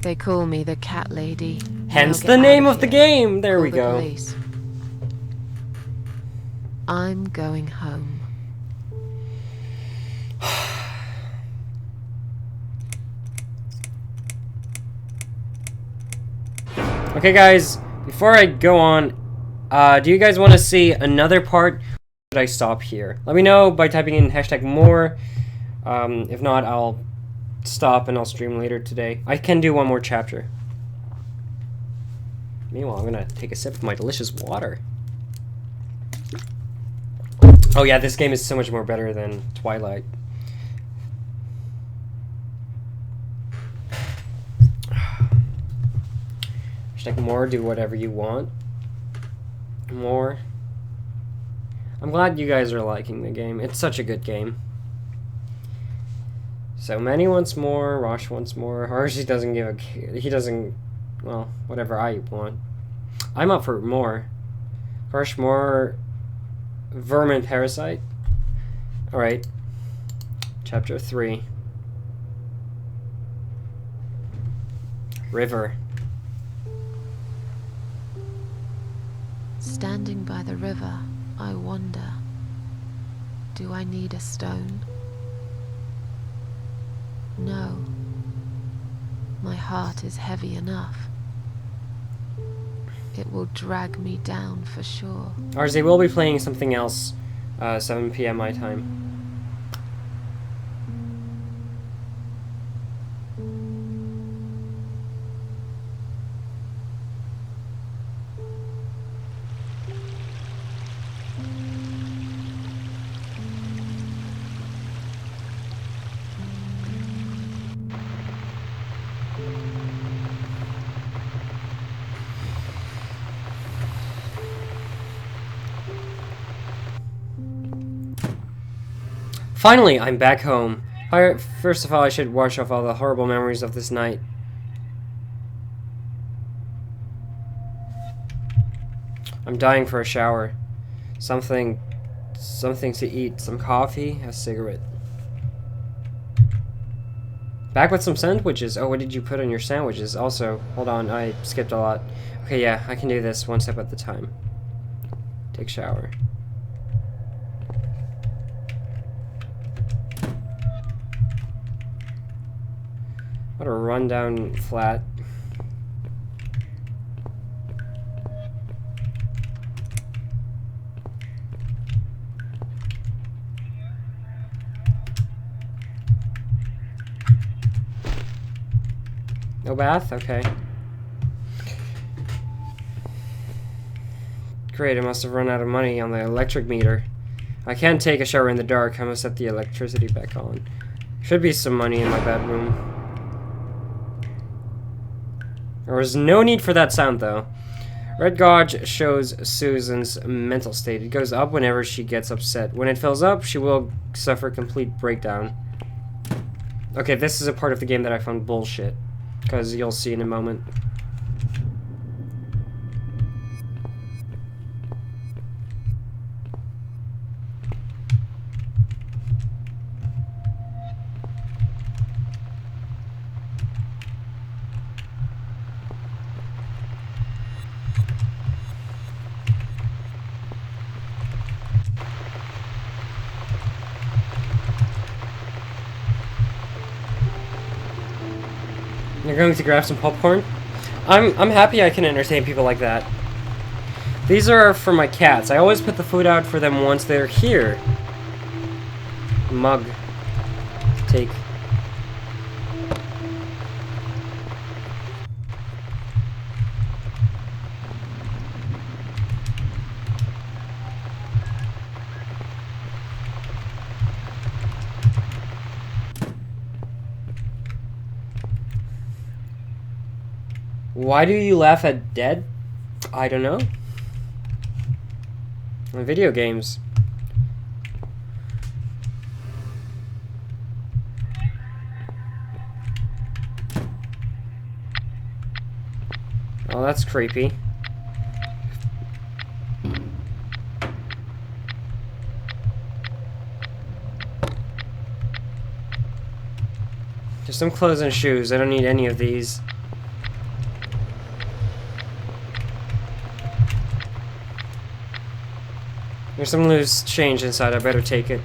They call me the cat lady. Hence Now the get name out of the here. game. There Call we the go. police. I'm going home. Okay, guys, before I go on, do you guys want to see another part? Or should I stop here? Let me know by typing in #more. If not, I'll stop and I'll stream later today. I can do one more chapter. Meanwhile, I'm gonna take a sip of my delicious water. Oh yeah, this game is so much more better than Twilight. #more, do whatever you want. More. I'm glad you guys are liking the game. It's such a good game. So Manny wants more, Rosh wants more. Harshi doesn't give a... He doesn't... Well, whatever I want. I'm up for more. Harsh, more... Vermin Parasite. Alright. Chapter 3. River. Standing by the river, I wonder, do I need a stone? No. My heart is heavy enough. It will drag me down for sure. RZ will be playing something else, 7 p.m. my time. Finally, I'm back home. First of all, I should wash off all the horrible memories of this night. I'm dying for a shower. Something to eat. Some coffee, a cigarette. Back with some sandwiches. Oh, what did you put on your sandwiches? Also, hold on, I skipped a lot. Okay, yeah, I can do this one step at a time. Take shower. What a rundown flat. No bath? Okay. Great, I must have run out of money on the electric meter. I can't take a shower in the dark. I must set the electricity back on. Should be some money in my bedroom. There was no need for that sound, though. Red gauge shows Susan's mental state. It goes up whenever she gets upset. When it fills up, she will suffer complete breakdown. Okay, this is a part of the game that I found bullshit. Because you'll see in a moment. You're going to grab some popcorn? I'm happy I can entertain people like that. These are for my cats. I always put the food out for them once they're here. Mug. Take. Why do you laugh at dead? I don't know. Video games. Oh, that's creepy. There's some clothes and shoes. I don't need any of these. There's some loose change inside. I better take it.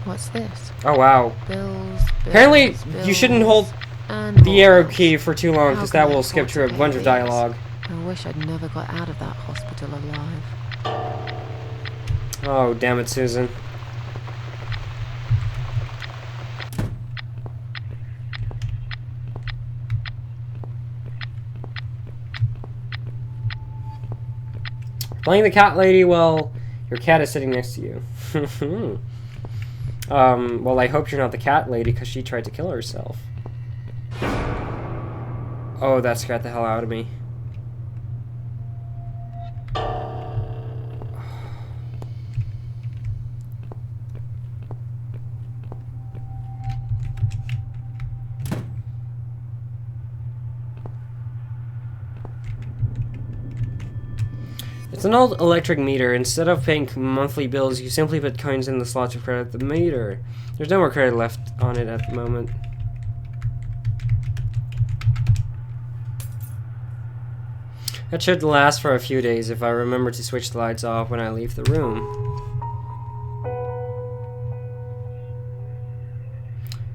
What's this? Oh, wow. Bills, Apparently, bills, you shouldn't hold and the more arrow bills. key for too long, How because can that I will skip afford through a to pay bunch of these? dialogue. I wish I'd never got out of that hospital alive. Oh, damn it, Susan. Playing the cat lady while your cat is sitting next to you. Well, I hope you're not the cat lady, because she tried to kill herself. Oh, that scared the hell out of me. It's an old electric meter. Instead of paying monthly bills, you simply put coins in the slot to credit the meter. There's no more credit left on it at the moment. That should last for a few days if I remember to switch the lights off when I leave the room.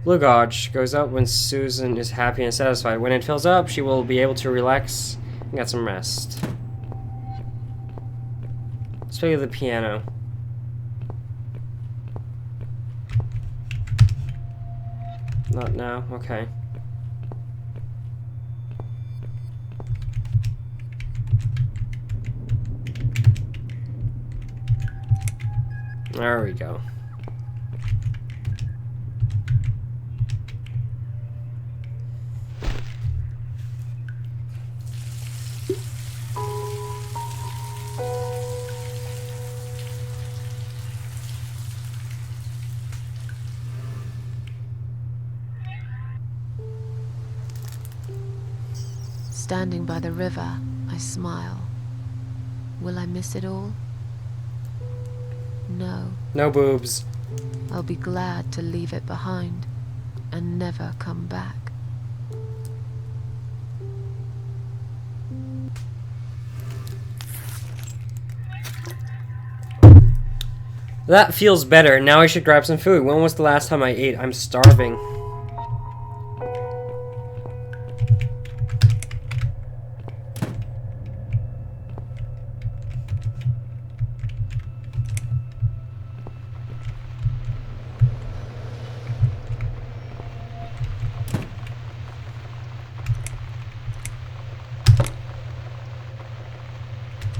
Blue gauge goes up when Susan is happy and satisfied. When it fills up, she will be able to relax and get some rest. Let's play the piano. Not now? Okay. There we go. Standing by the river, I smile. Will I miss it all? No. No boobs. I'll be glad to leave it behind and never come back. That feels better. Now I should grab some food. When was the last time I ate? I'm starving.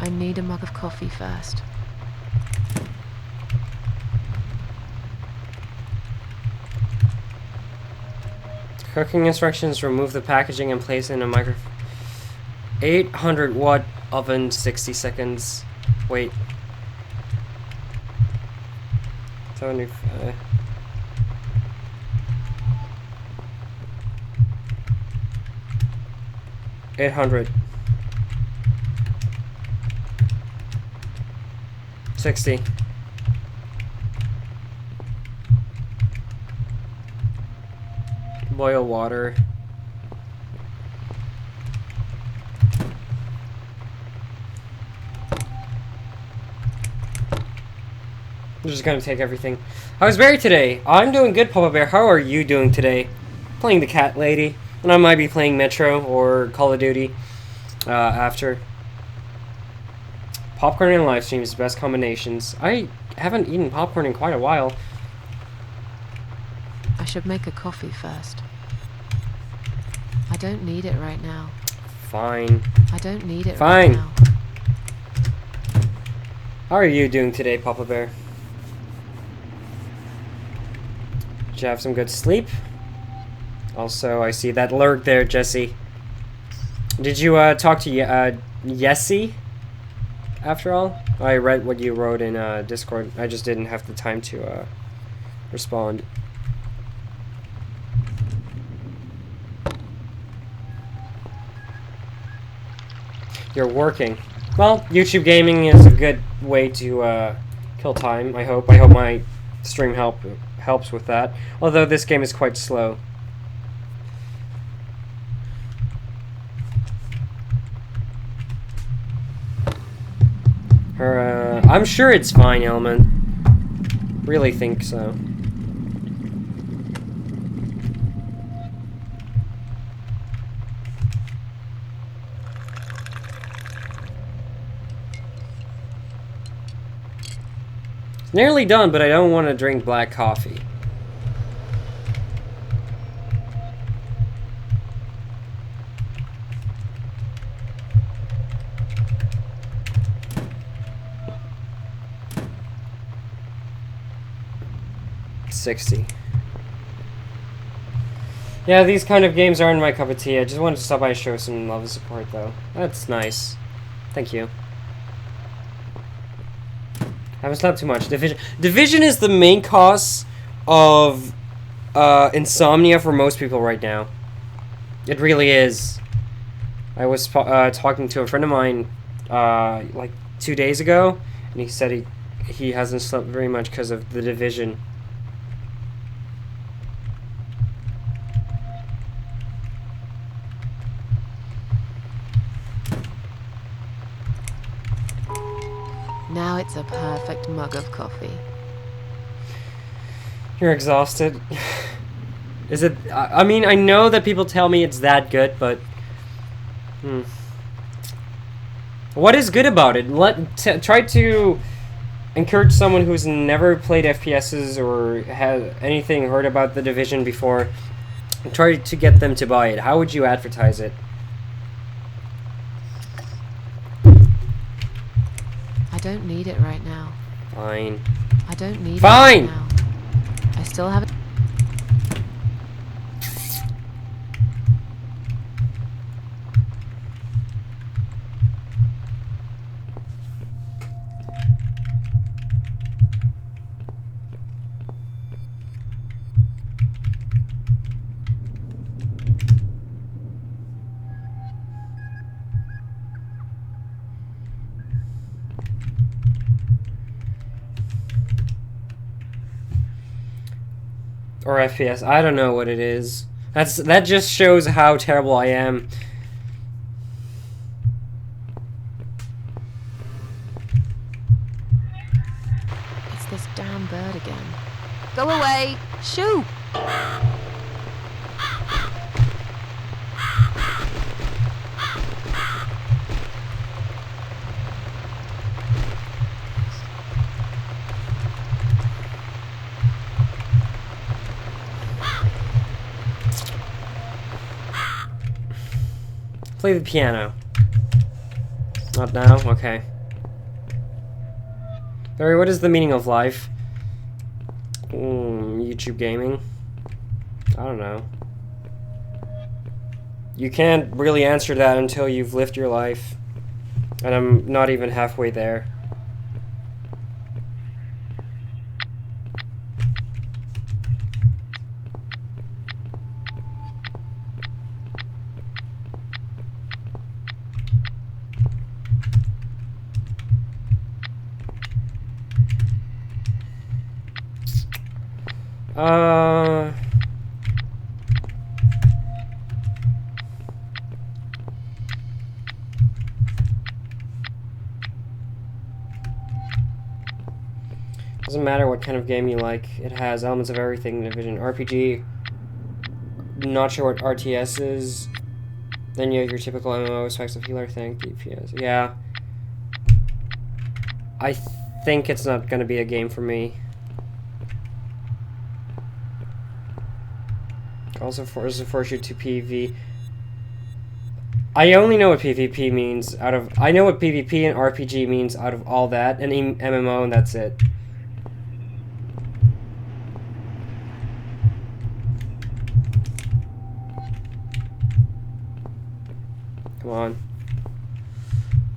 I need a mug of coffee first. Cooking instructions: remove the packaging and place in a micro 800 watt oven, 60 seconds. Wait. 75. $800. 60. Boil water. I'm just gonna take everything. How's Barry today? I'm doing good, Papa Bear. How are you doing today? Playing the cat lady. And I might be playing Metro or Call of Duty after. Popcorn and live streams, best combinations. I haven't eaten popcorn in quite a while. I should make a coffee first. I don't need it right now. Fine. I don't need it Fine. right now. How are you doing today, Papa Bear? Did you have some good sleep? Also, I see that lurk there, Jesse. Did you talk to Yessie? After all, I read what you wrote in Discord. I just didn't have the time to respond. You're working. Well, YouTube gaming is a good way to kill time. I hope. I hope my stream helps with that. Although this game is quite slow. Her, I'm sure it's fine, Element. Really think so. It's nearly done, but I don't want to drink black coffee. $60. Yeah, these kind of games aren't my cup of tea. I just wanted to stop by and show some love and support, though. That's nice. Thank you. Haven't slept too much. Division is the main cause of insomnia for most people right now. It really is. I was talking to a friend of mine like 2 days ago, and he said he hasn't slept very much because of the Division. Now it's a perfect mug of coffee. You're exhausted. Is it? I mean, I know that people tell me it's that good, but what is good about it? Try to encourage someone who's never played FPSs or had anything heard about the Division before, and try to get them to buy it. How would you advertise it? I don't need it right now. Fine. I don't need Fine! it right now. I still have it. Or FPS. I don't know what it is. That just shows how terrible I am. It's this damn bird again. Go away! Shoo! Play the piano. Not now? Okay. Barry, what is the meaning of life? YouTube gaming? I don't know. You can't really answer that until you've lived your life. And I'm not even halfway there. Doesn't matter what kind of game you like, it has elements of everything. Division, RPG, not sure what RTS is. Then you have your typical MMO, specs of healer thing, DPS. Yeah. I think it's not gonna be a game for me. Also force you to PV. I only know what PvP means out of... I know what PvP and RPG means out of all that, and MMO, and that's it. Come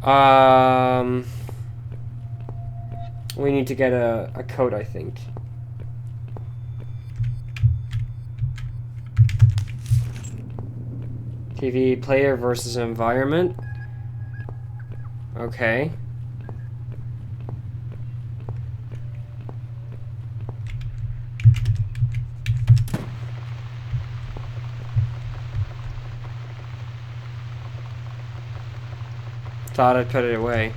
on. We need to get a code, I think. TV player versus environment. Okay. Thought I'd put it away.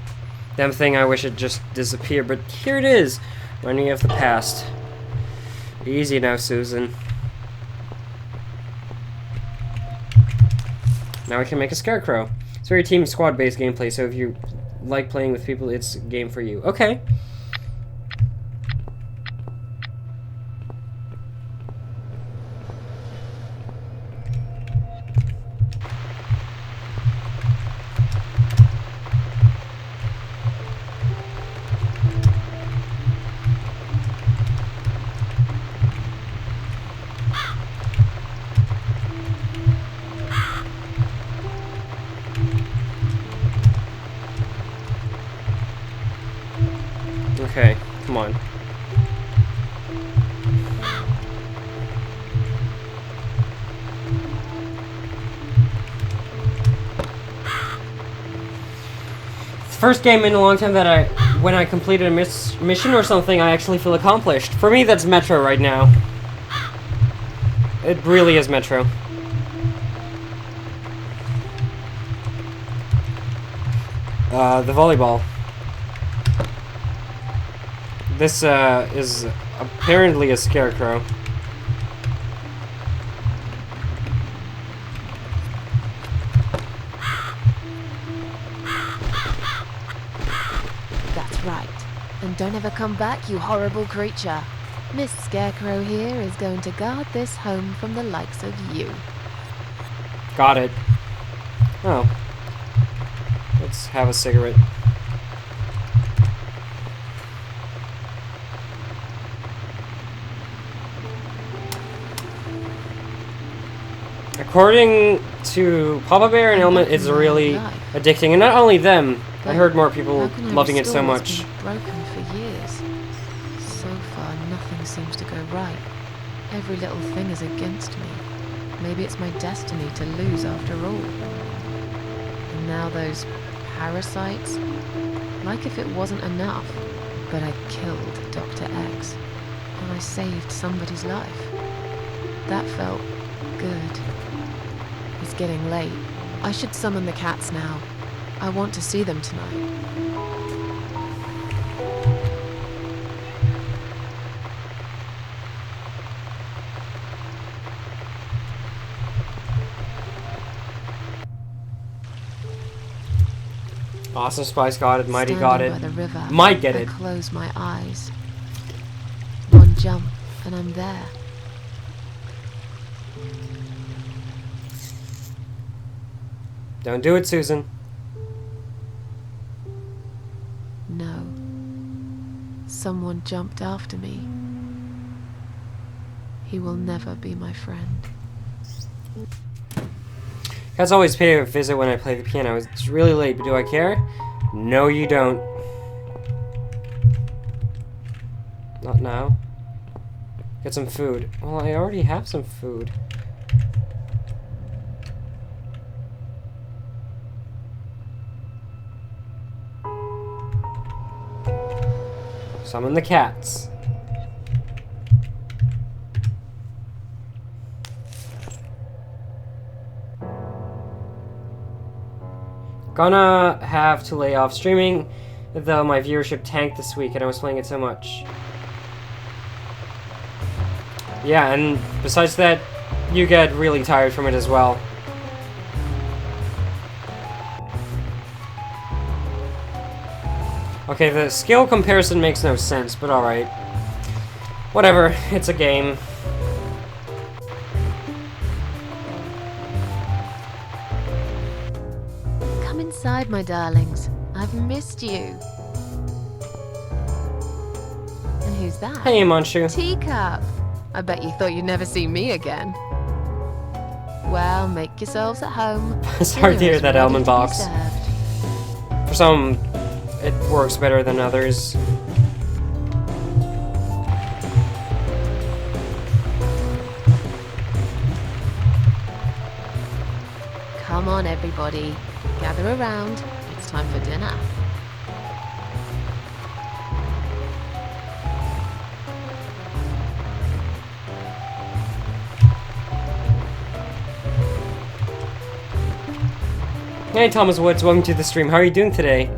Damn thing, I wish it just disappeared, but here it is. Running of the past. Easy now, Susan. Now we can make a scarecrow. It's very team squad-based gameplay, so if you like playing with people, it's a game for you. Okay. Okay, come on. It's the first game in a long time that when I completed a mission or something, I actually feel accomplished. For me, that's Metro right now. It really is Metro. The volleyball. This is apparently a scarecrow. That's right. And don't ever come back, you horrible creature. Miss Scarecrow here is going to guard this home from the likes of you. Got it. Oh. Let's have a cigarette. According to Papa Bear and Elma, it's really addicting, and not only them. I heard more people loving it so much. Broken for years. So far, nothing seems to go right. Every little thing is against me. Maybe it's my destiny to lose after all. And now those parasites. Like if it wasn't enough. But I killed Dr. X. And I saved somebody's life. That felt good. It's getting late. I should summon the cats now. I want to see them tonight. Awesome Spice got it, Mighty got it. By the river, Might get it. I close my eyes. One jump, and I'm there. Don't do it, Susan. No. Someone jumped after me. He will never be my friend. Cats always pay a visit when I play the piano. It's really late, but do I care? No, you don't. Not now. Get some food. Well, I already have some food. Summon the cats. Gonna have to lay off streaming, though my viewership tanked this week and I was playing it so much. Yeah, and besides that, you get really tired from it as well. Okay, the skill comparison makes no sense, but alright. Whatever, it's a game. Come inside, my darlings. I've missed you. And who's that? Hey, Munchu. Teacup. I bet you thought you'd never see me again. Well, make yourselves at home. Sorry to hear that, Dinner is almond ready to box. be served. For some, it works better than others. Come on, everybody. Gather around. It's time for dinner. Hey, Thomas Woods, welcome to the stream. How are you doing today?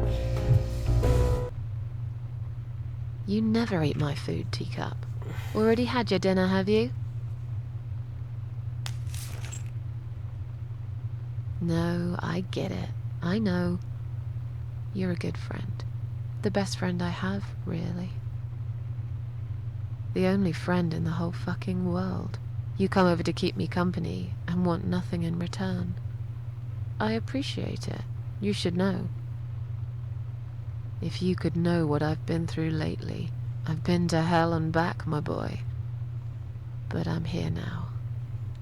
You never eat my food, Teacup. Already had your dinner, have you? No, I get it. I know. You're a good friend. The best friend I have, really. The only friend in the whole fucking world. You come over to keep me company and want nothing in return. I appreciate it. You should know. If you could know what I've been through lately. I've been to hell and back, my boy. But I'm here now.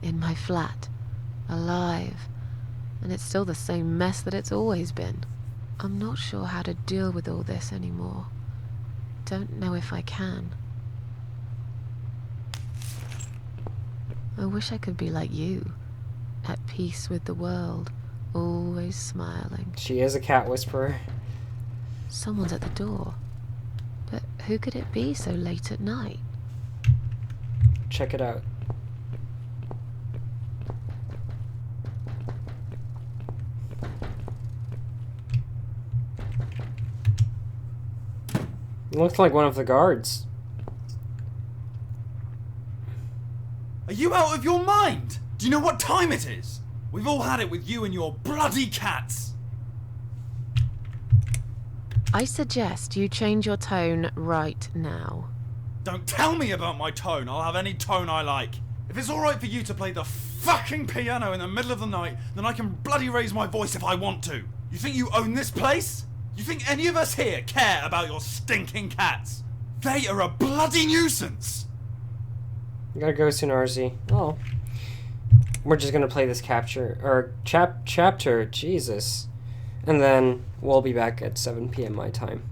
In my flat. Alive. And it's still the same mess that it's always been. I'm not sure how to deal with all this anymore. Don't know if I can. I wish I could be like you. At peace with the world. Always smiling. She is a cat whisperer. Someone's at the door. But who could it be so late at night? Check it out. It looks like one of the guards. Are you out of your mind? Do you know what time it is? We've all had it with you and your bloody cats. I suggest you change your tone right now. Don't tell me about my tone. I'll have any tone I like. If it's alright for you to play the fucking piano in the middle of the night, then I can bloody raise my voice if I want to. You think you own this place? You think any of us here care about your stinking cats? They are a bloody nuisance. You gotta go soon, RZ. Oh. We're just gonna play this chapter. Jesus. And then we'll be back at 7 p.m. my time.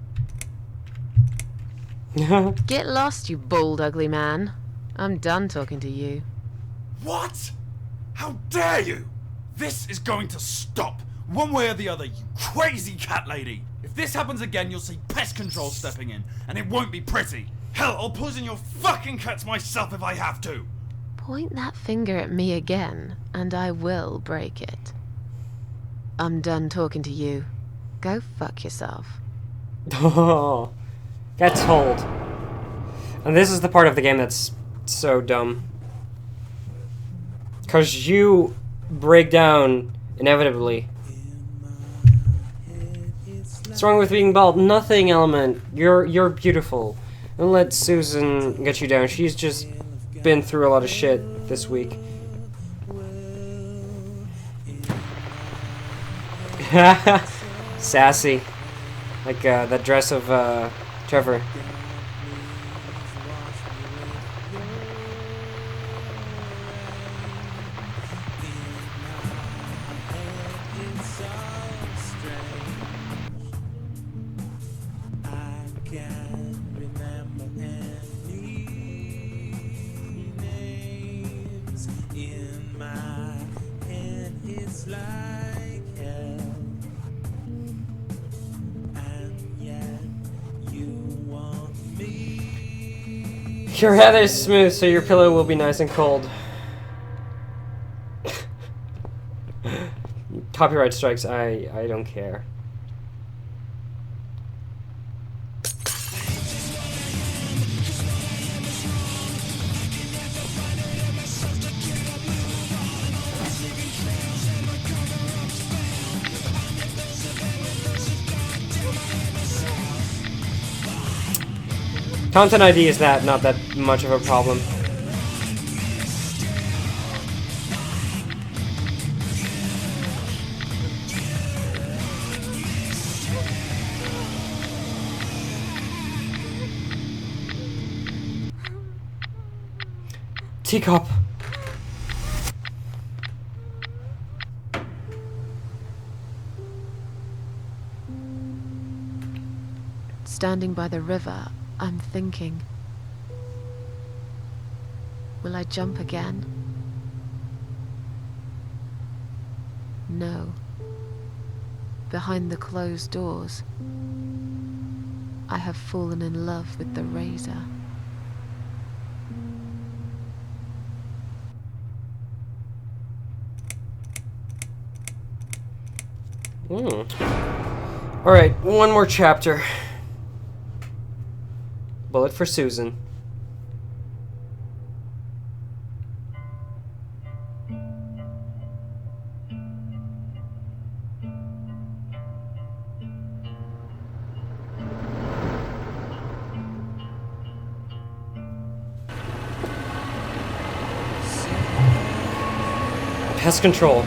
Get lost, you bald, ugly man. I'm done talking to you. What? How dare you? This is going to stop, one way or the other, you crazy cat lady. If this happens again, you'll see pest control stepping in, and it won't be pretty. Hell, I'll poison your fucking cats myself if I have to. Point that finger at me again, and I will break it. I'm done talking to you. Go fuck yourself. Oh, get told. And this is the part of the game that's so dumb. Because you break down inevitably. What's wrong with being bald? Nothing, Element. You're beautiful. Don't let Susan get you down. She's just been through a lot of shit this week. Sassy. Like that dress of Trevor. Your head is smooth, so your pillow will be nice and cold. Copyright strikes, I don't care. Content ID is not that much of a problem. Teacup. Standing by the river, I'm thinking, will I jump again? No. Behind the closed doors, I have fallen in love with the razor. Alright, one more chapter. Bullet for Susan. Pest control.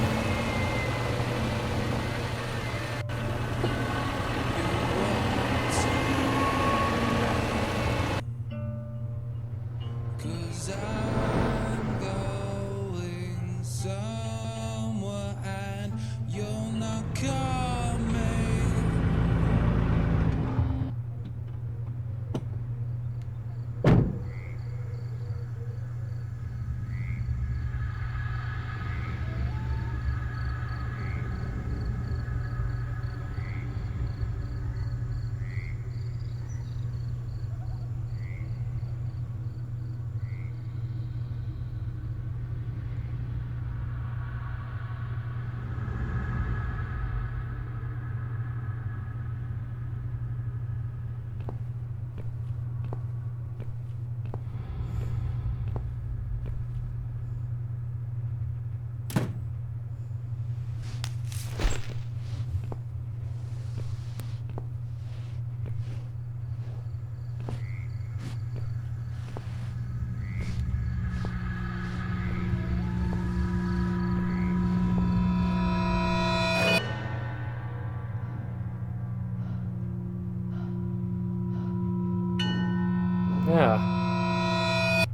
Yeah.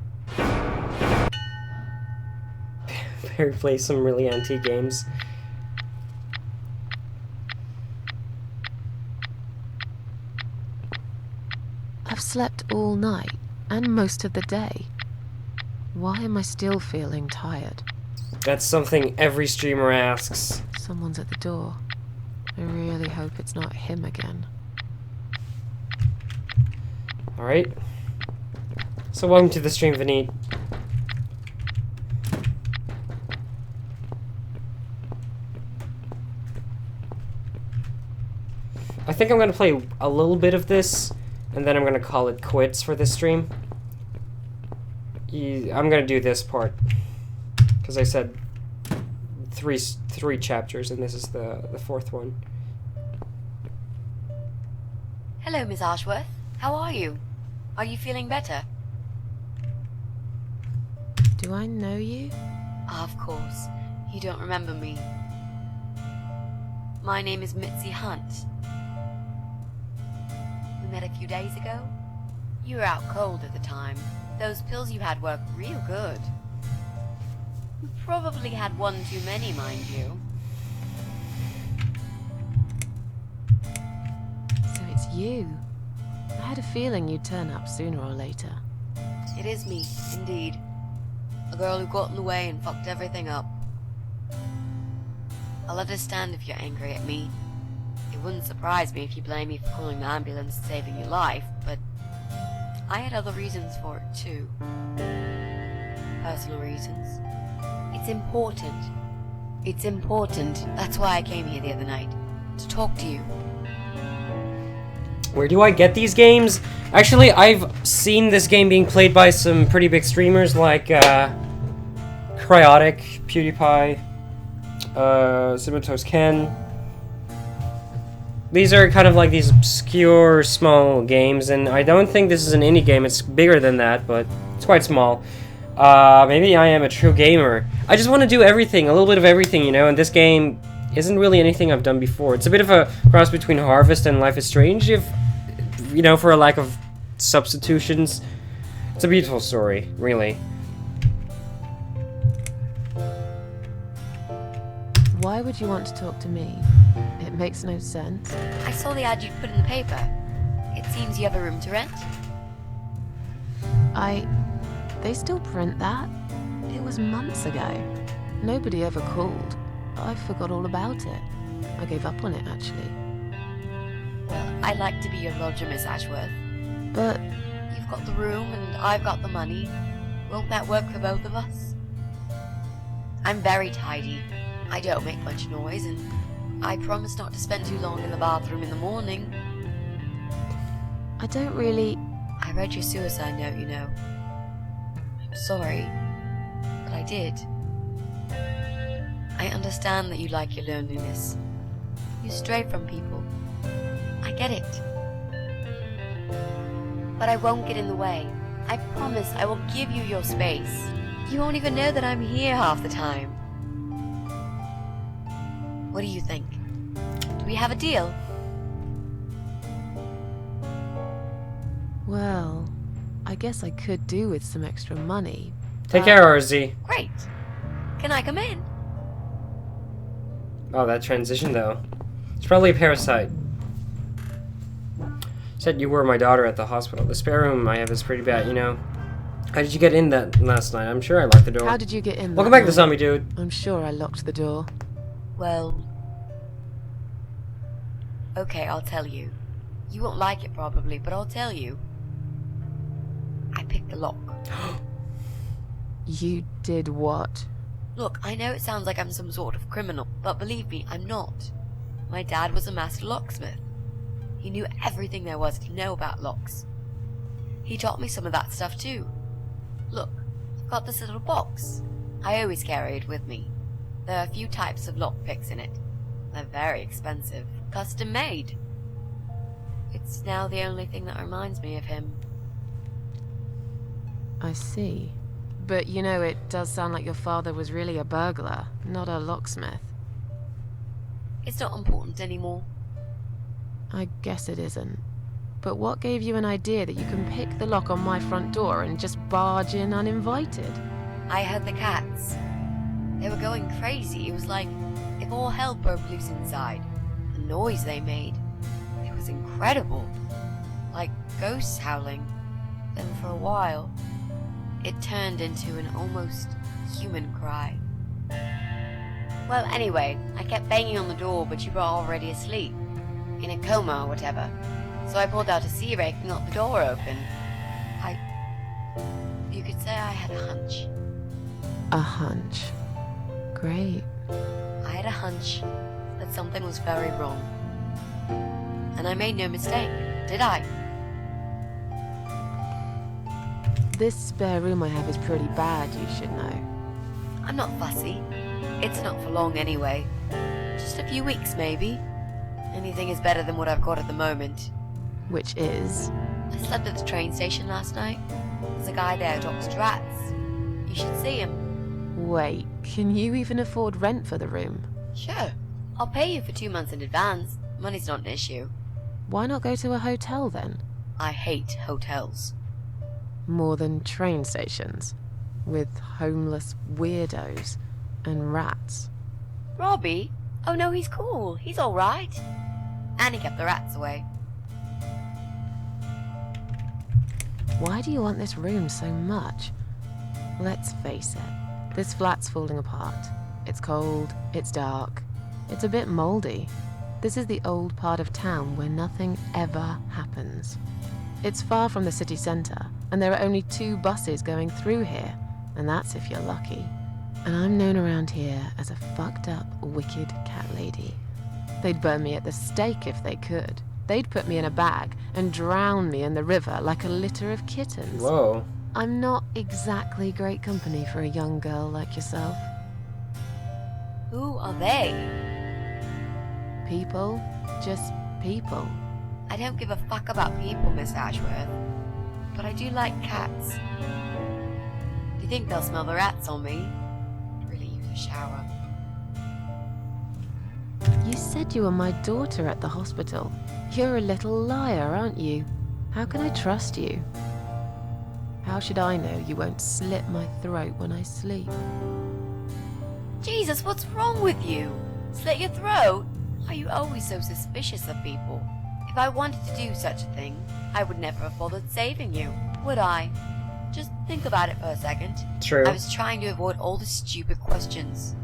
Barry plays some really antique games. I've slept all night, and most of the day. Why am I still feeling tired? That's something every streamer asks. Someone's at the door. I really hope it's not him again. Alright. So welcome to the stream, Vineet. I think I'm gonna play a little bit of this, and then I'm gonna call it quits for this stream. I'm gonna do this part, because I said three chapters, and this is the fourth one. Hello, Miss Ashworth. How are you? Are you feeling better? Do I know you? Of course. You don't remember me. My name is Mitzi Hunt. We met a few days ago. You were out cold at the time. Those pills you had worked real good. You probably had one too many, mind you. So it's you. I had a feeling you'd turn up sooner or later. It is me, indeed. A girl who got in the way and fucked everything up. I'll understand if you're angry at me. It wouldn't surprise me if you blame me for calling the ambulance and saving your life, but I had other reasons for it too. Personal reasons. It's important. It's important. That's why I came here the other night. To talk to you. Where do I get these games? Actually, I've seen this game being played by some pretty big streamers like Cryotic, PewDiePie, Cinematose Ken. These are kind of like these obscure, small games, and I don't think this is an indie game. It's bigger than that, but it's quite small. Maybe I am a true gamer. I just want to do everything, a little bit of everything, you know, and this game isn't really anything I've done before. It's a bit of a cross between Harvest and Life is Strange, if, you know, for a lack of substitutions. It's a beautiful story, really. Why would you want to talk to me? It makes no sense. I saw the ad you put in the paper. It seems you have a room to rent. They still print that? It was months ago. Nobody ever called. I forgot all about it. I gave up on it, actually. Well, I'd like to be your lodger, Miss Ashworth. But... You've got the room and I've got the money. Won't that work for both of us? I'm very tidy. I don't make much noise, and I promise not to spend too long in the bathroom in the morning. I don't really... I I read your suicide note, you know. I'm sorry, but I did. I understand that you like your loneliness. You stray from people. I get it. But I won't get in the way. I promise I will give you your space. You won't even know that I'm here half the time. What do you think? Do we have a deal? Well, I guess I could do with some extra money. Take care, RZ. Great. Can I come in? Oh, that transition though. It's probably a parasite. Said you were my daughter at the hospital. The spare room I have is pretty bad, you know. How did you get in that last night? I'm sure I locked the door. How did you get in? Welcome back to Zombie Dude. I'm sure I locked the door. Well... Okay, I'll tell you. You won't like it probably, but I'll tell you. I picked the lock. You did what? Look, I know it sounds like I'm some sort of criminal, but believe me, I'm not. My dad was a master locksmith. He knew everything there was to know about locks. He taught me some of that stuff too. Look, I've got this little box. I always carry it with me. There are a few types of lockpicks in it. They're very expensive, custom made. It's now the only thing that reminds me of him. I see. But you know, it does sound like your father was really a burglar, not a locksmith. It's not important anymore. I guess it isn't. But what gave you an idea that you can pick the lock on my front door and just barge in uninvited? I heard the cats. They were going crazy. It was like if all hell broke loose inside. The noise they made. It was incredible. Like ghosts howling. Then for a while, it turned into an almost human cry. Well, anyway, I kept banging on the door, but you were already asleep. In a coma or whatever. So I pulled out a sea rake and got the door open. You could say I had a hunch. A hunch. Great. I had a hunch that something was very wrong. And I made no mistake, did I? This spare room I have is pretty bad, you should know. I'm not fussy. It's not for long anyway. Just a few weeks, maybe. Anything is better than what I've got at the moment. Which is? I slept at the train station last night. There's a guy there who talks to rats. You should see him. Wait, can you even afford rent for the room? Sure. I'll pay you for 2 months in advance. Money's not an issue. Why not go to a hotel then? I hate hotels. More than train stations. With homeless weirdos and rats. Robbie? Oh no, he's cool. He's alright. And he kept the rats away. Why do you want this room so much? Let's face it, this flat's falling apart. It's cold, it's dark, it's a bit mouldy. This is the old part of town where nothing ever happens. It's far from the city centre, and there are only 2 buses going through here, and that's if you're lucky. And I'm known around here as a fucked up, wicked cat lady. They'd burn me at the stake if they could. They'd put me in a bag and drown me in the river like a litter of kittens. Whoa. I'm not exactly great company for a young girl like yourself. Who are they? People. Just people. I don't give a fuck about people, Miss Ashworth. But I do like cats. Do you think they'll smell the rats on me? Really use a shower. You said you were my daughter at the hospital. You're a little liar, aren't you? How can I trust you? How should I know you won't slit my throat when I sleep? Jesus, what's wrong with you? Slit your throat? Are you always so suspicious of people? If I wanted to do such a thing, I would never have bothered saving you, would I? Just think about it for a second. True. I was trying to avoid all the stupid questions.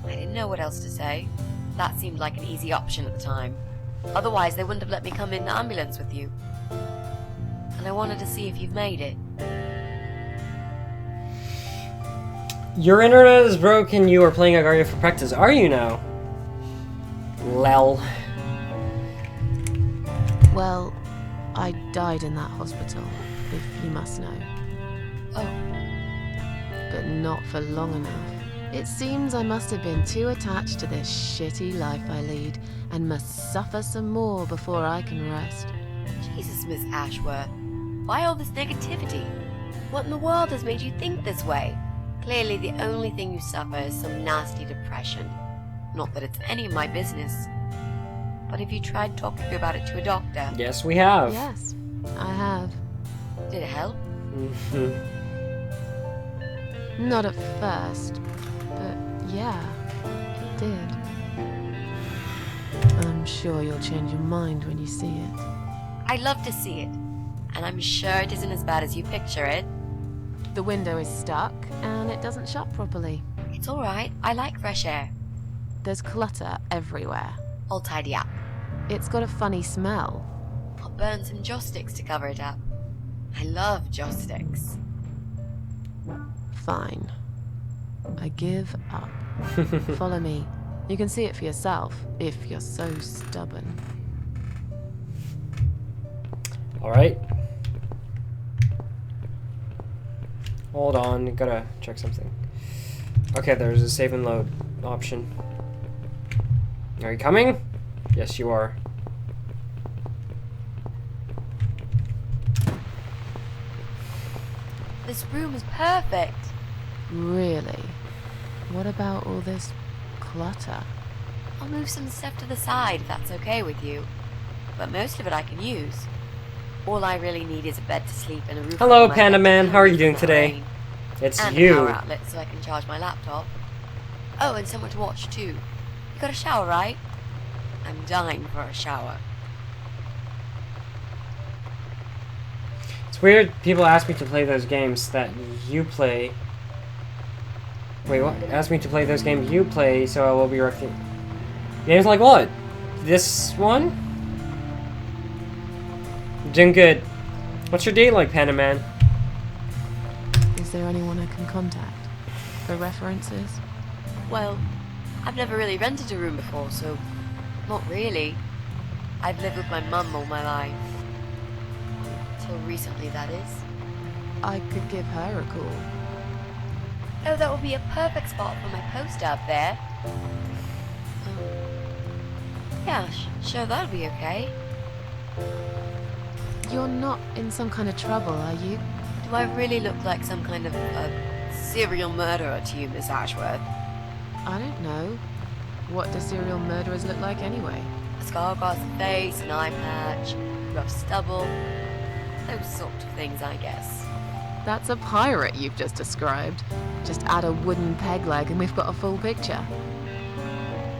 I didn't know what else to say. That seemed like an easy option at the time. Otherwise, they wouldn't have let me come in the ambulance with you. And I wanted to see if you've made it. Your internet is broken. You are playing Agario for practice. Are you now? Lel. Well, I died in that hospital. if you must know. Oh. But not for long enough. It seems I must have been too attached to this shitty life I lead, and must suffer some more before I can rest. Jesus, Miss Ashworth. Why all this negativity? What in the world has made you think this way? Clearly the only thing you suffer is some nasty depression. Not that it's any of my business. But have you tried talking about it to a doctor? Yes, we have. Yes, I have. Did it help? Not at first, but yeah, it did. I'm sure you'll change your mind when you see it. I'd love to see it. And I'm sure it isn't as bad as you picture it. The window is stuck, and it doesn't shut properly. It's alright. I like fresh air. There's clutter everywhere. I'll tidy up. It's got a funny smell. I'll burn some joss sticks to cover it up. I love joss sticks. Fine. I give up. Follow me. You can see it for yourself, if you're so stubborn. Alright. Hold on, gotta check something. Okay, there's a save and load option. Are you coming? Yes, you are. This room is perfect. Really? What about all this clutter? I'll move some stuff to the side if that's okay with you. But most of it I can use. All I really need is a bed to sleep and a roof. Hello, Panda Man. How are you doing today? It's and you. And a power outlet so I can charge my laptop. Oh, and someone to watch too. You got a shower, right? I'm dying for a shower. It's weird people ask me to play those games that you play. Wait, what? Ask me to play those games you play, so I will be directing. Games like what? This one? Doing good. What's your day like, Panda Man? Is there anyone I can contact for references? Well, I've never really rented a room before, so not really. I've lived with my mum all my life. Till recently, that is. I could give her a call. Oh, that would be a perfect spot for my poster up there. Yeah, sure, that'll be okay. You're not in some kind of trouble, are you? Do I really look like some kind of serial murderer to you, Miss Ashworth? I don't know. What do serial murderers look like anyway? A scar across the face, an eye patch, rough stubble. Those sort of things, I guess. That's a pirate you've just described. Just add a wooden peg leg and we've got a full picture.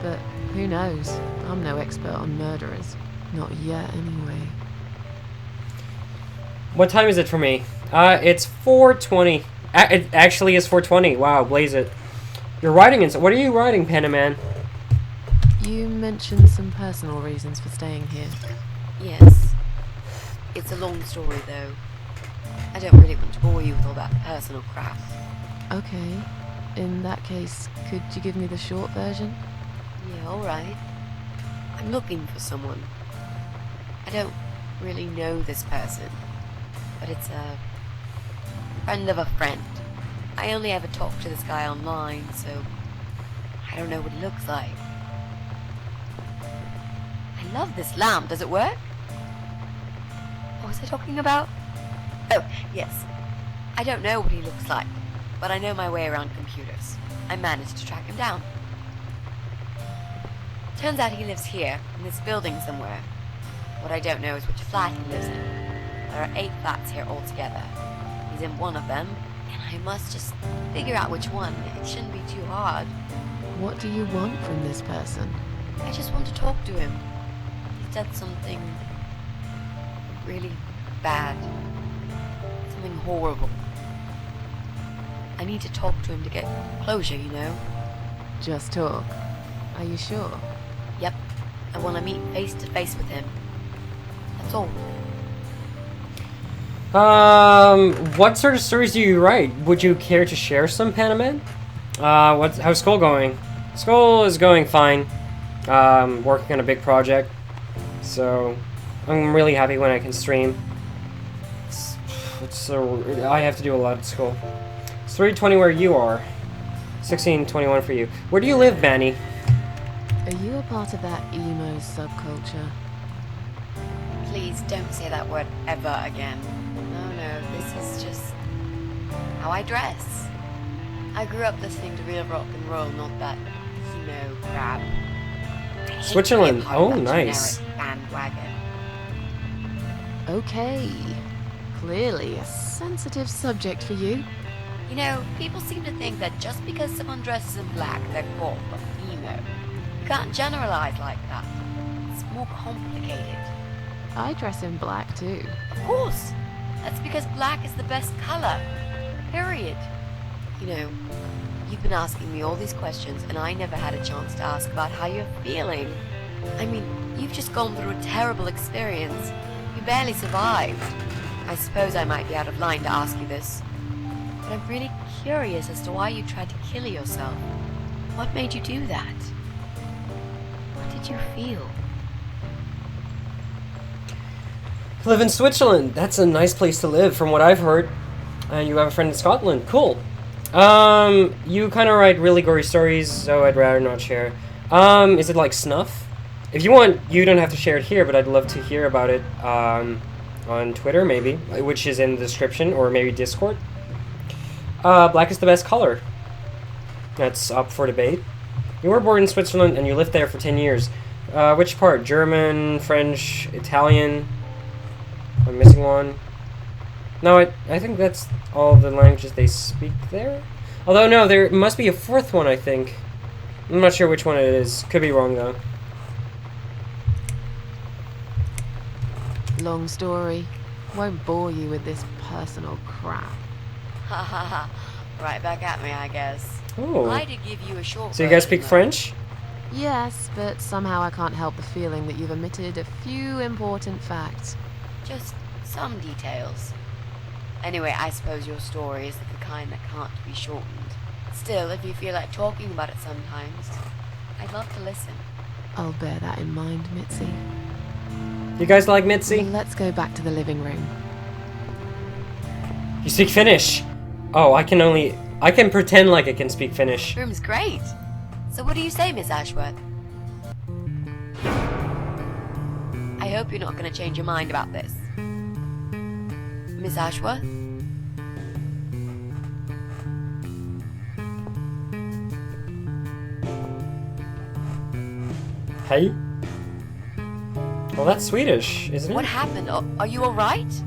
But who knows? I'm no expert on murderers. Not yet, anyway. What time is it for me? It's 4:20. It actually is 4:20. Wow, blaze it. You're writing in. What are you writing, Panda Man? You mentioned some personal reasons for staying here. Yes. It's a long story, though. I don't really want to bore you with all that personal crap. Okay. In that case, could you give me the short version? Yeah, alright. I'm looking for someone. I don't really know this person, but it's a friend of a friend. I only ever talk to this guy online, so I don't know what he looks like. I love this lamp. Does it work? What was I talking about? Oh, yes. I don't know what he looks like, but I know my way around computers. I managed to track him down. Turns out he lives here, in this building somewhere. What I don't know is which flat he lives in. There are 8 flats here altogether. He's in one of them, and I must just figure out which one. It shouldn't be too hard. What do you want from this person? I just want to talk to him. He's done something really bad. Something horrible. I need to talk to him to get closure, you know? Just talk. Are you sure? Yep. I want to meet face to face with him. That's all. What sort of stories do you write? Would you care to share some, Panda Man? How's school going? School is going fine. Working on a big project. So, I'm really happy when I can stream. I have to do a lot at school. It's 3:20 where you are. 16:21 for you. Where do you live, Manny? Are you a part of that emo subculture? Please don't say that word ever again. No, this is just how I dress. I grew up listening to real rock and roll, not that, crap. Switzerland. Oh, nice. Bandwagon. Okay. Clearly a sensitive subject for you. You know, people seem to think that just because someone dresses in black, they're goth or emo. You can't generalize like that. It's more complicated. I dress in black too. Of course. That's because black is the best color. Period. You know, you've been asking me all these questions and I never had a chance to ask about how you're feeling. I mean, you've just gone through a terrible experience. You barely survived. I suppose I might be out of line to ask you this, but I'm really curious as to why you tried to kill yourself. What made you do that? What did you feel? Live in Switzerland. That's a nice place to live, from what I've heard. And you have a friend in Scotland. Cool. You kind of write really gory stories, so I'd rather not share. Is it like snuff? If you want, you don't have to share it here, but I'd love to hear about it, on Twitter, maybe, which is in the description, or maybe Discord. Black is the best color. That's up for debate. You were born in Switzerland, and you lived there for 10 years. Which part? German, French, Italian? I'm missing one. No, I think that's all the languages they speak there. Although, no, there must be a fourth one, I think. I'm not sure which one it is. Could be wrong, though. Long story. Won't bore you with this personal crap. Ha ha ha. Right back at me, I guess. Oh. I did give you a short So you guys speak French? Yes, but somehow I can't help the feeling that you've omitted a few important facts. Just some details. Anyway, I suppose your story is the kind that can't be shortened. Still, if you feel like talking about it sometimes, I'd love to listen. I'll bear that in mind, Mitzi. You guys like Mitzi? Let's go back to the living room. You speak Finnish? Oh, I can pretend like I can speak Finnish. Room's great. So what do you say, Miss Ashworth? I hope you're not going to change your mind about this. Miss Ashworth? Hey? Well, that's Swedish, isn't it? What happened? Are you alright?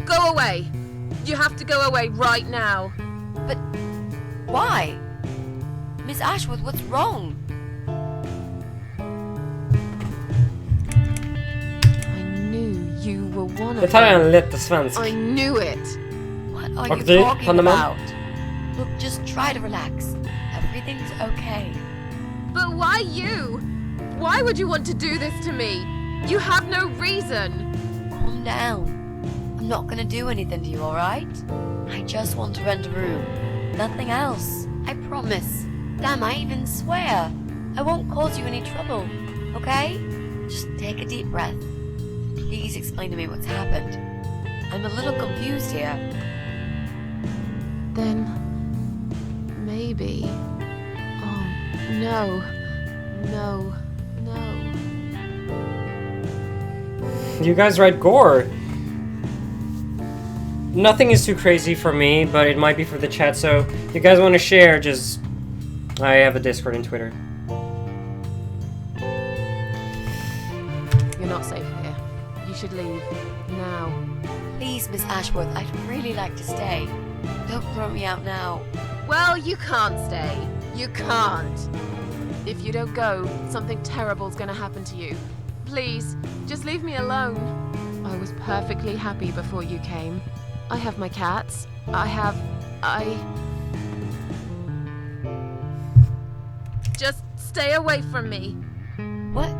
Go away! You have to go away right now. But why? Miss Ashworth, what's wrong? I knew you were one of Det här är them. en lätt svensk. I knew it. What are Och you du, talking Panama? about? Look, just try to relax. Everything's okay. But why you? Why would you want to do this to me? You have no reason. Calm down. I'm not gonna do anything to you, alright? I just want to rent a room. Nothing else. I promise. Damn, I even swear. I won't cause you any trouble, okay? Just take a deep breath. Please explain to me what's happened. I'm a little confused here. Then maybe. Oh, no. No. No. You guys write gore. Nothing is too crazy for me, but it might be for the chat, so if you guys want to share, just... I have a Discord and Twitter. You're not safe here. You should leave. Now. Please, Miss Ashworth, I'd really like to stay. Don't throw me out now. Well, you can't stay. You can't. If you don't go, something terrible's gonna happen to you. Please, just leave me alone. I was perfectly happy before you came. I have my cats. Just stay away from me. What?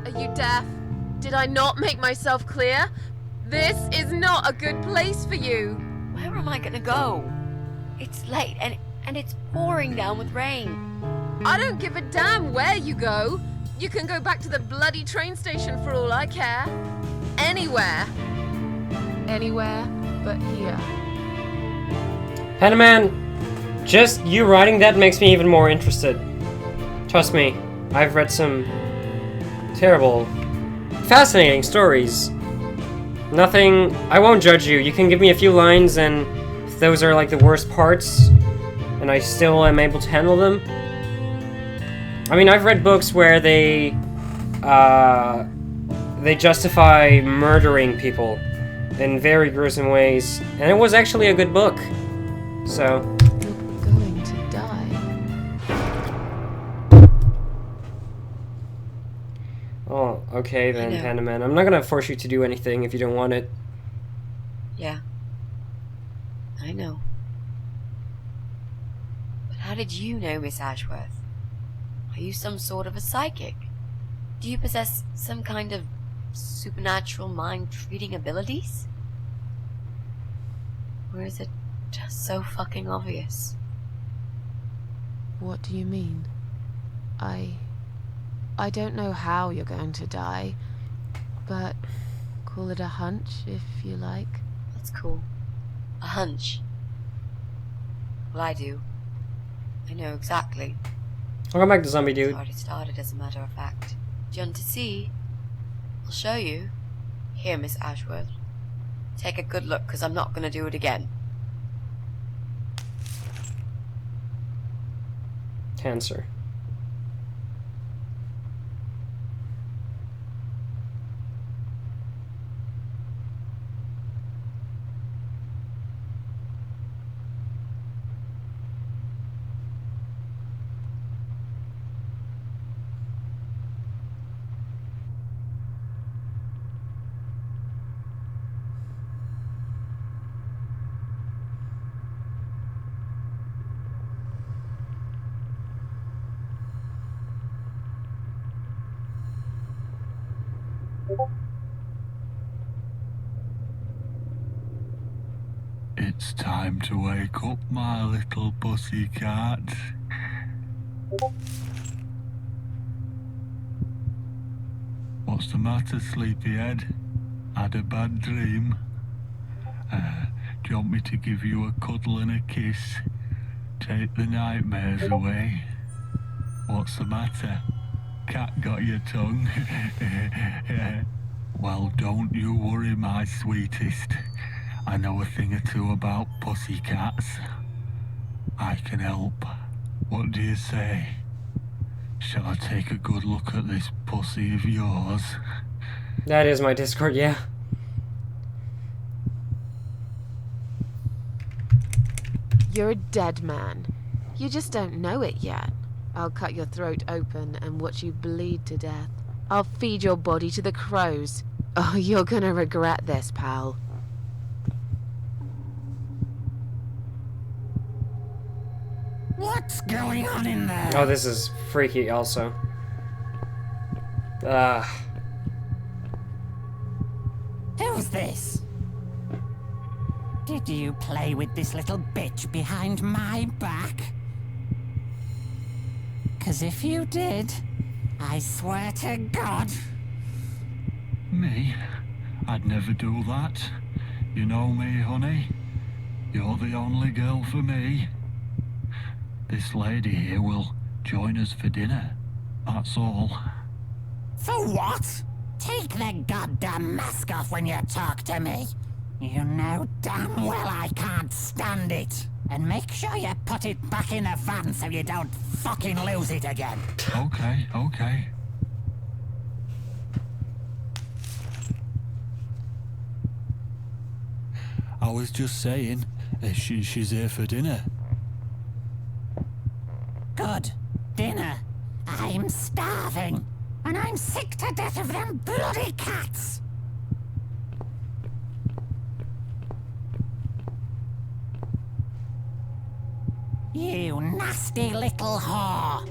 Are you deaf? Did I not make myself clear? This is not a good place for you. Where am I gonna go? It's late and it's pouring down with rain. I don't give a damn where you go. You can go back to the bloody train station for all I care. Anywhere. Anywhere but here. Panaman, just you writing that makes me even more interested. Trust me, I've read some terrible, fascinating stories. Nothing, I won't judge you. You can give me a few lines, and if those are like the worst parts, and I still am able to handle them. I mean, I've read books where they justify murdering people in very gruesome ways, and it was actually a good book. So. You're going to die. Oh, okay then, Panaman. I'm not gonna force you to do anything if you don't want it. Yeah. I know. But how did you know Miss Ashworth? Are you some sort of a psychic? Do you possess some kind of supernatural mind-reading abilities? Or is it just so fucking obvious? What do you mean? I don't know how you're going to die, but call it a hunch if you like. That's cool. A hunch. Well, I do. I know exactly. Welcome back to Zombie Dude. It's already started, as a matter of fact. Do you want to see? I'll show you. Here, Miss Ashworth. Take a good look, because I'm not going to do it again. Cancer. It's time to wake up, my little pussycat. What's the matter, sleepyhead? Had a bad dream? Do you want me to give you a cuddle and a kiss? Take the nightmares away? What's the matter? Cat got your tongue? Well, don't you worry, my sweetest. I know a thing or two about pussycats. I can help. What do you say? Shall I take a good look at this pussy of yours? That is my Discord, yeah. You're a dead man. You just don't know it yet. I'll cut your throat open and watch you bleed to death. I'll feed your body to the crows. Oh, you're gonna regret this, pal. What's going on in there? Oh, this is freaky also. Who's this? Did you play with this little bitch behind my back? 'Cause if you did, I swear to God. Me? I'd never do that. You know me, honey. You're the only girl for me. This lady here will join us for dinner. That's all. For what? Take the goddamn mask off when you talk to me. You know damn well I can't stand it. And make sure you put it back in the van so you don't fucking lose it again. Okay, okay. I was just saying, she's here for dinner. Good. Dinner. I'm starving. And I'm sick to death of them bloody cats. You nasty little whore.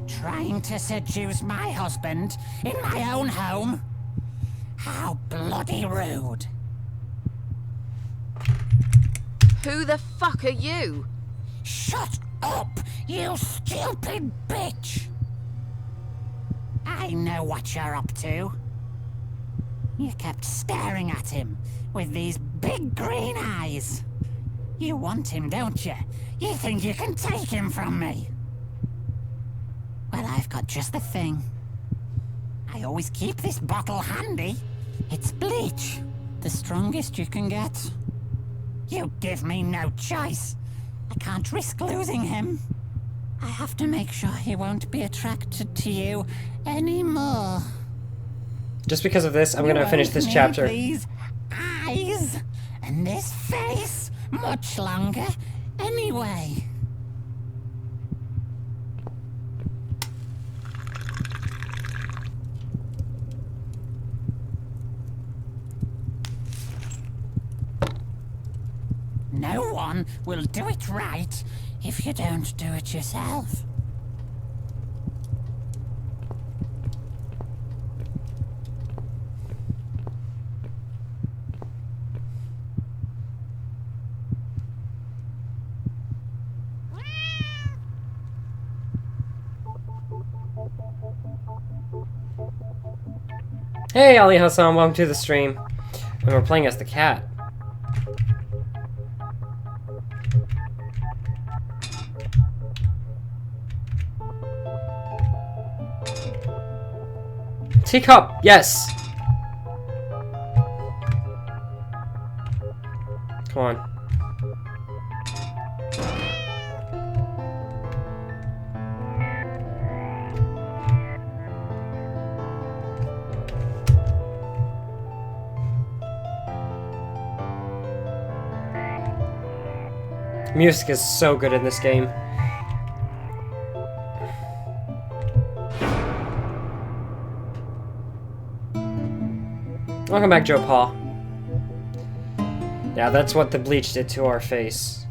Trying to seduce my husband in my own home? How bloody rude. Who the fuck are you? Shut up, you stupid bitch! I know what you're up to. You kept staring at him with these big green eyes. You want him, don't you? You think you can take him from me? Well, I've got just the thing. I always keep this bottle handy. It's bleach, the strongest you can get. You give me no choice. I can't risk losing him. I have to make sure he won't be attracted to you anymore. Just because of this, I'm gonna finish this chapter. These eyes and this face much longer anyway. No one will do it right if you don't do it yourself. Hey, Ali Hassan, welcome to the stream. And we're playing as the cat. Teacup, yes! Come on. Music is so good in this game. Welcome back, Joe Paul. Yeah, that's what the bleach did to our face.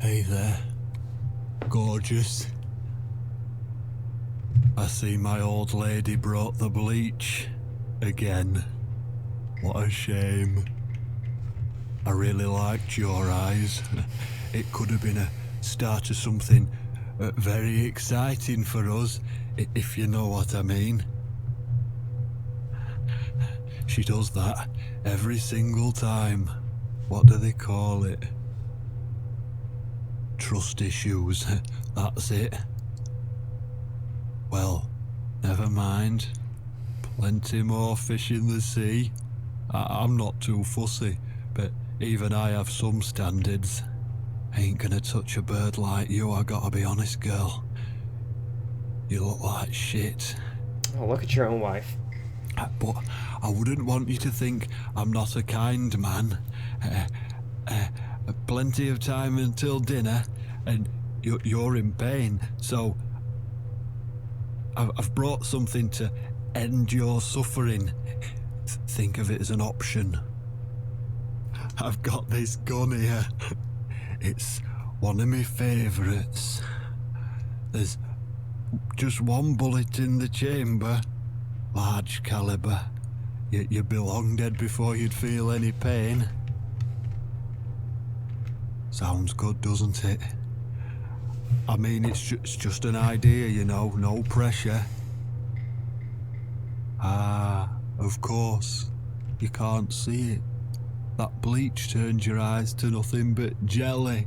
Hey there, gorgeous. I see my old lady brought the bleach again. What a shame. I really liked your eyes. It could have been a start of something very exciting for us, if you know what I mean. She does that every single time. What do they call it? Trust issues, that's it. Well, never mind. Plenty more fish in the sea. I'm not too fussy, but even I have some standards. Ain't gonna touch a bird like you, I gotta be honest, girl. You look like shit. Oh, look at your own wife. But I wouldn't want you to think I'm not a kind man. Plenty of time until dinner, and you're in pain, so I've brought something to end your suffering. Think of it as an option. I've got this gun here. It's one of my favourites. There's just one bullet in the chamber. Large caliber. You'd be long dead before you'd feel any pain. Sounds good, doesn't it? I mean, it's just an idea, you know, no pressure. Ah, of course. You can't see it. That bleach turns your eyes to nothing but jelly.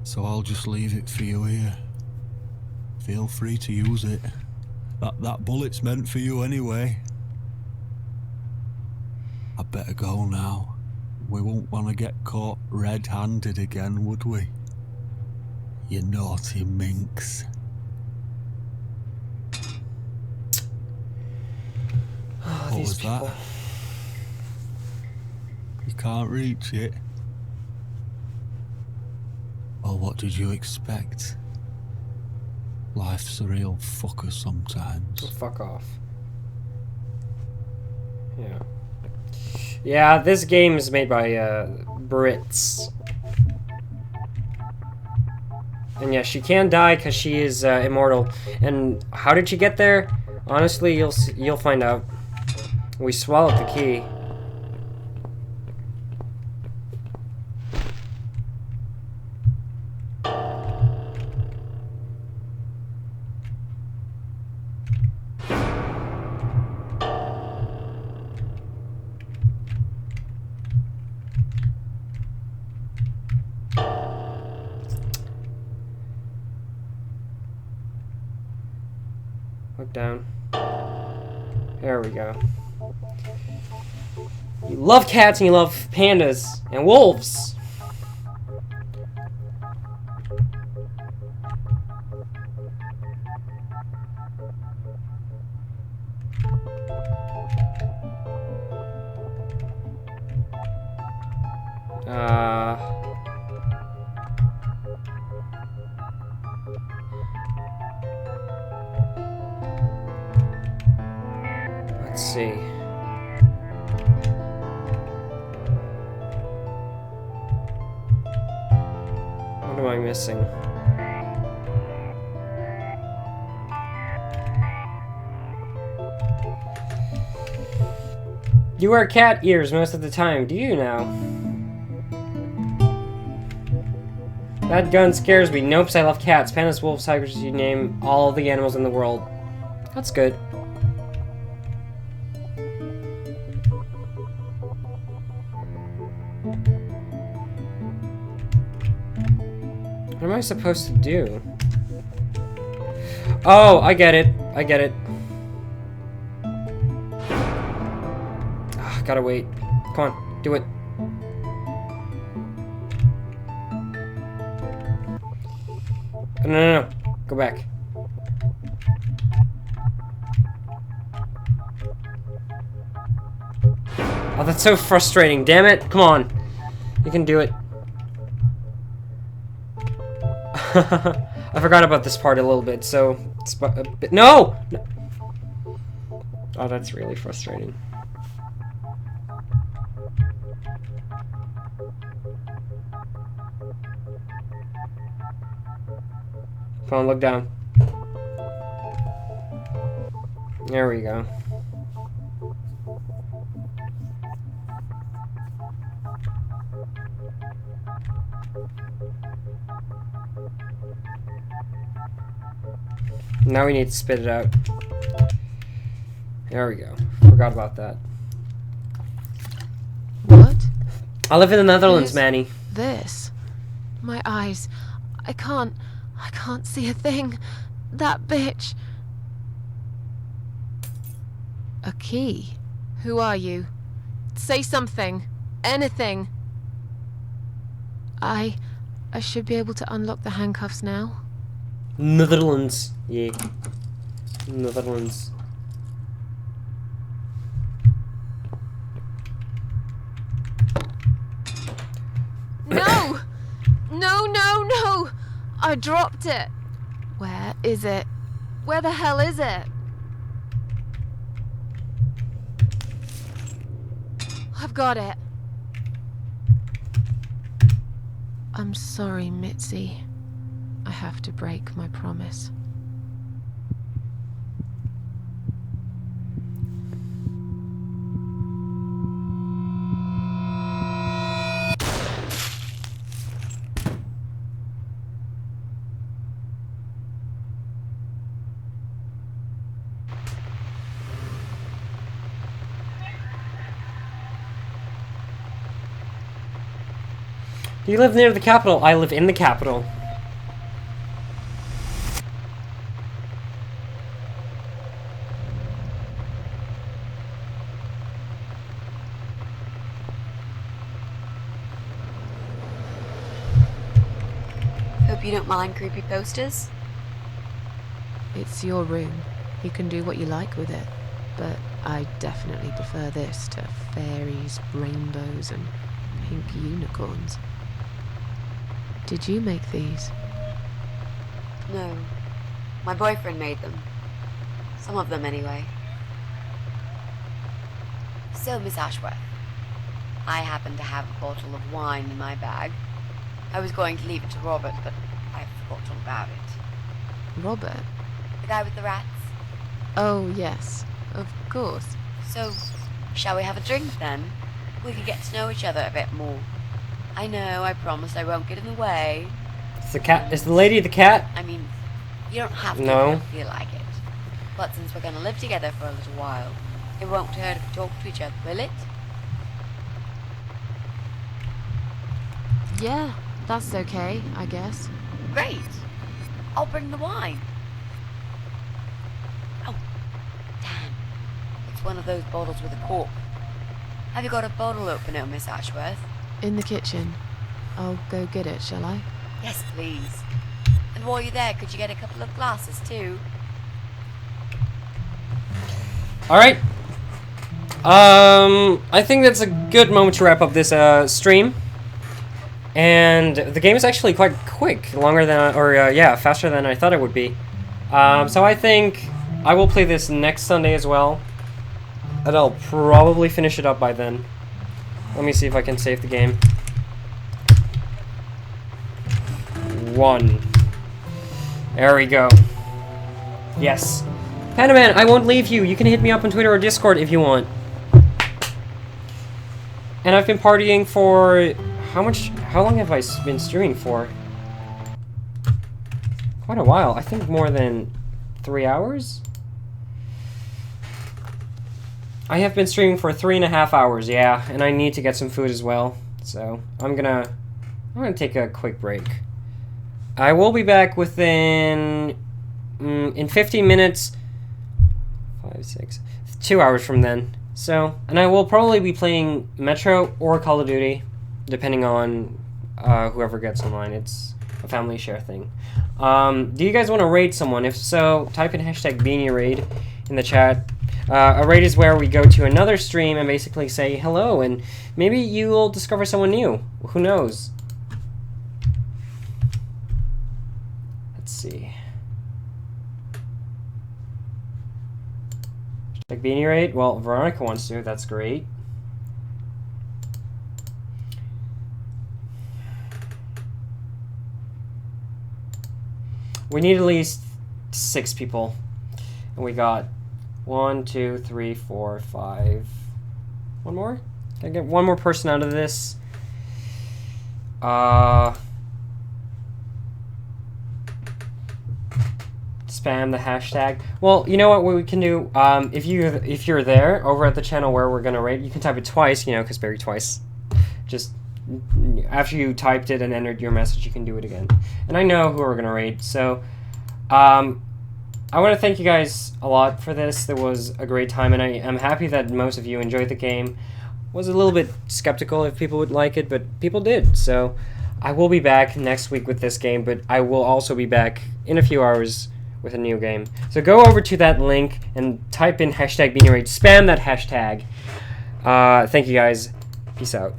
So I'll just leave it for you here. Feel free to use it. That bullet's meant for you anyway. I'd better go now. We won't want to get caught red-handed again, would we? You naughty minx. Oh, What these was people. that? You can't reach it? Well, what did you expect? Life's a real fucker sometimes. Oh, fuck off. Yeah. Yeah, this game is made by Brits. And yeah, she can die because she is immortal. And how did she get there? Honestly, you'll find out. We swallowed the key. Look down. There we go. You love cats and you love pandas and wolves. Let's see. What am I missing? You wear cat ears most of the time, do you now? That gun scares me. Nope, I love cats. Pandas, wolves, tigers, you name all the animals in the world. That's good. What am I supposed to do? Oh, I get it. I get it. Gotta wait. Come on, do it. No. Go back. Oh, that's so frustrating. Damn it. Come on. You can do it. I forgot about this part a little bit, so... No! Oh, that's really frustrating. Come on, look down. There we go. Now we need to spit it out. There we go. Forgot about that. What? I live in the Netherlands, Manny. This? My eyes. I can't see a thing. That bitch. A key? Who are you? Say something. Anything. I should be able to unlock the handcuffs now. Netherlands. Yeah. Netherlands. No! No! I dropped it. Where is it? Where the hell is it? I've got it. I'm sorry, Mitzi. I have to break my promise. You live near the capital. I live in the capital. Hope you don't mind creepy posters. It's your room. You can do what you like with it. But I definitely prefer this to fairies, rainbows, and pink unicorns. Did you make these? No. My boyfriend made them. Some of them, anyway. So, Miss Ashworth, I happen to have a bottle of wine in my bag. I was going to leave it to Robert, but I forgot all about it. Robert? The guy with the rats? Oh, yes. Of course. So, shall we have a drink then? We can get to know each other a bit more. I know, I promised I won't get in the way. Is the cat? Is the lady the cat? I mean, you don't have to No. if you feel like it. But since we're going to live together for a little while, it won't hurt if we talk to each other, will it? Yeah, that's okay, I guess. Great. I'll bring the wine. Oh, damn. It's one of those bottles with a cork. Have you got a bottle opener, Miss Ashworth? In the kitchen. I'll go get it, shall I? Yes, please. And while you're there, could you get a couple of glasses too? Alright. I think that's a good moment to wrap up this stream. And the game is actually quite quick, longer than, yeah, faster than I thought it would be. So I think I will play this next Sunday as well. And I'll probably finish it up by then. Let me see if I can save the game. 1. There we go. Yes. Panaman, I won't leave you. You can hit me up on Twitter or Discord if you want. And I've been partying for... How long have I been streaming for? Quite a while. I think more than 3 hours? I have been streaming for 3.5 hours, yeah, and I need to get some food as well. So I'm gonna take a quick break. I will be back within in 15 minutes. 5, 6, 2 hours from then. So, and I will probably be playing Metro or Call of Duty, depending on whoever gets online. It's a family share thing. Do you guys want to raid someone? If so, type in #BeanieRaid in the chat. A raid is where we go to another stream and basically say hello, and maybe you will discover someone new. Who knows? Let's see. #BeanieRaid. Well, Veronica wants to. That's great. We need at least 6 people, and we got 1, 2, 3, 4, 5. One more? Can I get one more person out of this? Spam the hashtag. Well, you know what we can do? If you're there over at the channel where we're gonna rate, you can type it twice. You know, because BarryTwice. Just after you typed it and entered your message, you can do it again. And I know who we're gonna rate. So, I want to thank you guys a lot for this. It was a great time, and I am happy that most of you enjoyed the game. Was a little bit skeptical if people would like it, but people did. So I will be back next week with this game, but I will also be back in a few hours with a new game. So go over to that link and type in #BeanieRaid. Spam that hashtag. Thank you guys. Peace out.